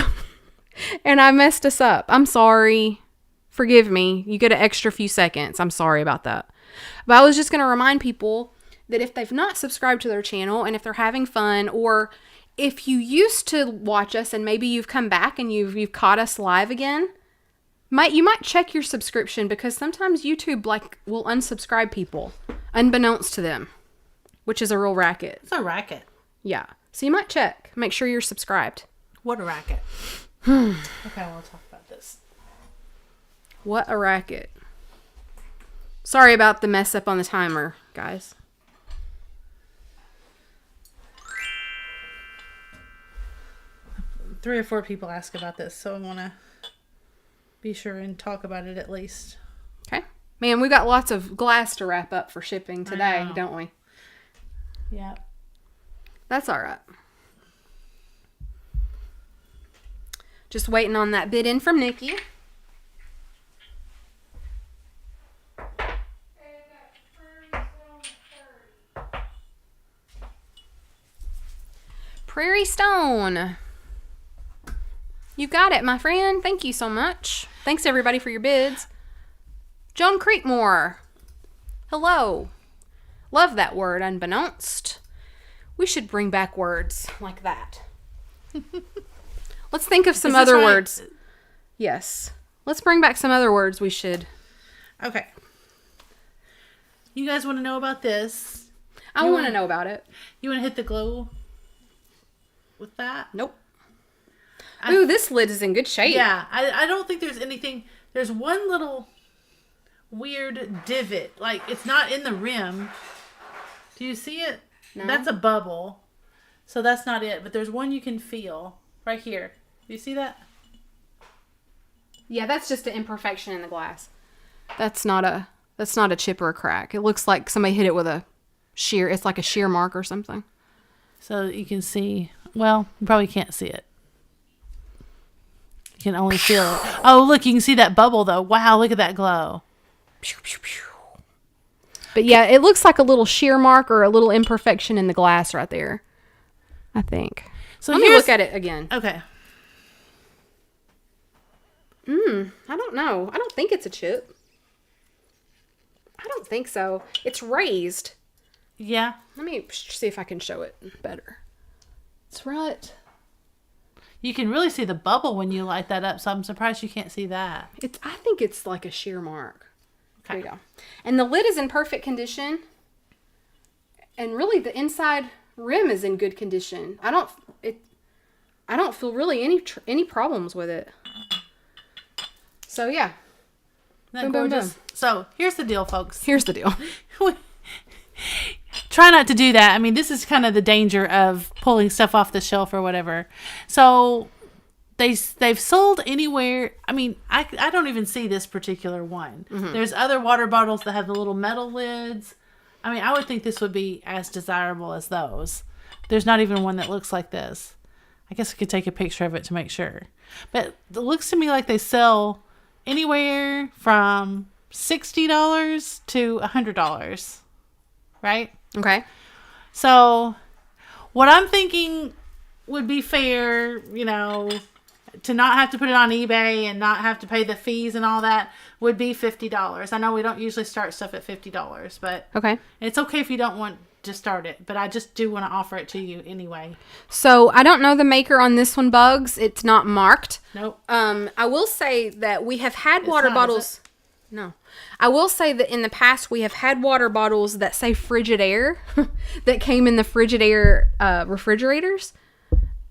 and I messed us up. I'm sorry. Forgive me. You get an extra few seconds. I'm sorry about that. But I was just going to remind people that if they've not subscribed to their channel, and if they're having fun, or if you used to watch us and maybe you've come back and you've caught us live again, you might check your subscription, because sometimes YouTube will unsubscribe people unbeknownst to them, which is a real racket. It's a racket. Yeah. So you might check. Make sure you're subscribed. What a racket. Okay, we'll talk about this. What a racket. Sorry about the mess up on the timer, guys. Three or 4 people ask about this, so I want to be sure and talk about it at least. Okay. Man, we got lots of glass to wrap up for shipping today, don't we? Yeah. That's all right. Just waiting on that bid in from Nikki. Prairie Stone. You got it, my friend. Thank you so much. Thanks, everybody, for your bids. Joan Creekmore. Hello. Love that word, unbeknownst. We should bring back words like that. Let's think of some other words. Yes. Let's bring back some other words we should. Okay. You guys want to know about this? I want to know about it. You want to hit the glow with that? Nope. Ooh, this lid is in good shape. Yeah. I don't think there's anything. There's one little weird divot. Like, it's not in the rim. Do you see it? No. That's a bubble. So that's not it. But there's one you can feel right here. Do you see that? Yeah, that's just an imperfection in the glass. That's not a chip or a crack. It looks like somebody hit it with a shear. It's like a shear mark or something. So you can see. Well, you probably can't see it. You can only feel it. Oh, look, you can see that bubble though. Wow, look at that glow. But yeah, it looks like a little shear mark or a little imperfection in the glass right there, I think. So let me look at it again. Okay. I don't know. I don't think it's a chip. I don't think so. It's raised. Yeah. Let me see if I can show it better. It's right. You can really see the bubble when you light that up, so I'm surprised you can't see that. I think it's like a shear mark. Okay. There you go. And the lid is in perfect condition. And really the inside rim is in good condition. I don't feel really any problems with it. So yeah. Isn't that Boom, boom, gorgeous? boom. So here's the deal, folks. Here's the deal. Try not to do that. I mean, this is kind of the danger of pulling stuff off the shelf or whatever. So they've sold anywhere. I mean, I don't even see this particular one. There's other water bottles that have the little metal lids. I mean, I would think this would be as desirable as those. There's not even one that looks like this. I guess I could take a picture of it to make sure. But it looks to me like they sell anywhere from $60 to $100. Right? Okay. So what I'm thinking would be fair, you know, to not have to put it on eBay and not have to pay the fees and all that would be $50. I know we don't usually start stuff at $50, but Okay. it's okay if you don't want to start it, but I just do want to offer it to you anyway. So I don't know the maker on this one, Bugs. It's not marked. Nope. I will say that we have had water not, is bottles. No. I will say that in the past we have had water bottles that say Frigidaire that came in the Frigidaire refrigerators.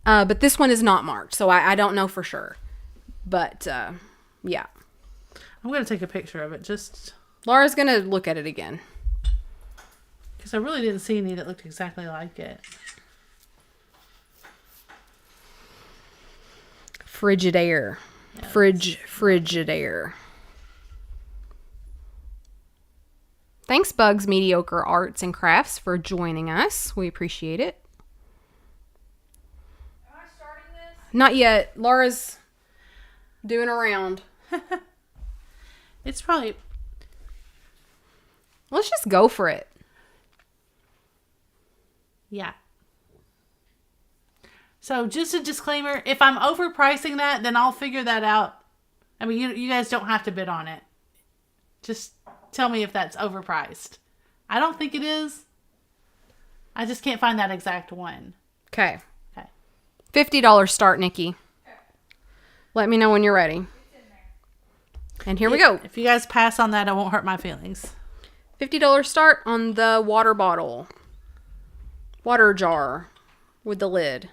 But this one is not marked, so I don't know for sure. But yeah. I'm going to take a picture of it just Laura's going to look at it again. because I really didn't see any that looked exactly like it. Frigidaire. Yes. Frigidaire. Thanks, Bugs Mediocre Arts and Crafts, for joining us. We appreciate it. Am I starting this? Not yet. Laura's doing a round. It's probably... Let's just go for it. Yeah. So just a disclaimer, if I'm overpricing that, then I'll figure that out. I mean, you guys don't have to bid on it. Just tell me if that's overpriced. I don't think it is. I just can't find that exact one. Okay. Okay. $50 start, Nikki. Let me know when you're ready. And here we go. If you guys pass on that, I won't hurt my feelings. $50 start on the water bottle. Water jar with the lid.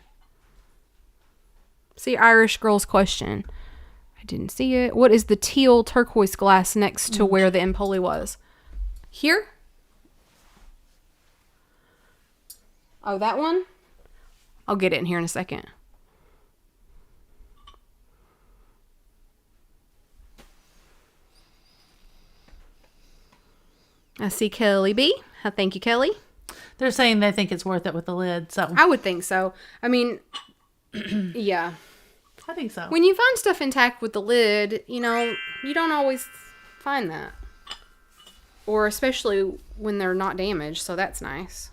See Irish girl's question. I didn't see it. What is the teal turquoise glass next to where the Empoli was? Here? Oh, that one? I'll get it in here in a second. I see Kelly B. Thank you, Kelly. They're saying they think it's worth it with the lid, so I would think so. I mean, yeah. I think so. When you find stuff intact with the lid, you know, you don't always find that. Or especially when they're not damaged, so that's nice.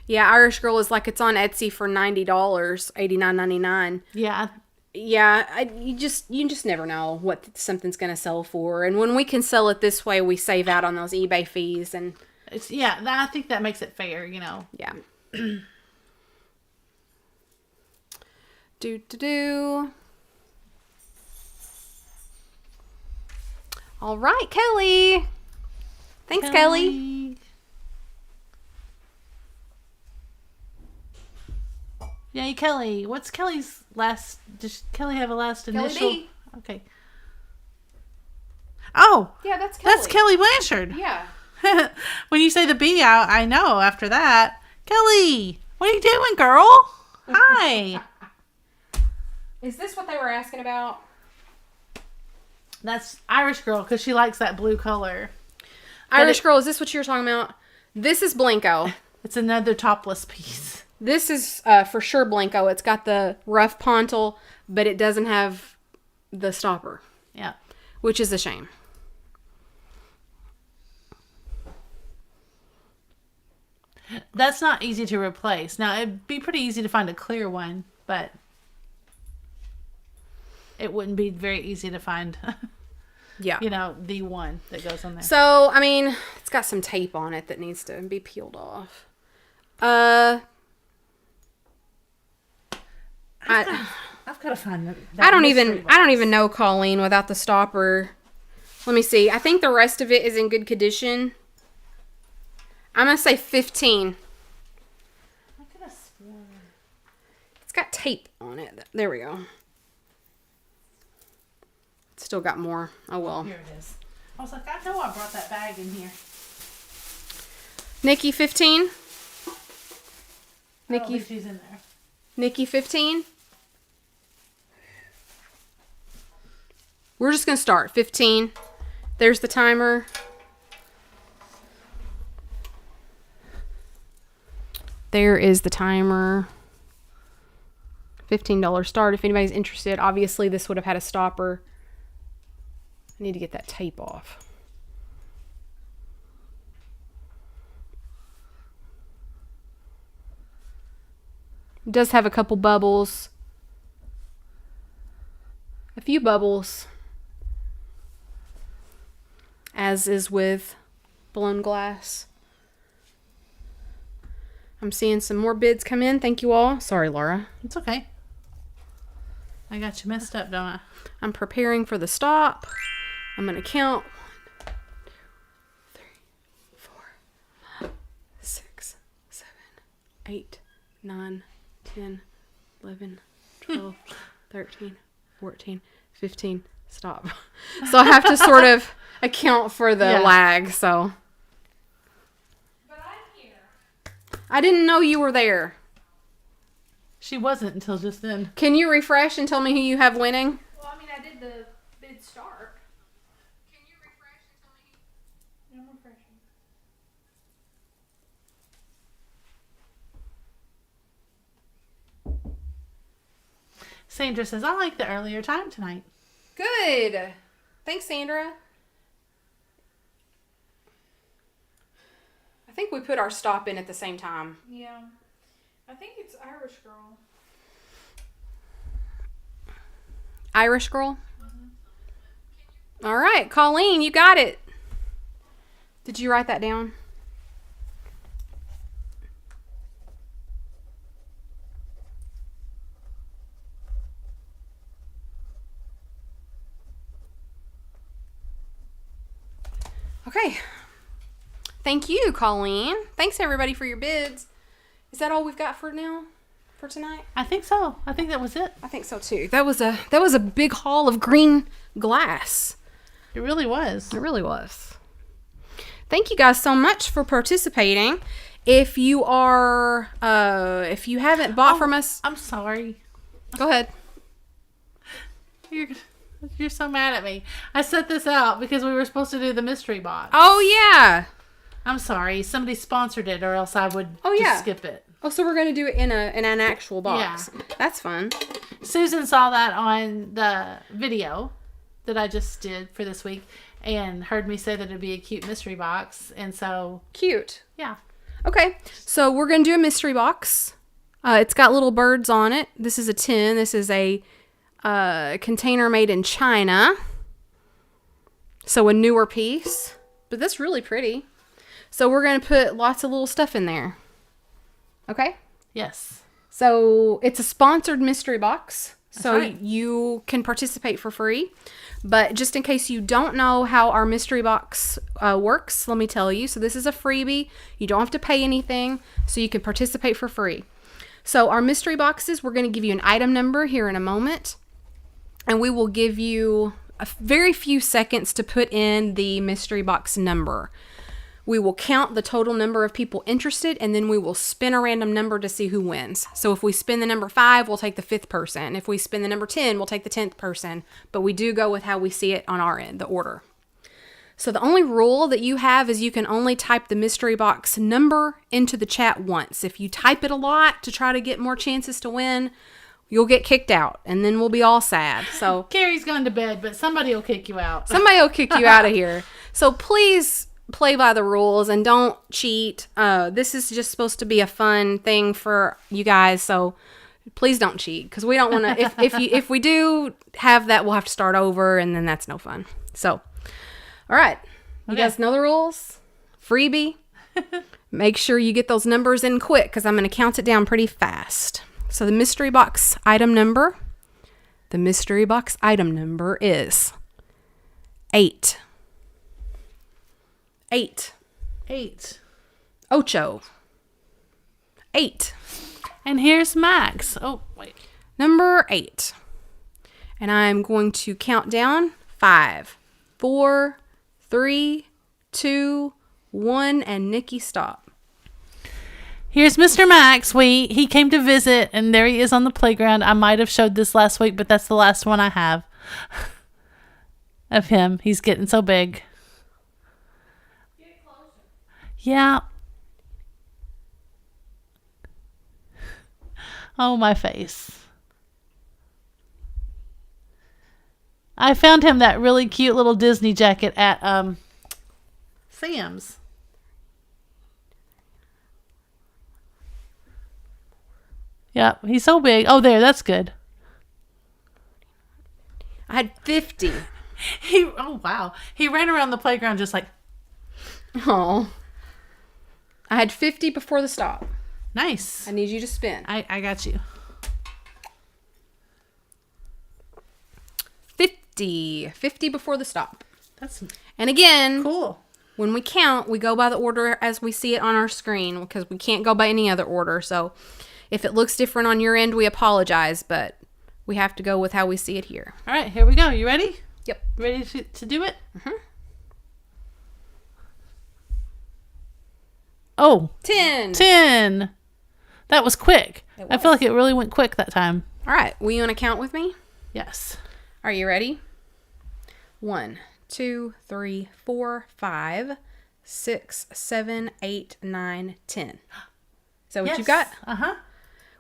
Yeah, Irish Girl is like it's on Etsy for $90, $89.99. Yeah. Yeah, you just never know what something's going to sell for. And when we can sell it this way, we save out on those eBay fees. And It's I think that makes it fair, you know. yeah. Do. All right, Kelly. Thanks, Kelly. Yay, Kelly. What's Kelly's last... Does Kelly have a last initial? B. Okay. Oh! Yeah, that's Kelly. That's Kelly Blanchard. Yeah. When you say the B, I know after that. Kelly! What are you doing, girl? Hi! Is this what they were asking about? That's Irish Girl, because she likes that blue color. Irish Girl, is this what you were talking about? This is Blanco. It's another topless piece. This is for sure Blanco. It's got the rough pontil, but it doesn't have the stopper, Yeah. which is a shame. That's not easy to replace. Now, it'd be pretty easy to find a clear one, but it wouldn't be very easy to find, Yeah. you know, the one that goes on there. So, I mean, it's got some tape on it that needs to be peeled off. I've got to find that. I don't even know, Colleen, without the stopper. Let me see. I think the rest of it is in good condition. I'm going to say 15. got tape on it. There we go. Still got more. Oh, well. Here it is. I was like, I know I brought that bag in here. Nikki 15. I don't think she's in there. Nikki 15. We're just going to start. 15. There's the timer. There is the timer. $15 start. If anybody's interested, obviously this would have had a stopper. I need to get that tape off. It does have a couple bubbles. A few bubbles. As is with blown glass. I'm seeing some more bids come in. Thank you all. Sorry, Laura. It's okay. I got you messed up, don't I? I'm preparing for the stop. I'm going to count 1, 2, 3, 4, 5, 6, 7, 8, 9, 10, 11, 12, 13, 14, 15. Stop. So I have to sort of account for the lag. So But I'm here. I didn't know you were there. She wasn't until just then. Can you refresh and tell me who you have winning? Well, I mean, I did the bid start. Can you refresh and tell me? I'm refreshing. Sandra says, I like the earlier time tonight. Good. Thanks, Sandra. I think we put our stop in at the same time. Yeah. I think it's Irish Girl. Irish girl? All right, Colleen, you got it. Did you write that down? Okay. Thank you, Colleen. Thanks, everybody, for your bids. Is that all we've got for now? For tonight? I think so. I think that was it. I think so too. That was a big haul of green glass. It really was. It really was. Thank you guys so much for participating. If you are if you haven't bought from us, I'm sorry. go ahead. You're so mad at me. I set this out because we were supposed to do the mystery box. Oh yeah. I'm sorry. Somebody sponsored it or else I would yeah. just skip it. Oh, so we're gonna do it in an actual box. Yeah. That's fun. Susan saw that on the video that I just did for this week and heard me say that it'd be a cute mystery box. And so, Cute. yeah. Okay, so we're gonna do a mystery box. It's got little birds on it. This is a tin. This is a container made in China. So a newer piece, but that's really pretty. So we're gonna put lots of little stuff in there. Okay. Yes. So it's a sponsored mystery box. So right. you can participate for free. But just in case you don't know how our mystery box works, let me tell you. So this is a freebie. You don't have to pay anything. So you can participate for free. So our mystery boxes, we're going to give you an item number here in a moment. And we will give you a very few seconds to put in the mystery box number. We will count the total number of people interested, and then we will spin a random number to see who wins. So if we spin the number 5, we'll take the 5th person. If we spin the number 10, we'll take the 10th person. But we do go with how we see it on our end, the order. So the only rule that you have is you can only type the mystery box number into the chat once. If you type it a lot to try to get more chances to win, you'll get kicked out, and then we'll be all sad. So Carrie's gone to bed, but somebody will kick you out. somebody will kick you out of here. So please play by the rules and don't cheat. This is just supposed to be a fun thing for you guys, so please don't cheat, because we don't want to. If we do have that, we'll have to start over, and then that's no fun. So, all right, you guys know the rules. Freebie. Make sure you get those numbers in quick, because I'm going to count it down pretty fast. So the mystery box item number. The mystery box item number is 8. 8. 8. Ocho. 8. And here's Max. Oh, Wait. Number 8. And I'm going to count down 5, 4, 3, 2, 1, and Nikki stop. Here's Mr. Max. He came to visit, and there he is on the playground. I might have showed this last week, but that's the last one I have of him. He's getting so big. Get closer. Yeah. Oh, my face. I found him that really cute little Disney jacket at Sam's. Yeah, he's so big. Oh, there, that's good. I had 50. Oh, wow. He ran around the playground just like, Oh. I had 50 before the stop. nice. I need you to spin. I got you. 50. 50 before the stop. That's And again, cool. when we count, we go by the order as we see it on our screen because we can't go by any other order. So if it looks different on your end, we apologize, but we have to go with how we see it here. All right, here we go. You ready? Yep. Ready to do it? Mhm. Oh, 10. 10. That was quick. It I feel was. like it really went quick that time. All right. Will you want to count with me? Yes. Are you ready? 1, 2, 3, 4, 5, 6, 7, 8, 9, 10. Is that what you've got? Uh-huh.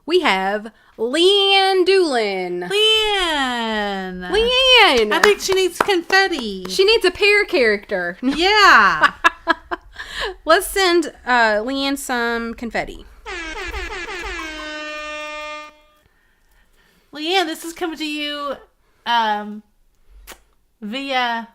We have Leanne Doolin. Leanne. Leanne! I think she needs confetti. She needs a pear character. Yeah. Let's send Leanne some confetti. Leanne, this is coming to you via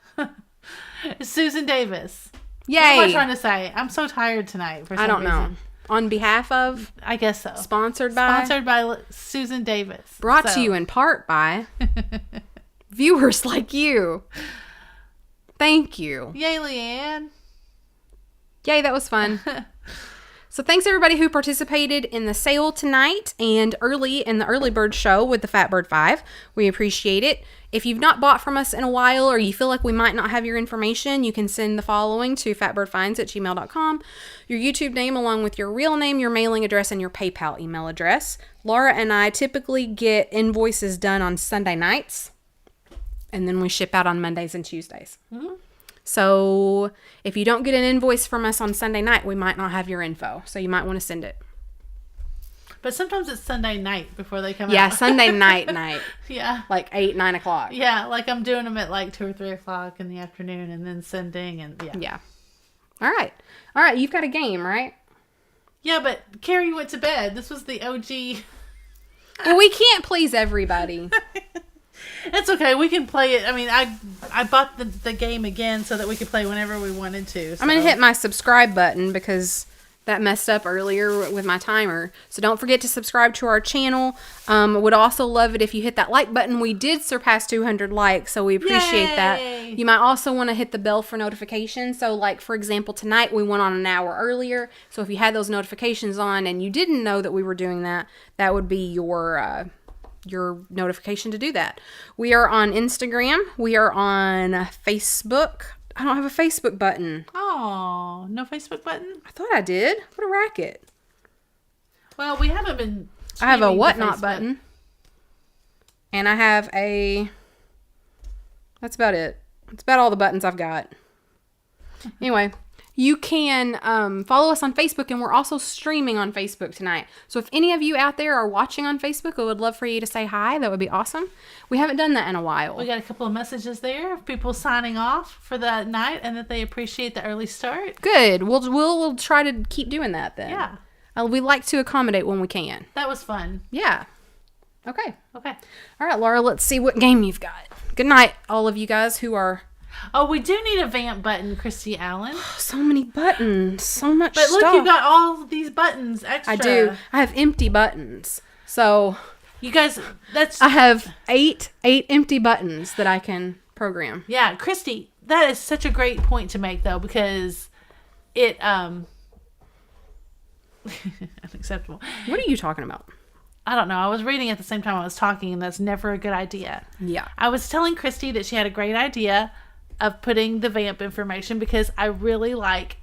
Susan Davis. What am I Yay! trying to say? I'm so tired tonight for some I don't know. reason. On behalf of, I guess so. sponsored by, Sponsored by Susan Davis. brought So- to you in part by viewers like you. Thank you. Yay, Leanne. Yay, that was fun. So thanks everybody who participated in the sale tonight and early in the early bird show with the Fatbird 5. We appreciate it. If you've not bought from us in a while or you feel like we might not have your information, you can send the following to fatbirdfinds@gmail.com. Your YouTube name along with your real name, your mailing address, and your PayPal email address. Laura and I typically get invoices done on Sunday nights, and then we ship out on Mondays and Tuesdays. Mm-hmm. So if you don't get an invoice from us on Sunday night, we might not have your info. So you might want to send it. But sometimes it's Sunday night before they come Yeah, out. Sunday night. Yeah. Like 8, 9 o'clock. Yeah, like I'm doing them at like 2 or 3 o'clock in the afternoon and then sending and yeah. Yeah. All right. All right. You've got a game, right? Yeah, but Carrie went to bed. This was the OG. Well, we can't please everybody. It's okay. We can play it. I mean, I bought the game again so that we could play whenever we wanted to. So. I'm going to hit my subscribe button because that messed up earlier with my timer. So don't forget to subscribe to our channel. Would also love it if you hit that like button. We did surpass 200 likes, so we appreciate that. Yay! You might also want to hit the bell for notifications. So like, for example, tonight we went on an hour earlier. So if you had those notifications on and you didn't know that we were doing that, that would be your notification to do that. We are on Instagram. We are on Facebook. I don't have a Facebook button. Oh, no Facebook button? I thought I did. What a racket. Well, we haven't been. I have a streaming to whatnot Facebook. button. And I have a... That's about it. That's about all the buttons I've got. Anyway, you can follow us on Facebook, and we're also streaming on Facebook tonight. So if any of you out there are watching on Facebook, I would love for you to say hi. That would be awesome. We haven't done that in a while. We got a couple of messages there of people signing off for the night and that they appreciate the early start. Good. We'll try to keep doing that then. Yeah, We like to accommodate when we can. that was fun. Yeah. Okay. Okay. All right, Laura, let's see what game you've got. Good night, all of you guys who are... Oh, we do need a vamp button, Christy Allen. So many buttons. So much But look, stuff. you got all these buttons extra. I do. I have empty buttons. So You guys, that's... I have eight empty buttons that I can program. Yeah, Christy, that is such a great point to make, though, because it, unacceptable. What are you talking about? I don't know. I was reading at the same time I was talking, and that's never a good idea. Yeah. I was telling Christy that she had a great idea of putting the VAMP information because I really like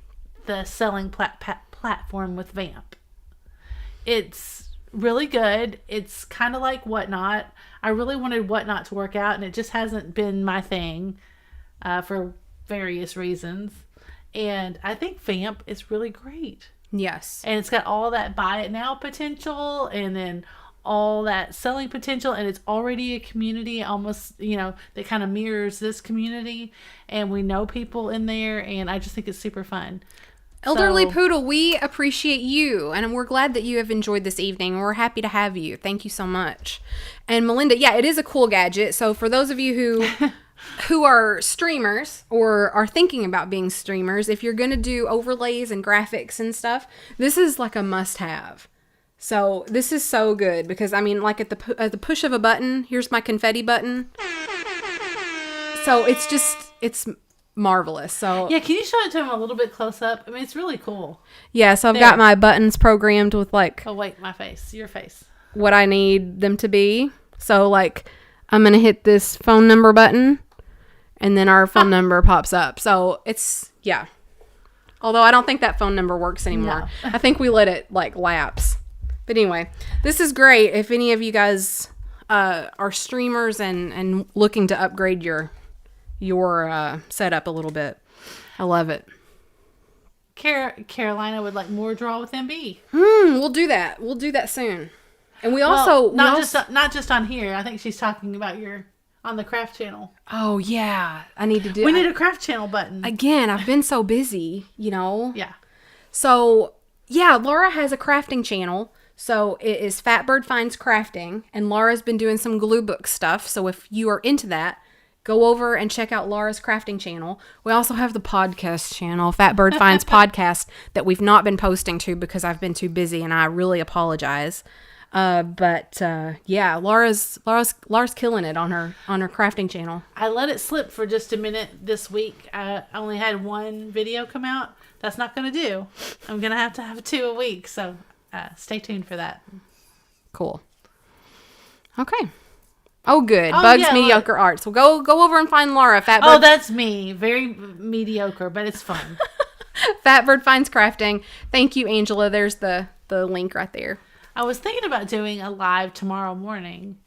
the selling platform with VAMP. It's really good. It's kind of like Whatnot. I really wanted Whatnot to work out, and it just hasn't been my thing for various reasons. And I think VAMP is really great. Yes. And it's got all that buy it now potential, and then all that selling potential, and it's already a community almost, that kind of mirrors this community, and we know people in there, and I just think it's super fun. Elderly Poodle, we appreciate you, and we're glad that you have enjoyed this evening. We're happy to have you. Thank you so much. And Melinda, yeah, it is a cool gadget. So for those of you who are streamers or are thinking about being streamers, if you're going to do overlays and graphics and stuff, this is like a must-have. So this is so good because, I mean, like at the push of a button, here's my confetti button. So it's marvelous. So Yeah, can you show it to him a little bit close up? I mean, it's really cool. yeah, so I've got my buttons programmed with like Oh, wait, your face. what I need them to be. So like I'm going to hit this phone number button and then our phone number pops up. So it's, yeah. Although I don't think that phone number works anymore. No. I think we let it like lapse. But anyway, this is great if any of you guys are streamers and looking to upgrade your setup a little bit. I love it. Carolina would like more Draw with MB. We'll do that. We'll do that soon. And we also not just on here. I think she's talking about on the craft channel. Oh yeah, I need to do. We need a craft channel button again. I've been so busy, Yeah. So yeah, Laura has a crafting channel. So it is fatbirdfinds crafting, and Laura's been doing some glue book stuff. So if you are into that, go over and check out Laura's crafting channel. We also have the podcast channel, Fatbird Finds Podcast, that we've not been posting to because I've been too busy, and I really apologize. But yeah, Laura's killing it on her crafting channel. I let it slip for just a minute this week. I only had one video come out. That's not going to do. I'm going to have 2 a week. So stay tuned for that. Cool. Okay. Oh, good. Oh, Bugs yeah, Mediocre Arts. Well, go over and find Laura. Oh, that's me. Very mediocre, but it's fun. Fatbird Finds Crafting. Thank you, Angela. There's the link right there. I was thinking about doing a live tomorrow morning.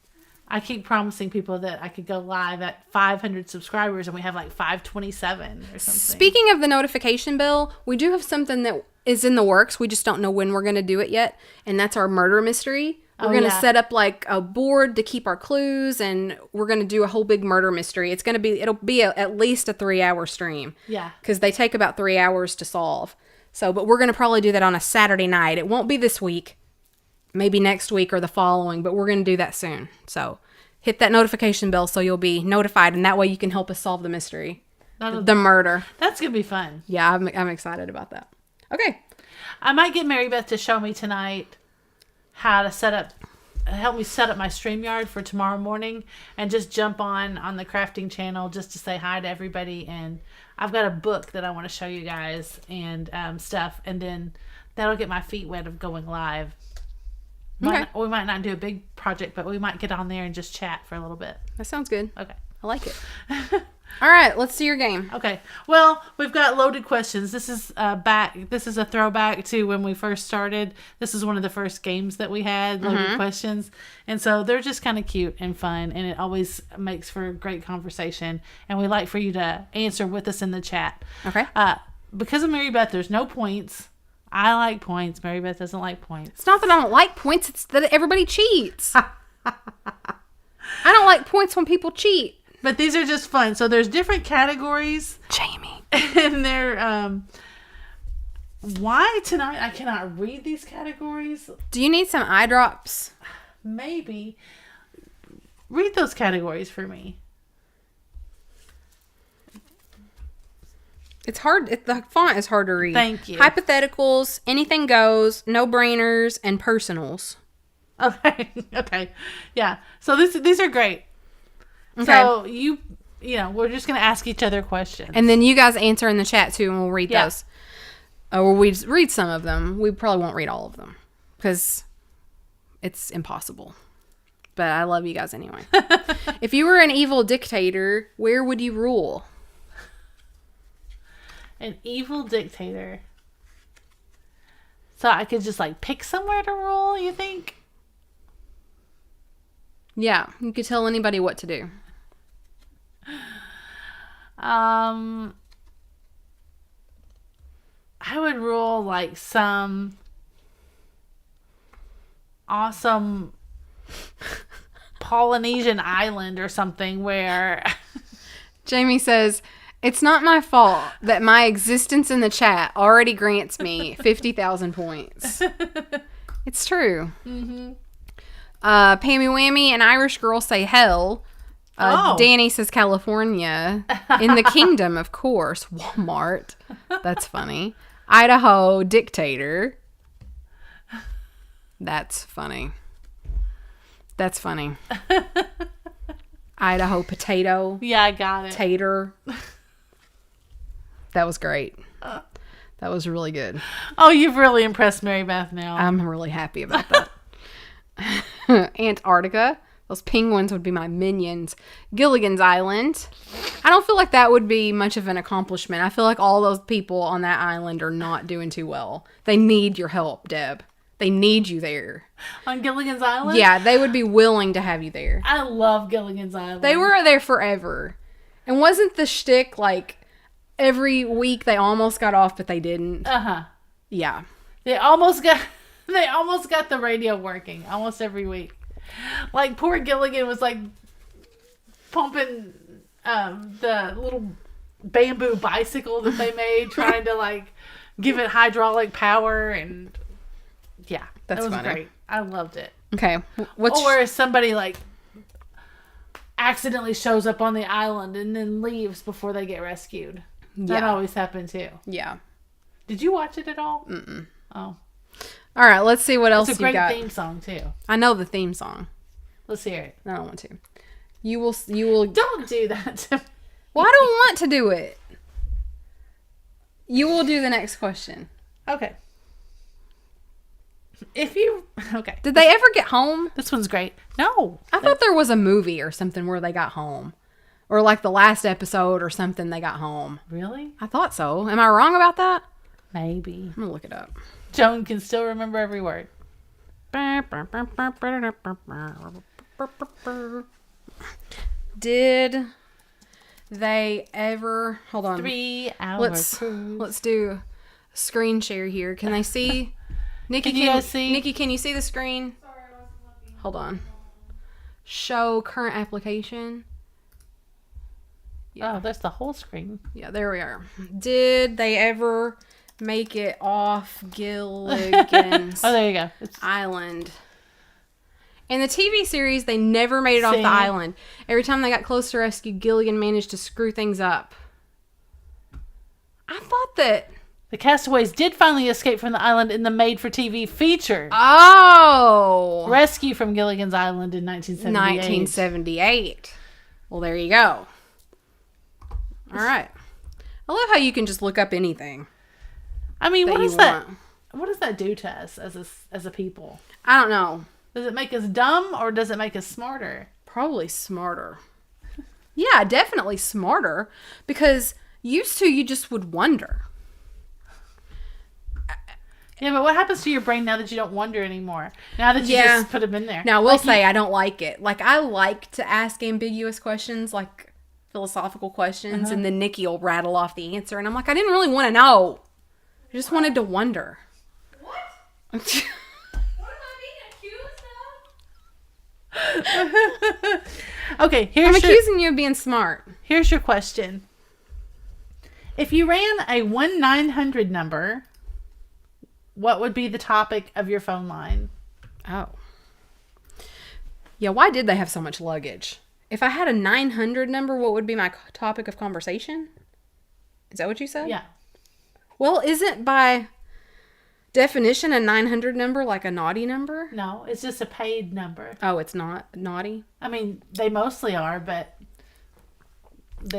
I keep promising people that I could go live at 500 subscribers, and we have like 527 or something. Speaking of the notification bell, we do have something that is in the works. We just don't know when we're going to do it yet, and that's our murder mystery. We're going to set up like a board to keep our clues, and we're going to do a whole big murder mystery. It'll be at least a 3-hour stream. Yeah. Because they take about 3 hours to solve. So, but we're going to probably do that on a Saturday night. It won't be this week. Maybe next week or the following, but we're going to do that soon. So hit that notification bell so you'll be notified, and that way you can help us solve the mystery. The murder. That's going to be fun. Yeah, I'm excited about that. Okay. I might get Mary Beth to show me tonight how to help me set up my StreamYard for tomorrow morning, and just jump on the crafting channel just to say hi to everybody. And I've got a book that I want to show you guys and stuff, and then that'll get my feet wet of going live. Okay. We might not do a big project, but we might get on there and just chat for a little bit. That sounds good. Okay. I like it. All right, let's see your game. Okay. Well, we've got loaded questions. This is This is a throwback to when we first started. This is one of the first games that we had, loaded questions, and so they're just kind of cute and fun, and it always makes for a great conversation. And we like for you to answer with us in the chat. Okay. Because of Mary Beth, there's no points. I like points. Mary Beth doesn't like points. It's not that I don't like points. It's that everybody cheats. I don't like points when people cheat. But these are just fun. So there's different categories. Jamie. And they're, why tonight I cannot read these categories? Do you need some eye drops? Maybe. Read those categories for me. It's hard. The font is hard to read. Thank you. Hypotheticals, anything goes, no-brainers, and personals. Okay. Okay. Yeah. So these are great. Okay. So we're just going to ask each other questions. And then you guys answer in the chat too, and we'll read those. Or we read some of them. We probably won't read all of them because it's impossible. But I love you guys anyway. If you were an evil dictator, where would you rule? An evil dictator. So I could just like pick somewhere to rule, you think? Yeah, you could tell anybody what to do. I would rule like some awesome Polynesian island or something where Jamie says, it's not my fault that my existence in the chat already grants me 50,000 points. It's true. Mm-hmm. Pammy Whammy and Irish Girl say hell. Danny says California. In the kingdom, of course. Walmart. That's funny. Idaho dictator. That's funny. That's funny. Idaho potato. Yeah, I got it. Tater. That was great. That was really good. Oh, you've really impressed Mary Beth now. I'm really happy about that. Antarctica. Those penguins would be my minions. Gilligan's Island. I don't feel like that would be much of an accomplishment. I feel like all those people on that island are not doing too well. They need your help, Deb. They need you there. On Gilligan's Island? Yeah, they would be willing to have you there. I love Gilligan's Island. They were there forever. And wasn't the shtick like every week they almost got off, but they didn't? Uh-huh. Yeah. They almost got the radio working almost every week. Like poor Gilligan was like pumping the little bamboo bicycle that they made, trying to like give it hydraulic power, and yeah, That's it was funny. great. I loved it. Okay. What's Or somebody like accidentally shows up on the island and then leaves before they get rescued. That always happened too. Yeah. Did you watch it at all? Mm-mm. Oh. All right, let's see what else It's a you great got. theme song too. I know the theme song. Let's hear it. I don't want to. You will. Don't do that to me. Well, I don't want to do it. You will do the next question. Okay. Okay. Did they ever get home? This one's great. No. I thought there was a movie or something where they got home. Or like the last episode or something they got home. Really? I thought so. Am I wrong about that? Maybe. I'm going to look it up. Joan can still remember every word. Did they ever... Hold on. 3 hours. Let's do a screen share here. Can they see? Nikki, Can you guys see? Nikki, can you see the screen? Hold on. Show current application. Oh, that's the whole screen. Yeah, there we are. Did they ever make it off Gilligan's Oh, there you go. Island? In the TV series, they never made it off See? the island. Every time they got close to rescue, Gilligan managed to screw things up. I thought that... The castaways did finally escape from the island in the made-for-TV feature. Oh! Rescue from Gilligan's Island in 1978. 1978. Well, there you go. All right. I love how you can just look up anything. I mean, that what you is that? want. What does that do to us as a people? I don't know. Does it make us dumb or does it make us smarter? Probably smarter. Yeah, definitely smarter. Because used to, you just would wonder. Yeah, but what happens to your brain now that you don't wonder anymore? Now that you just put them in there. Now, I will say I don't like it. Like, I like to ask ambiguous questions, like philosophical questions, and then Nikki will rattle off the answer. And I'm like, I didn't really want to know. I just wanted to wonder. What? What am I being accused of? Okay, I'm accusing you of being smart. here's your question. If you ran a 1-900 number, what would be the topic of your phone line? Oh. Yeah, why did they have so much luggage? If I had a 900 number, what would be my topic of conversation? Is that what you said? Yeah. Well, isn't by definition a 900 number like a naughty number? No, it's just a paid number. Oh, it's not naughty? I mean, they mostly are, but...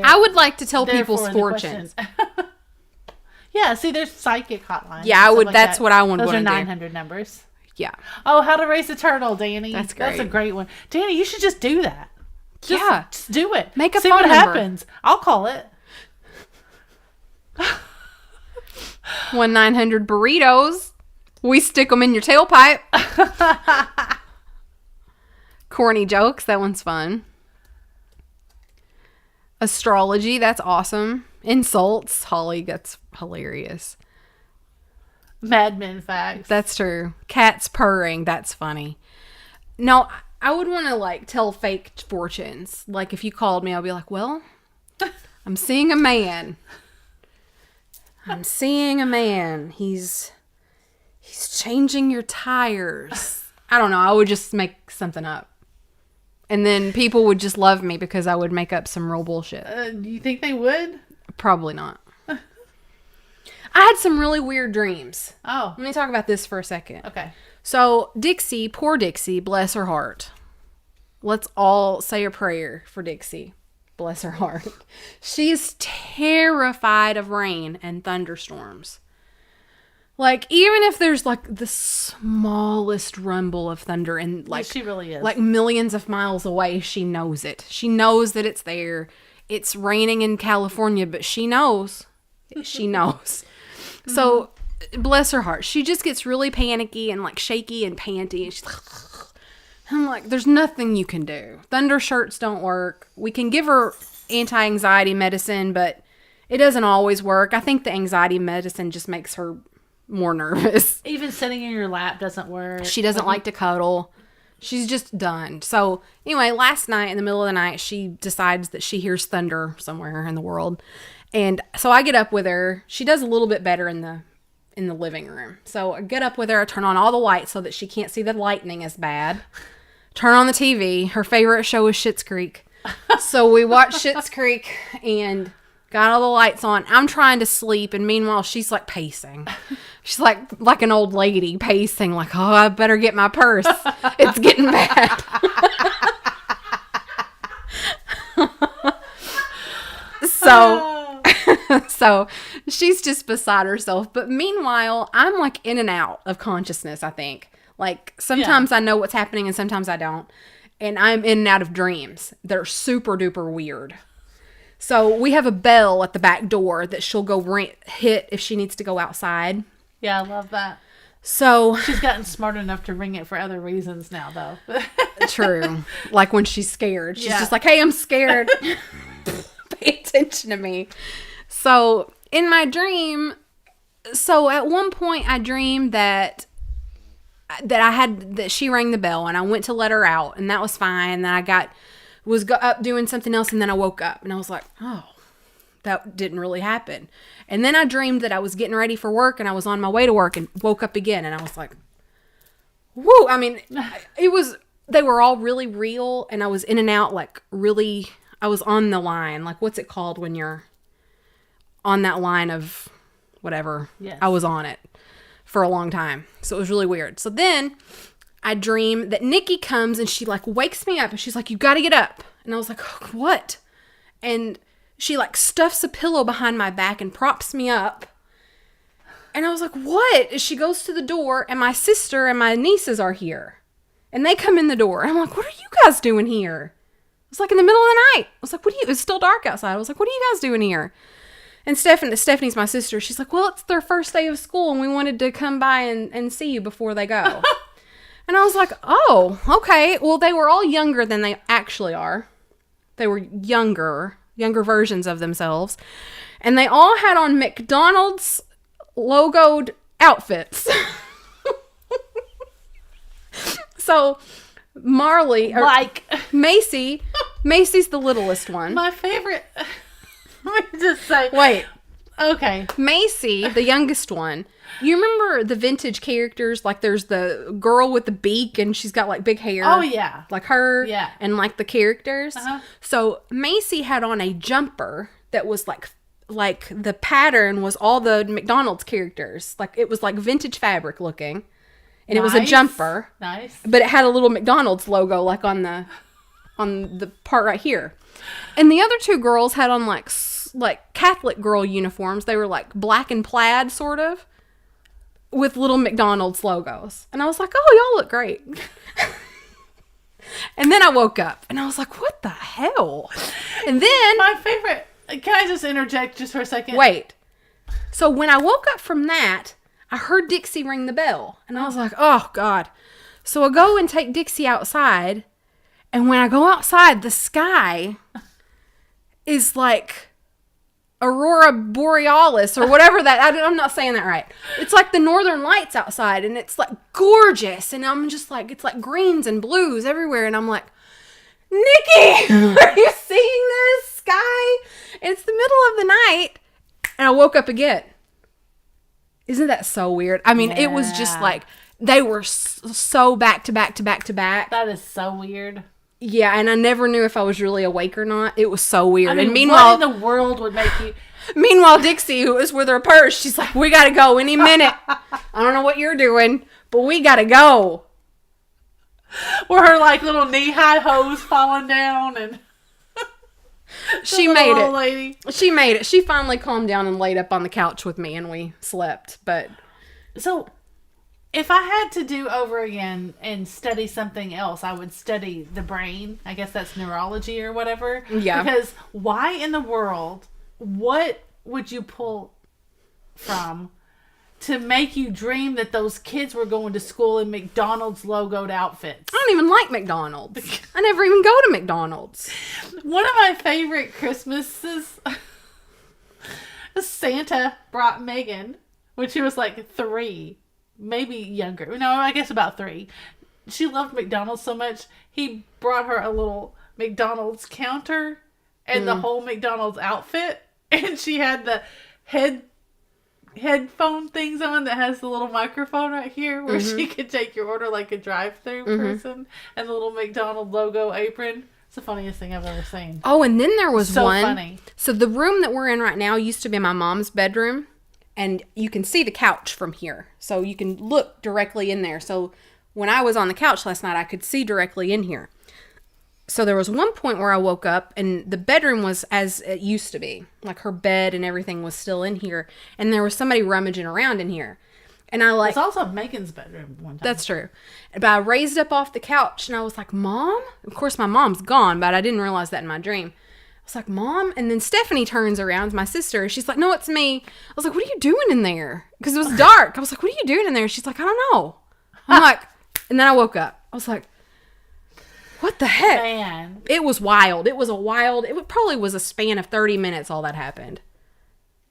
I would like to tell therefore people's the fortunes. questions. Yeah, see, there's psychic hotlines. Yeah, I and stuff would. like that's that. what I would Those want are to do. 900 numbers. Yeah. Oh, How to Raise a Turtle, Danny. That's That's a great. great one. Danny, you should just do that. Just do it. Make a See phone what number. happens. I'll call it. 1-900 burritos. We stick them in your tailpipe. Corny jokes. That one's fun. Astrology. That's awesome. Insults. Holly. That's hilarious. Mad Men facts. That's true. Cats purring. That's funny. No, I would want to like tell fake fortunes. Like if you called me, I'll be like, well, I'm seeing a man. I'm seeing a man. He's changing your tires. I don't know. I would just make something up. And then people would just love me because I would make up some real bullshit. Do you think they would? Probably not. I had some really weird dreams. Oh, Let me talk about this for a second. okay. So Dixie, poor Dixie, bless her heart. Let's all say a prayer for Dixie. Bless her heart. She's terrified of rain and thunderstorms. Like, even if there's like the smallest rumble of thunder and like She really is. like millions of miles away, she knows it. She knows that it's there. It's raining in California, but she knows. She knows. So, bless her heart. She just gets really panicky and like shaky and panty. And she's like, I'm like, there's nothing you can do. Thunder shirts don't work. We can give her anti-anxiety medicine, but it doesn't always work. I think the anxiety medicine just makes her more nervous. Even sitting in your lap doesn't work. She doesn't like to cuddle. She's just done. So anyway, last night in the middle of the night, she decides that she hears thunder somewhere in the world. And so I get up with her. She does a little bit better in the living room. So I get up with her. I turn on all the lights so that she can't see the lightning as bad. Turn on the TV. Her favorite show is Schitt's Creek. So we watch Schitt's Creek and got all the lights on. I'm trying to sleep, and meanwhile, she's like pacing. She's like an old lady pacing, like, oh, I better get my purse. It's getting bad. So she's just beside herself. But meanwhile, I'm like in and out of consciousness, I think. Like sometimes I know what's happening and sometimes I don't. And I'm in and out of dreams. They're super duper weird. So we have a bell at the back door that she'll go hit if she needs to go outside. Yeah, I love that. So She's gotten smart enough to ring it for other reasons now, though. true. Like when she's scared. She's Yeah. just like, hey, I'm scared. Pay attention to me. So in my dream, so at one point I dreamed that she rang the bell and I went to let her out and that was fine. Then I was up doing something else and then I woke up and I was like, oh, that didn't really happen. And then I dreamed that I was getting ready for work and I was on my way to work and woke up again and I was like, whoo. I mean, they were all really real and I was in and out like really, I was on the line. Like what's it called when you're on that line of whatever? Yes. I was on it for a long time. So it was really weird. So then I dream that Nikki comes and she like wakes me up and she's like, you got to get up. And I was like, oh, what? And she like stuffs a pillow behind my back and props me up. And I was like, what? And she goes to the door and my sister and my nieces are here. And they come in the door. And I'm like, what are you guys doing here? It's like in the middle of the night. I was like, it's still dark outside. I was like, what are you guys doing here? And Stephanie's my sister. She's like, well, it's their first day of school and we wanted to come by and see you before they go. And I was like, oh, okay. Well, they were all younger than they actually are. They were younger versions of themselves. And they all had on McDonald's logoed outfits. So Marley, or Like Macy's the littlest one. my favorite. Let me just say. Wait, Okay. Macy, the youngest one. You remember the vintage characters? Like there's the girl with the beak and she's got like big hair. Oh yeah. Like her. Yeah. And like the characters. Uh-huh. So Macy had on a jumper that was like the pattern was all the McDonald's characters. Like it was like vintage fabric looking. And it was a Nice. jumper. Nice. But it had a little McDonald's logo like on the part right here. And the other two girls had on like Catholic girl uniforms. They were like black and plaid sort of. with little McDonald's logos. And I was like, oh, y'all look great. And then I woke up and I was like, what the hell? And then My favorite. Can I just interject just for a second? wait. So when I woke up from that, I heard Dixie ring the bell. And I was like, oh, God. So I go and take Dixie outside. And when I go outside, the sky is like Aurora Borealis or whatever that. I'm not saying that right. It's like the Northern Lights outside. And it's like gorgeous. And I'm just like, it's like greens and blues everywhere. And I'm like, Nikki, are you seeing this sky? And it's the middle of the night. And I woke up again. Isn't that so weird? I mean, it was just like, they were so back to back to back to back. That is so weird. Yeah, and I never knew if I was really awake or not. It was so weird. I mean, and meanwhile, what in the world would make you... meanwhile, Dixie, who was with her purse, she's like, we gotta go any minute. I don't know what you're doing, but we gotta go. Were her, like, little knee-high hose falling down and... She the made little it. old lady. She made it. She finally calmed down and laid up on the couch with me, and we slept. But So, if I had to do over again and study something else, I would study the brain. I guess that's neurology or whatever. Yeah. Because why in the world, what would you pull from to make you dream that those kids were going to school in McDonald's logoed outfits? I don't even like McDonald's. I never even go to McDonald's. One of my favorite Christmases, Santa brought Megan when she was like 3, maybe younger. No, I guess about 3. She loved McDonald's so much, he brought her a little McDonald's counter and the whole McDonald's outfit. And she had the headphone things on that has the little microphone right here where she could take your order like a drive-through person, and the little McDonald's logo apron. It's the funniest thing I've ever seen. Oh, and then there was So one. funny. So the room that we're in right now used to be my mom's bedroom, and you can see the couch from here. So you can look directly in there. So when I was on the couch last night, I could see directly in here. So there was one point where I woke up and the bedroom was as it used to be. Like her bed and everything was still in here. And there was somebody rummaging around in here. And I like... It's also Megan's bedroom one time. That's true. But I raised up off the couch and I was like, Mom? Of course, my mom's gone, but I didn't realize that in my dream. I was like, Mom? And then Stephanie turns around, my sister. She's like, no, it's me. I was like, what are you doing in there? Because it was dark. I was like, what are you doing in there? She's like, I don't know. I'm like... And then I woke up. I was like... What the heck? Man. It was wild. It probably was a span of 30 minutes all that happened.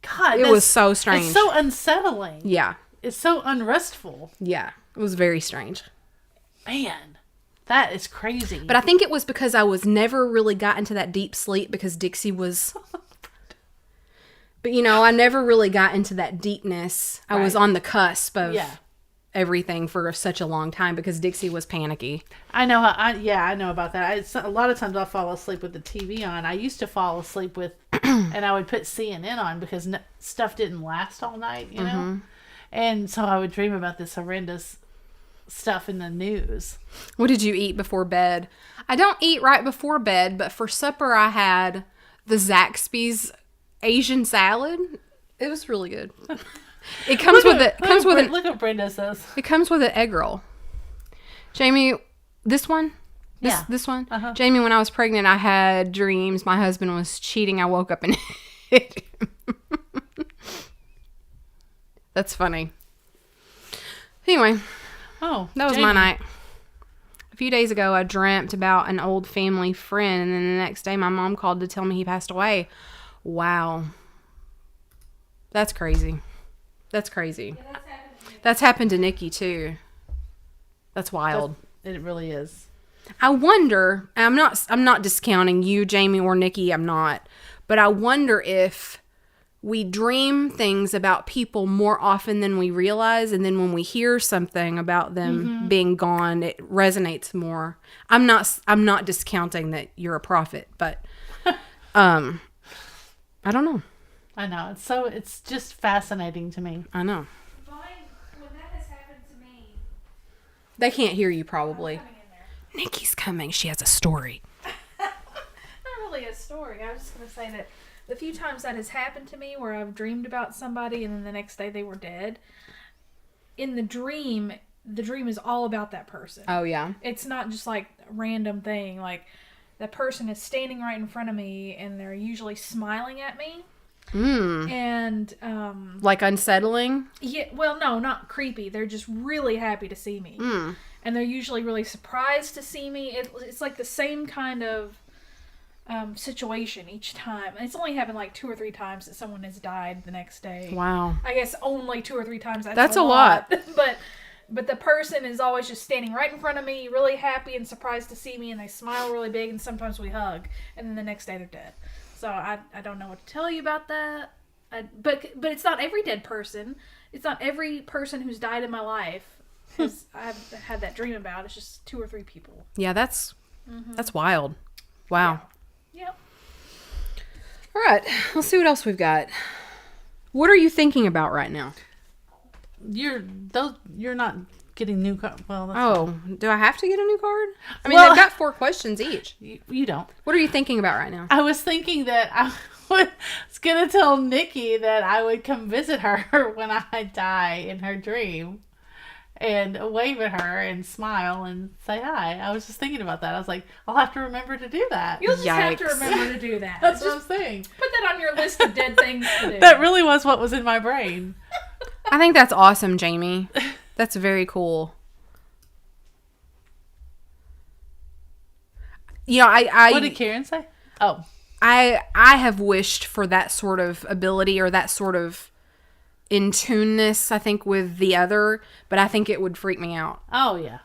God, It was so strange. It's so unsettling. Yeah. It's so unrestful. Yeah. It was very strange. Man, that is crazy. But I think it was because I was never really got into that deep sleep because Dixie was... But, I never really got into that deepness. I was on the cusp of everything for such a long time because Dixie was panicky. I know I know about that. A lot of times I'll fall asleep with the TV on. I used to fall asleep with, and I would put CNN on because stuff didn't last all night, you know? And so I would dream about this horrendous stuff in the news. What did you eat before bed? I don't eat right before bed, but for supper I had the Zaxby's Asian salad. It was really good. It comes Look what Brenda says. It comes with an egg roll. Jamie, this one? This one? Uh-huh. Jamie, when I was pregnant, I had dreams. My husband was cheating. I woke up and hit him. That's funny. Anyway. Oh, That was my night. A few days ago, I dreamt about an old family friend, and then the next day, my mom called to tell me he passed away. Wow. That's crazy. That's crazy. Yeah, that's happened to me. That's happened to Nikki, too. That's wild. It really is. I wonder, I'm not discounting you, Jamie, or Nikki, I'm not. But I wonder if we dream things about people more often than we realize, and then when we hear something about them being gone, it resonates more. I'm not discounting that you're a prophet, but I don't know. I know. It's just fascinating to me. I know. Mine, when that has happened to me, They can't hear you probably. coming in there. Nikki's coming. She has a story. Not really a story. I was just going to say that the few times that has happened to me where I've dreamed about somebody and then the next day they were dead, in the dream is all about that person. Oh, yeah. It's not just like a random thing. Like, that person is standing right in front of me, and they're usually smiling at me. And Like unsettling? yeah, well, no, not creepy. They're just really happy to see me, and they're usually really surprised to see me. It's like the same kind of situation each time. And it's only happened like 2 or 3 times that someone has died the next day. Wow. I guess only 2 or 3 times. That's a lot. But the person is always just standing right in front of me, really happy and surprised to see me, and they smile really big, and sometimes we hug, and then the next day they're dead. So I don't know what to tell you about that. But it's not every dead person. It's not every person who's died in my life I've had that dream about. It's just 2 or 3 people. Yeah, that's wild. Wow. Yep. All right. Let's see what else we've got. What are you thinking about right now? You're not getting new cards. Well, that's fine. Do I have to get a new card? I mean, Well, they've got 4 questions each. You don't. What are you thinking about right now? I was thinking that I was going to tell Nikki that I would come visit her when I die in her dream and wave at her and smile and say hi. I was just thinking about that. I was like, I'll have to remember to do that. You'll just have to Yikes. remember to do that. That's what Just I'm saying. put that on your list of dead things to do. That really was what was in my brain. I think that's awesome, Jamie. That's very cool. You know, What did Karen say? Oh. I have wished for that sort of ability or that sort of in tuneness, I think, with the other, but I think it would freak me out. Oh, yeah.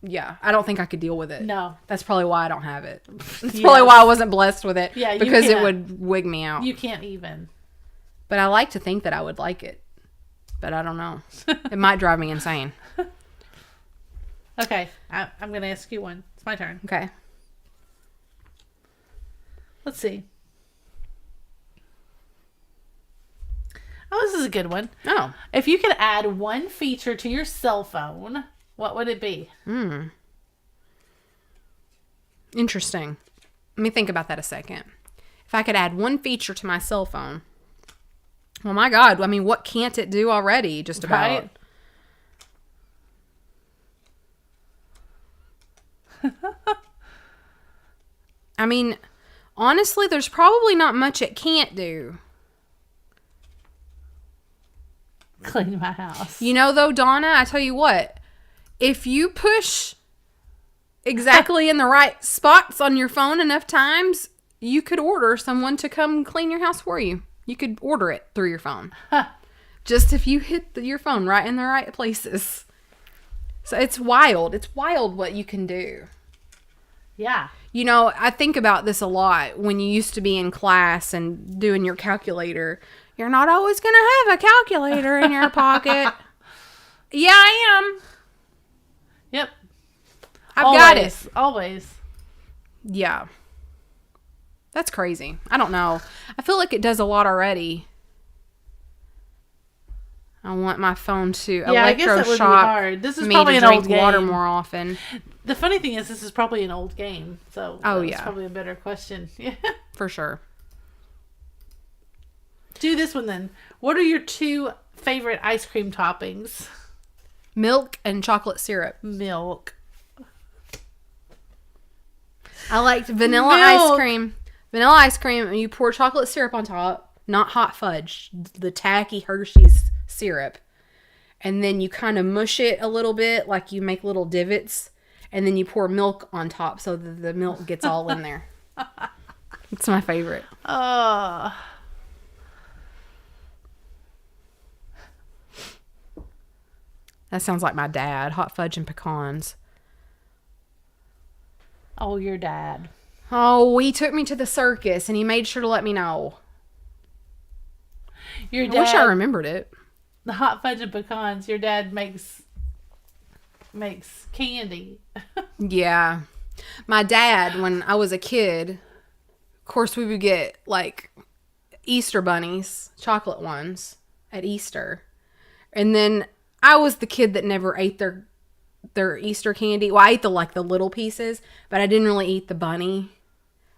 Yeah, I don't think I could deal with it. No. That's probably why I don't have it. That's probably why I wasn't blessed with it. Yeah, you because it can't. would wig me out. You can't even. But I like to think that I would like it. But I don't know. It might drive me insane. Okay, I'm going to ask you one. It's my turn. Okay. Let's see. Oh, this is a good one. Oh. If you could add one feature to your cell phone, what would it be? Interesting. Let me think about that a second. If I could add one feature to my cell phone, well, my God, I mean, what can't it do already? Just about. Right? I mean, honestly, there's probably not much it can't do. Clean my house. You know, though, Donna, I tell you what, if you push exactly in the right spots on your phone enough times, you could order someone to come clean your house for you. You could order it through your phone. Just if you hit your phone right in the right places. So it's wild. It's wild what you can do. Yeah. You know, I think about this a lot when you used to be in class and doing your calculator. You're not always going to have a calculator in your pocket. Yeah, I am. Yep. I've got it. Always. Yeah. That's crazy. I don't know. I feel like it does a lot already. I want my phone to I guess that would be electroshock hard. This is me probably to an drink old game. water more often. The funny thing is, this is probably an old game. So that's yeah. probably a better question. Yeah. For sure. Do this one then. What are your 2 favorite ice cream toppings? Milk and chocolate syrup. Milk. I liked vanilla ice cream. Vanilla ice cream, and you pour chocolate syrup on top, not hot fudge, the tacky Hershey's syrup. And then you kind of mush it a little bit, like you make little divots, and then you pour milk on top so that the milk gets all in there. It's my favorite. Oh. That sounds like my dad. Hot fudge and pecans. Oh, your dad. Oh, he took me to the circus and he made sure to let me know. Your I dad. wish I remembered it. The hot fudge and pecans. Your dad makes candy. Yeah. My dad, when I was a kid, of course we would get like Easter bunnies, chocolate ones at Easter. And then I was the kid that never ate their Easter candy. Well, I ate the little pieces, but I didn't really eat the bunny.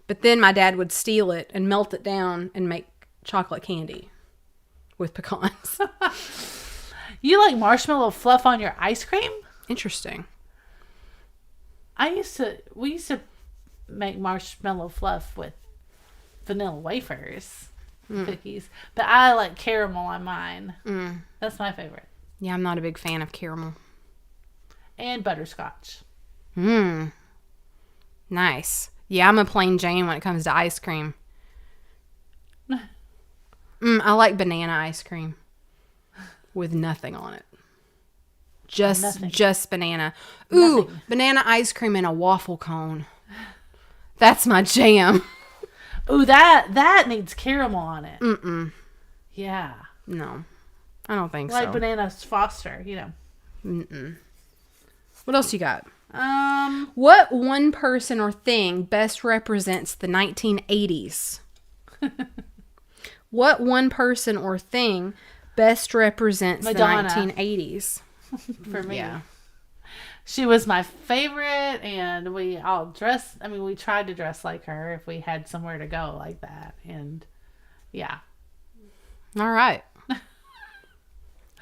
But then my dad would steal it and melt it down and make chocolate candy with pecans. You like marshmallow fluff on your ice cream? Interesting. We used to make marshmallow fluff with vanilla wafers, cookies, but I like caramel on mine. That's my favorite. Yeah, I'm not a big fan of caramel. And butterscotch. Nice. Yeah, I'm a plain Jane when it comes to ice cream. I like banana ice cream with nothing on it. Just banana. Ooh, Nothing. banana ice cream in a waffle cone. That's my jam. Ooh, that needs caramel on it. Yeah. No, I don't think Like so. banana Foster, What else you got? What one person or thing best represents the 1980s? What one person or thing best represents Madonna. the 1980s? For me. Yeah. She was my favorite, and we tried to dress like her if we had somewhere to go like that. And yeah. All right.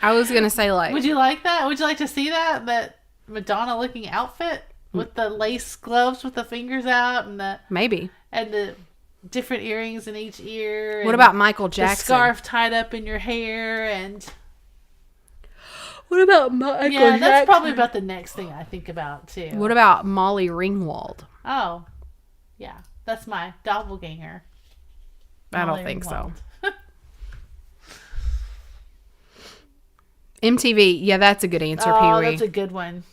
I was going to say like... Would you like that? Would you like to see that Madonna looking outfit with the lace gloves with the fingers out and Maybe. the different earrings in each ear? What and about Michael the Jackson? scarf tied up in your hair? And What about Michael Jackson? that's probably about the next thing I think about too. What about Molly Ringwald? Oh, yeah, that's my doppelganger. I don't Molly think so. Ringwald. MTV. Yeah, that's a good answer, Oh, Pee-wee. that's a good one.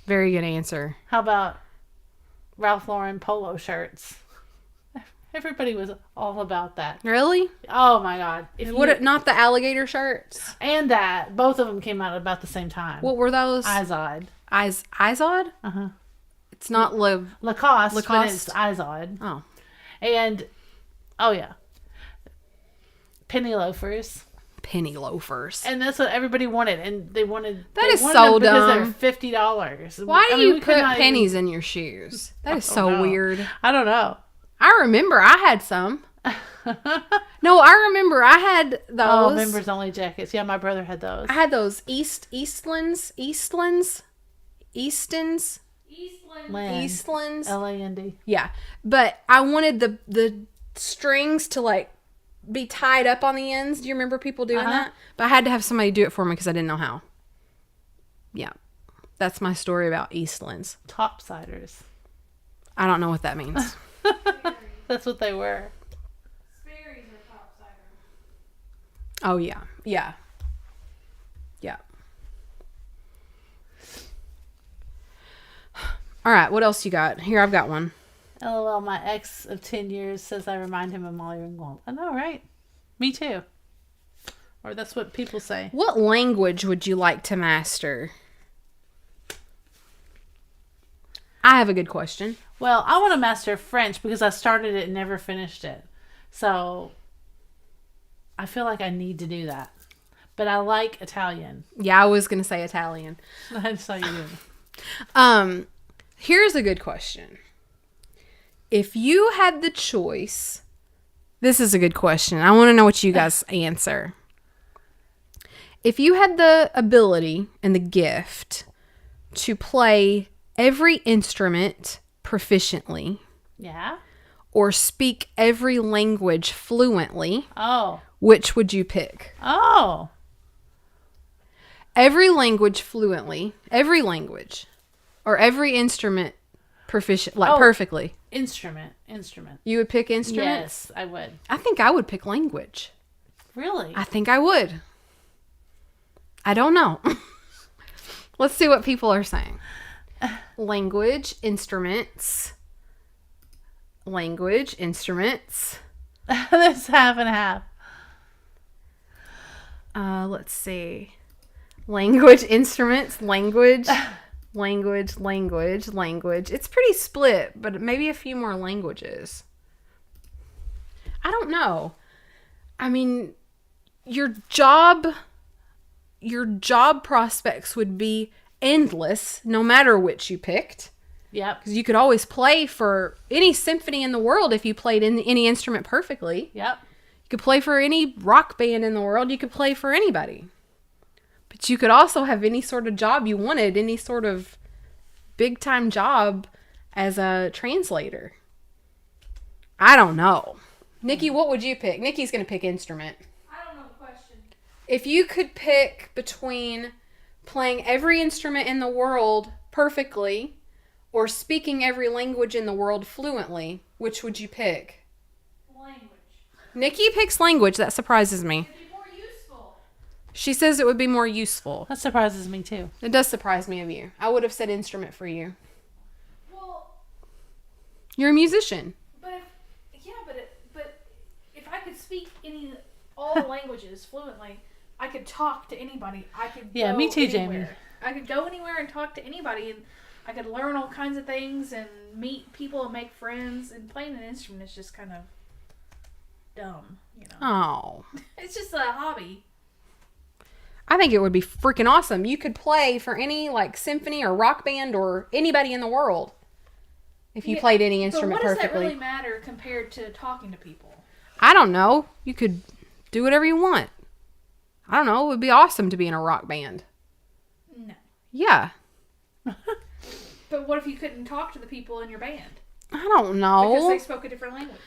Very good answer. How about Ralph Lauren polo shirts? Everybody was all about that. Really? Oh my God! Not the alligator shirts? And that both of them came out about the same time. What were those? Izod. Izod? Uh-huh. It's not Lacoste, but it's Izod. Oh. And oh yeah, penny loafers. Penny loafers. And that's what everybody wanted, and they wanted That is wanted so them because dumb. they're $50. Why do you we could put not pennies even- in your shoes? That is I so don't know. weird. I don't know. I remember I had some. No, I remember I had those. Oh, members only jackets. Yeah, my brother had those. I had those Eastlands. Land. Yeah, but I wanted the strings to like be tied up on the ends. Do you remember people doing that? But I had to have somebody do it for me because I didn't know how. Yeah, that's my story about Eastlands. Topsiders. I don't know what that means. That's what they were. Sperry's are topsider. Oh yeah, yeah. All right, what else you got? Here, I've got one. LOL, my ex of 10 years says I remind him of Molly Ringwald. I know, right? Me too. Or that's what people say. What language would you like to master? I have a good question. Well, I want to master French because I started it and never finished it. So I feel like I need to do that. But I like Italian. Yeah, I was going to say Italian. I saw you doing. Here's a good question. If you had the choice, this is a good question. I want to know what you guys answer. If you had the ability and the gift to play every instrument proficiently Yeah? or speak every language fluently, Oh. which would you pick? Oh. Every language fluently, every language, or every instrument proficient, like perfectly. Instrument. You would pick instruments? Yes, I would. I think I would pick language. Really? I think I would. I don't know. Let's see what people are saying. Language, instruments. Language, instruments. That's half and half. Let's see. Language, instruments, language. Language. It's pretty split, but maybe a few more languages. I don't know. I mean, your job prospects would be endless no matter which you picked. Yep. Because you could always play for any symphony in the world if you played in any instrument perfectly. Yep. You could play for any rock band in the world. You could play for anybody. But you could also have any sort of job you wanted, any sort of big time job as a translator. I don't know. Nikki, what would you pick? Nikki's going to pick instrument. I don't know the question. If you could pick between playing every instrument in the world perfectly or speaking every language in the world fluently, which would you pick? Language. Nikki picks language. That surprises me. It'd be more useful. She says it would be more useful. That surprises me too. It does surprise me of you. I would have said instrument for you. Well, You're a musician. but if I could speak all the languages fluently, I could talk to anybody. I could Yeah, go me too, anywhere. Jamie. I could go anywhere and talk to anybody, and I could learn all kinds of things and meet people and make friends. And playing an instrument is just kind of dumb, you know. Oh. It's just a hobby. I think it would be freaking awesome. You could play for any like symphony or rock band or anybody in the world if you Yeah, played any But instrument what does perfectly. that really matter compared to talking to people? I don't know. You could do whatever you want. I don't know. It would be awesome to be in a rock band. No. Yeah. But what if you couldn't talk to the people in your band? I don't Because know. they spoke a different language.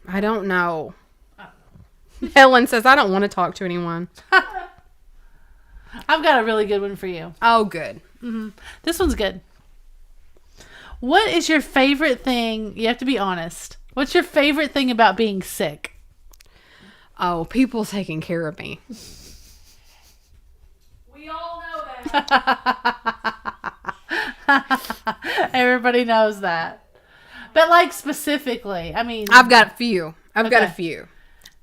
I don't know. I don't know. Helen says, I don't want to talk to anyone. I've got a really good one for you. Oh, good. This one's good. What is your favorite thing? You have to be honest. What's your favorite thing about being sick? Oh, people taking care of me. We all know that. Everybody knows that. But like specifically, I mean, I've got a few. I've got a Okay. few.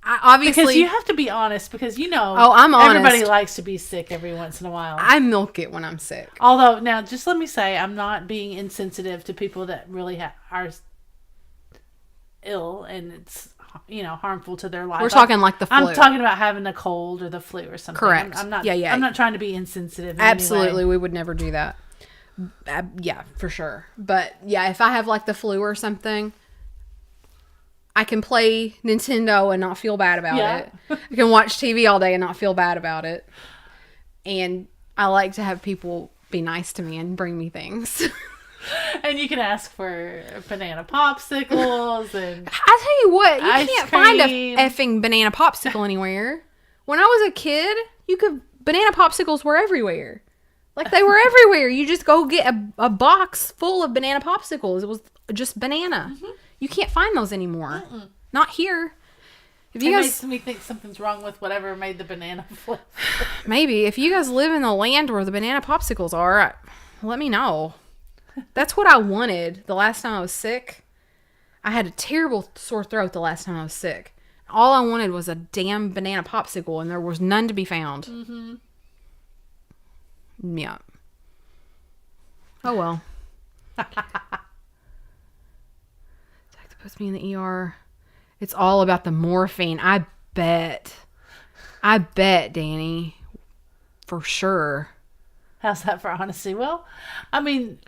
Obviously, because you have to be honest because Oh, I'm honest. everybody likes to be sick every once in a while. I milk it when I'm sick. Although now, just let me say, I'm not being insensitive to people that really are ill and it's harmful to their life. We're talking like the flu. I'm talking about having a cold or the flu or something. Correct. I'm not. Yeah. I'm not trying to be insensitive. In any Absolutely, way. we would never do that. Yeah, for sure. But yeah, if I have like the flu or something, I can play Nintendo and not feel bad about it. I can watch TV all day and not feel bad about it. And I like to have people be nice to me and bring me things. And you can ask for banana popsicles and I tell you what, you Ice can't find a cream. effing banana popsicle anywhere. When I was a kid, banana popsicles were everywhere. Like they were everywhere. You just go get a box full of banana popsicles. It was just banana. You can't find those anymore. Not here. If you it guys makes me think something's wrong with whatever made the banana flip. maybe if you guys live in the land where the banana popsicles are, let me know. That's what I wanted the last time I was sick. I had a terrible sore throat the last time I was sick. All I wanted was a damn banana popsicle, and there was none to be found. Yeah. Oh well. Doctor puts me in the ER. It's all about the morphine. I bet, Danny. For sure. How's that for honesty? Well, I mean,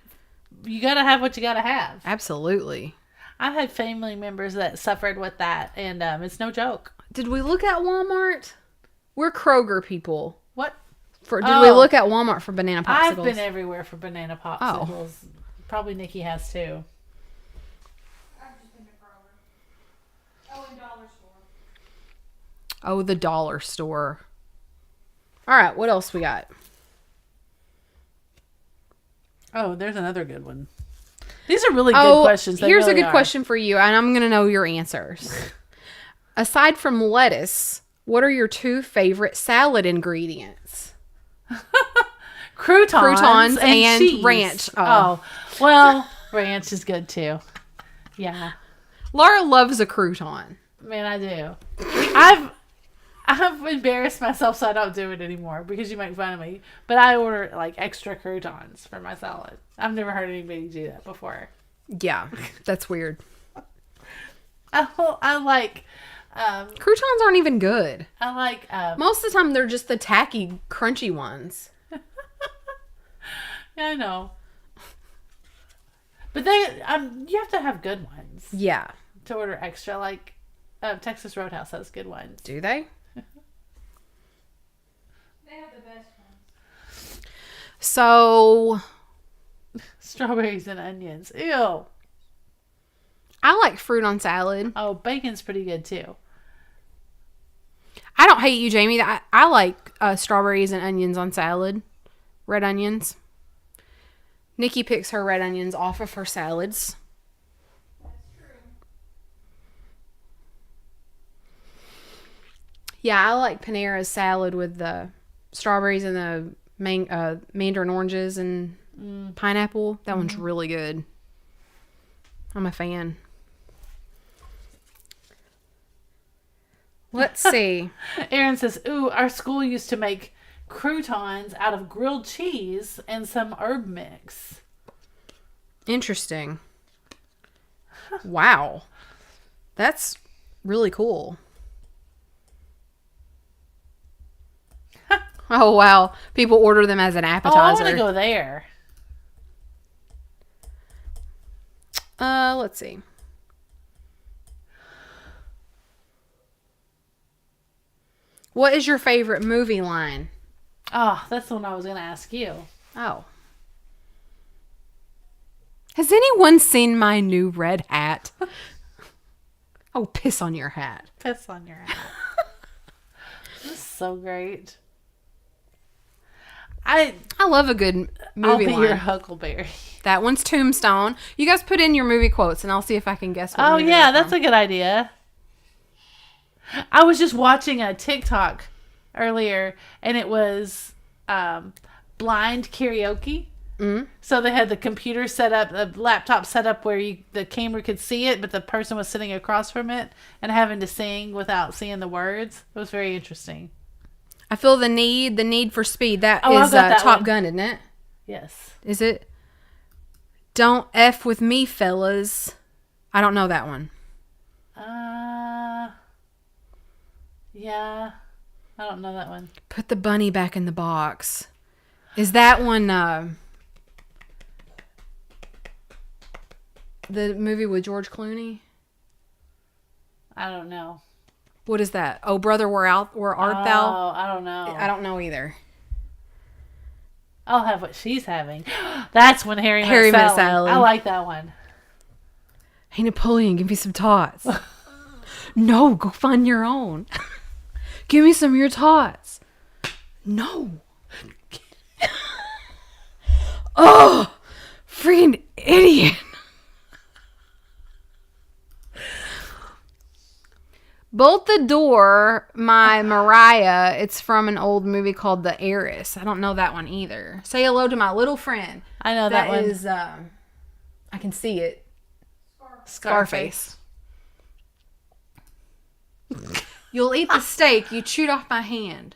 you got to have what you got to have. Absolutely. I've had family members that suffered with that, and it's no joke. Did we look at Walmart? We're Kroger people. What? Did we look at Walmart for banana popsicles? I've been everywhere for banana popsicles. Probably Nikki has too. I've just been to Kroger. Oh, and Dollar Store. Oh, the dollar store. All right, what else we got? Oh, there's another good one. These are really good questions. They Here's a really good are. question for you, and I'm going to know your answers. Aside from lettuce, what are your two favorite salad ingredients? Croutons and cheese. ranch. Oh, well, ranch is good too. Yeah, Laura loves a crouton. man, I do. I've embarrassed myself, so I don't do it anymore because you make fun of me. But I order like extra croutons for my salad. I've never heard anybody do that before. Yeah, that's weird. I like. Croutons aren't even good. I like. Most of the time, they're just the tacky, crunchy ones. Yeah, I know. But you have to have good ones Yeah. to order extra. Like Texas Roadhouse has good ones. Do they? They have the best ones. So Strawberries and onions. Ew. I like fruit on salad. Oh, bacon's pretty good too. I don't hate you, Jamie. I like strawberries and onions on salad. Red onions. Nikki picks her red onions off of her salads. That's true. Yeah, I like Panera's salad with the strawberries and the mandarin oranges and pineapple. That one's really good. I'm a fan. Let's see. Aaron says, ooh, our school used to make croutons out of grilled cheese and some herb mix. Interesting. Wow. That's really cool. Oh, wow. People order them as an Oh, I appetizer. want to go there. Let's see. What is your favorite movie line? Oh, that's the one I was going to ask you. Oh. Has anyone seen my new red hat? Oh, piss on your hat. Piss on your hat. This is so great. I love a good I'll movie be line. your Huckleberry. That one's Tombstone. You guys put in your movie quotes, and I'll see if I can guess what Oh, movie yeah, they're that's from. a good idea. I was just watching a TikTok earlier, and it was blind karaoke. Mm-hmm. So they had the computer set up, the laptop set up where the camera could see it, but the person was sitting across from it and having to sing without seeing the words. It was very interesting. I feel the need for speed. That Oh, I is got that Top one. Gun, isn't it? Yes. Is it? Don't F with me, fellas. I don't know that one. Yeah. I don't know that one. Put the bunny back in the box. Is that one the movie with George Clooney? I don't know. What is that? Oh, brother, where art thou? Oh, I don't know. I don't know either. I'll have what she's having. That's when Harry Met Met Sally. Sally. I like that one. Hey, Napoleon, give me some tots. No, go find your own. Give me some of your tots. No. Oh, freaking idiot. Bolt the Door, my Mariah. It's from an old movie called The Heiress. I don't know that one either. Say hello to my little friend. I know that one. Is, I can see it. Scarface. You'll eat the steak you chewed off my hand.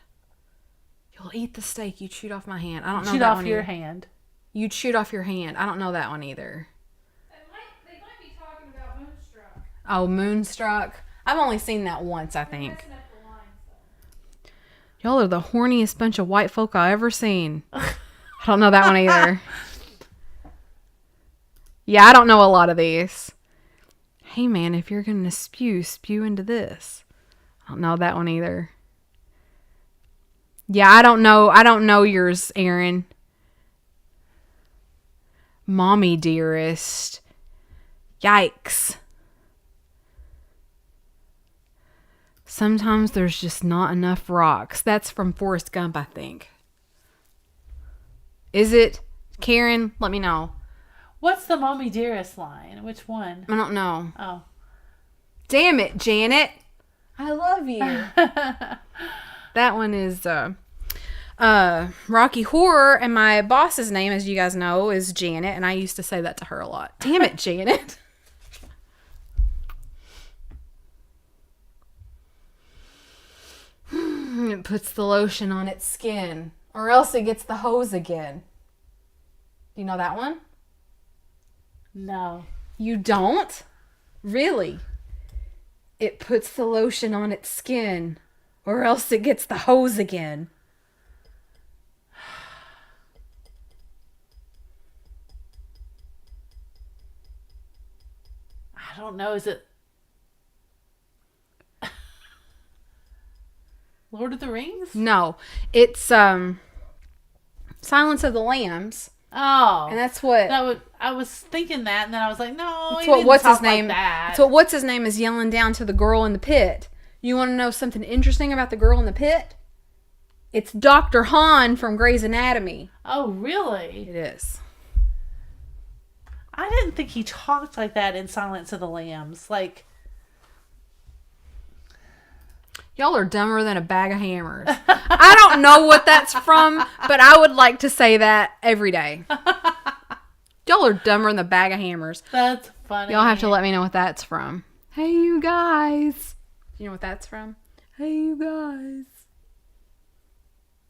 You'll eat the steak you chewed off my hand. I don't know Shoot that off one your either. hand. You chewed off your hand. I don't know that one either. They might be talking about Moonstruck. Oh, Moonstruck. I've only seen that once, I think. Messing up the lines, though. Y'all are the horniest bunch of white folk I ever seen. I don't know that one either. Yeah, I don't know a lot of these. Hey, man, if you're going to spew into this. I don't know that one either. Yeah, I don't know yours, Aaron. Mommy dearest. Yikes. Sometimes there's just not enough rocks. That's from Forrest Gump, I think. Is it? Karen, let me know. What's the Mommy Dearest line? Which one? I don't know. Oh. Damn it, Janet. I love you. That one is Rocky Horror, and my boss's name, as you guys know, is Janet, and I used to say that to her a lot. Damn it, Janet. It puts the lotion on its skin, or else it gets the hose again. Do you know that one? No. You don't? Really? It puts the lotion on its skin, or else it gets the hose again. I don't know. Is it... Lord of the Rings? No, it's Silence of the Lambs, Oh. and that's what. I was thinking that, and then I was like, no, That's he what didn't what's his talk like name? that. That's what what's his name is yelling down to the girl in the pit. You want to know something interesting about the girl in the pit? It's Dr. Hahn from Grey's Anatomy. Oh, really? It is. I didn't think he talked like that in Silence of the Lambs. Like, Y'all are dumber than a bag of hammers. I don't know what that's from, but I would like to say that every day. Y'all are dumber than a bag of hammers. that's funny. Y'all have to let me know what that's from. Hey, you guys. You know what that's from? Hey, you guys.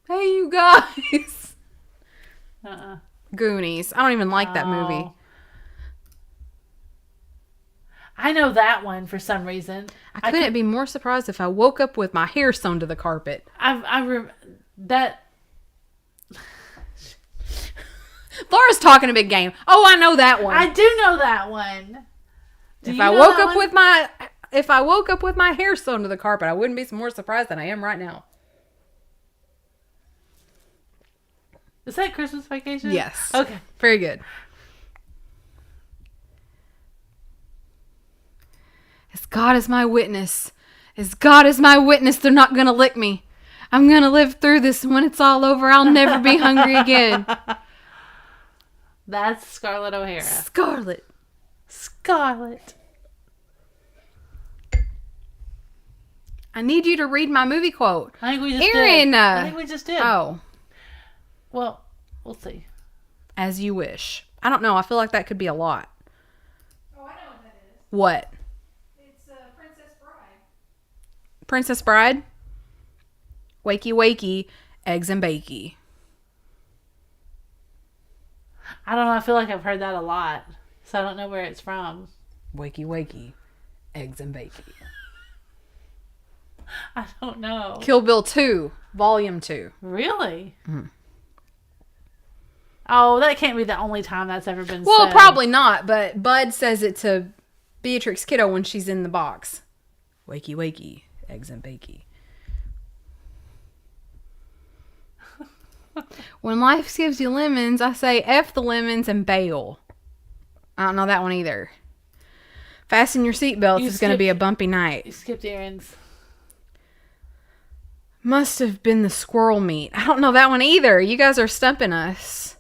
Hey, you guys. Goonies. I don't even like that movie. Oh. I know that one for some reason. I couldn't be more surprised if I woke up with my hair sewn to the carpet. That Laura's talking a big game. Oh, I know that one. I do know that one. If I woke up with my hair sewn to the carpet, I wouldn't be more surprised than I am right now. Is that Christmas Vacation? Yes. Okay. Very good. As God is my witness. As God is my witness, they're not going to lick me. I'm going to live through this. When it's all over, I'll never be hungry again. That's Scarlett O'Hara. Scarlet. Scarlett. I need you to read my movie quote. I think we just Aaron, did. I think we just did. Oh. Well, we'll see. As you wish. I don't know. I feel like that could be a lot. Oh, I know what that is. What? It's Princess Bride. Princess Bride? Wakey, wakey, eggs and bakey. I don't know. I feel like I've heard that a lot. So I don't know where it's from. Wakey, wakey, eggs and bakey. I don't know. Kill Bill 2, Volume 2. Really? Mm-hmm. Oh, that can't be the only time that's ever been said. Well, probably not, but Bud says it to Beatrix Kiddo when she's in the box. Wakey, wakey, eggs and bakey. When life gives you lemons, I say F the lemons and bail. I don't know that one either. Fasten your seatbelts. It's going to be a bumpy night. You skipped errands. Must have been the squirrel meat. I don't know that one either. You guys are stumping us.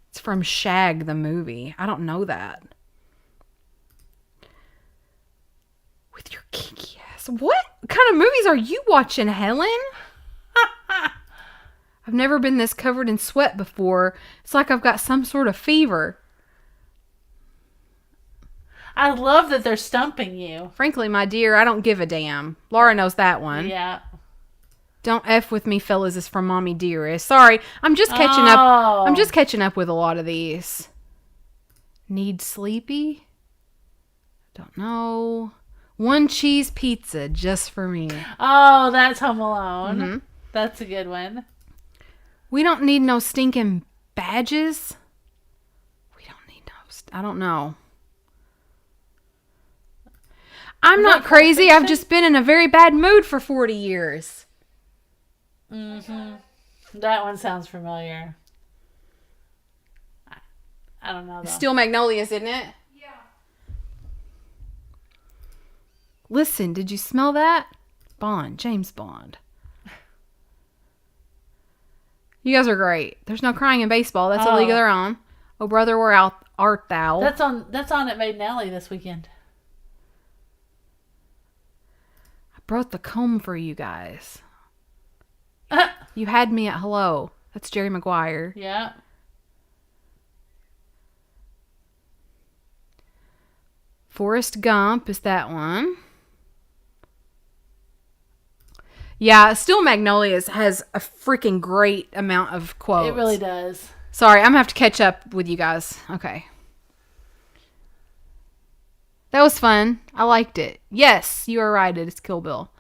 It's from Shag, the movie. I don't know that. With your kinky ass. What kind of movies are you watching, Helen? I've never been this covered in sweat before. It's like I've got some sort of fever. I love that they're stumping you. Frankly, my dear, I don't give a damn. Laura knows that one. Yeah. Don't F with me, fellas, is from Mommy Dearest. Sorry, I'm just catching up. I'm just catching up with a lot of these. Need sleepy? Don't know. One cheese pizza just for me. Oh, that's Home Alone. Mm-hmm. That's a good one. We don't need no stinking badges. We don't need no... I don't know. I'm not crazy. I've just been in a very bad mood for 40 years. Mm-hmm. That one sounds familiar. I don't know, though. Still Magnolias, isn't it? Yeah. Listen, did you smell that? Bond. James Bond. You guys are great. There's no crying in baseball. That's a league of their own. Oh, brother, where art thou? That's on at Maiden Alley this weekend. I brought the comb for you guys. You had me at hello. That's Jerry Maguire. Yeah. Forrest Gump is that one. Yeah, Still Magnolias has a freaking great amount of quotes. It really does. Sorry, I'm going to have to catch up with you guys. Okay. That was fun. I liked it. Yes, you are right. It is Kill Bill.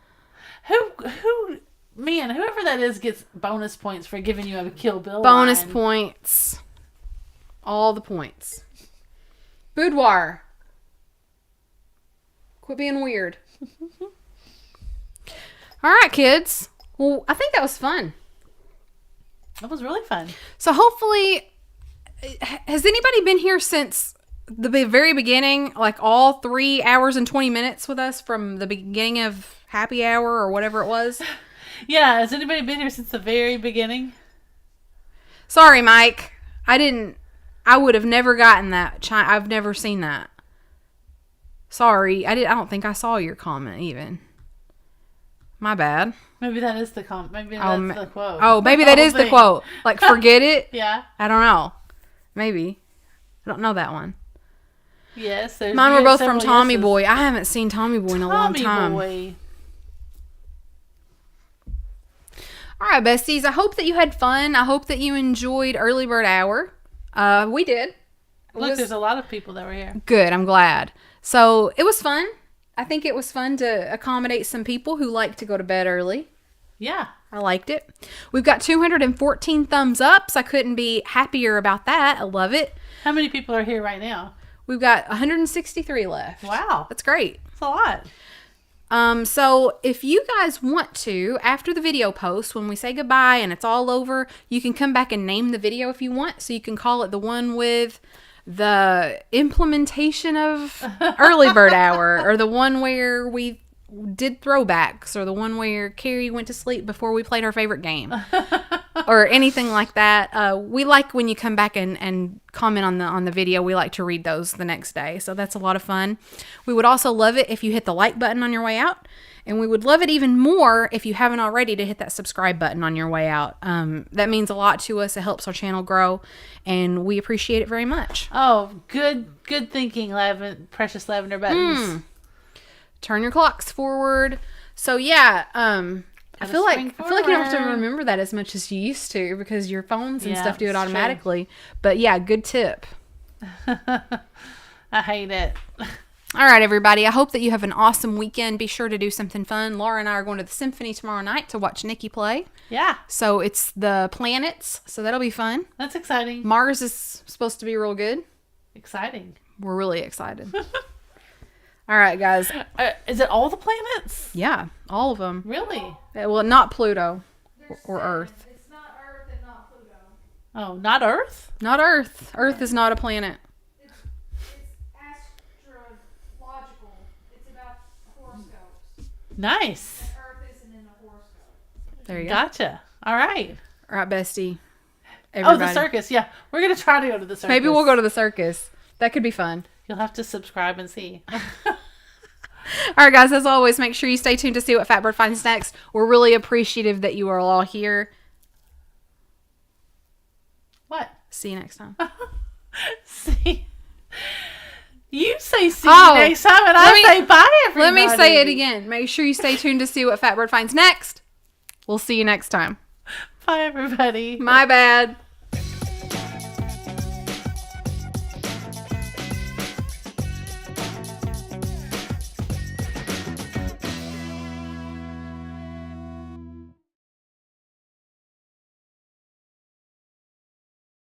Man, whoever that is gets bonus points for giving you a Kill Bill Bonus line. points. All the points. Boudoir. Quit being weird. All right, kids. Well, I think that was fun. That was really fun. So hopefully, has anybody been here since the very beginning? Like all 3 hours and 20 minutes with us from the beginning of happy hour or whatever it was? Yeah, has anybody been here since the very beginning? Sorry, Mike. I would have never gotten that. I've never seen that. Sorry. I don't think I saw your comment even. My bad. Maybe that is the maybe that's the quote. Oh, maybe that is the quote. Like, forget it? Yeah. I don't know. Maybe. I don't know that one. Yes. Mine were both from Tommy Boy. I haven't seen Tommy Boy in a long time. Tommy Boy. All right, besties. I hope that you had fun. I hope that you enjoyed Early Bird Hour. We did. Look, there's a lot of people that were here. Good. I'm glad. So it was fun. I think it was fun to accommodate some people who like to go to bed early. Yeah. I liked it. We've got 214 thumbs ups. I couldn't be happier about that. I love it. How many people are here right now? We've got 163 left. Wow. That's great. That's a lot. So if you guys want to, after the video post, when we say goodbye and it's all over, you can come back and name the video if you want. So you can call it the one with the implementation of Early Bird Hour, or the one where we did throwbacks, or the one where Carrie went to sleep before we played her favorite game, or anything like that. We like when you come back and comment on the video. We like to read those the next day, so that's a lot of fun. We would also love it if you hit the like button on your way out, and we would love it even more if you haven't already to hit that subscribe button on your way out. That means a lot to us. It helps our channel grow, and we appreciate it very much. Oh, good thinking, precious lavender buttons. Turn your clocks forward. So yeah, I feel like you don't have to remember that as much as you used to, because your phones and stuff do it automatically. True. But yeah, good tip. I hate it. All right, everybody. I hope that you have an awesome weekend. Be sure to do something fun. Laura and I are going to the symphony tomorrow night to watch Nikki play. Yeah. So it's the planets. So that'll be fun. That's exciting. Mars is supposed to be real good. Exciting. We're really excited. All right, guys. Is it all the planets? Yeah, all of them. Really? Well, not Pluto or Earth. It's not Earth and not Pluto. Oh, not Earth? Not Earth. Earth is not a planet. It's astrological. It's about horoscopes. Nice. And Earth isn't in a horoscope. There you go. Gotcha. All right. All right, bestie. Everybody. Oh, the circus. Yeah. We're going to try to go to the circus. Maybe we'll go to the circus. That could be fun. You'll have to subscribe and see. All right, guys. As always, make sure you stay tuned to see what Fatbird finds next. We're really appreciative that you are all here. What? See you next time. See. You say see you next time, and I say bye, everybody. Let me say it again. Make sure you stay tuned to see what Fatbird finds next. We'll see you next time. Bye, everybody. My bad.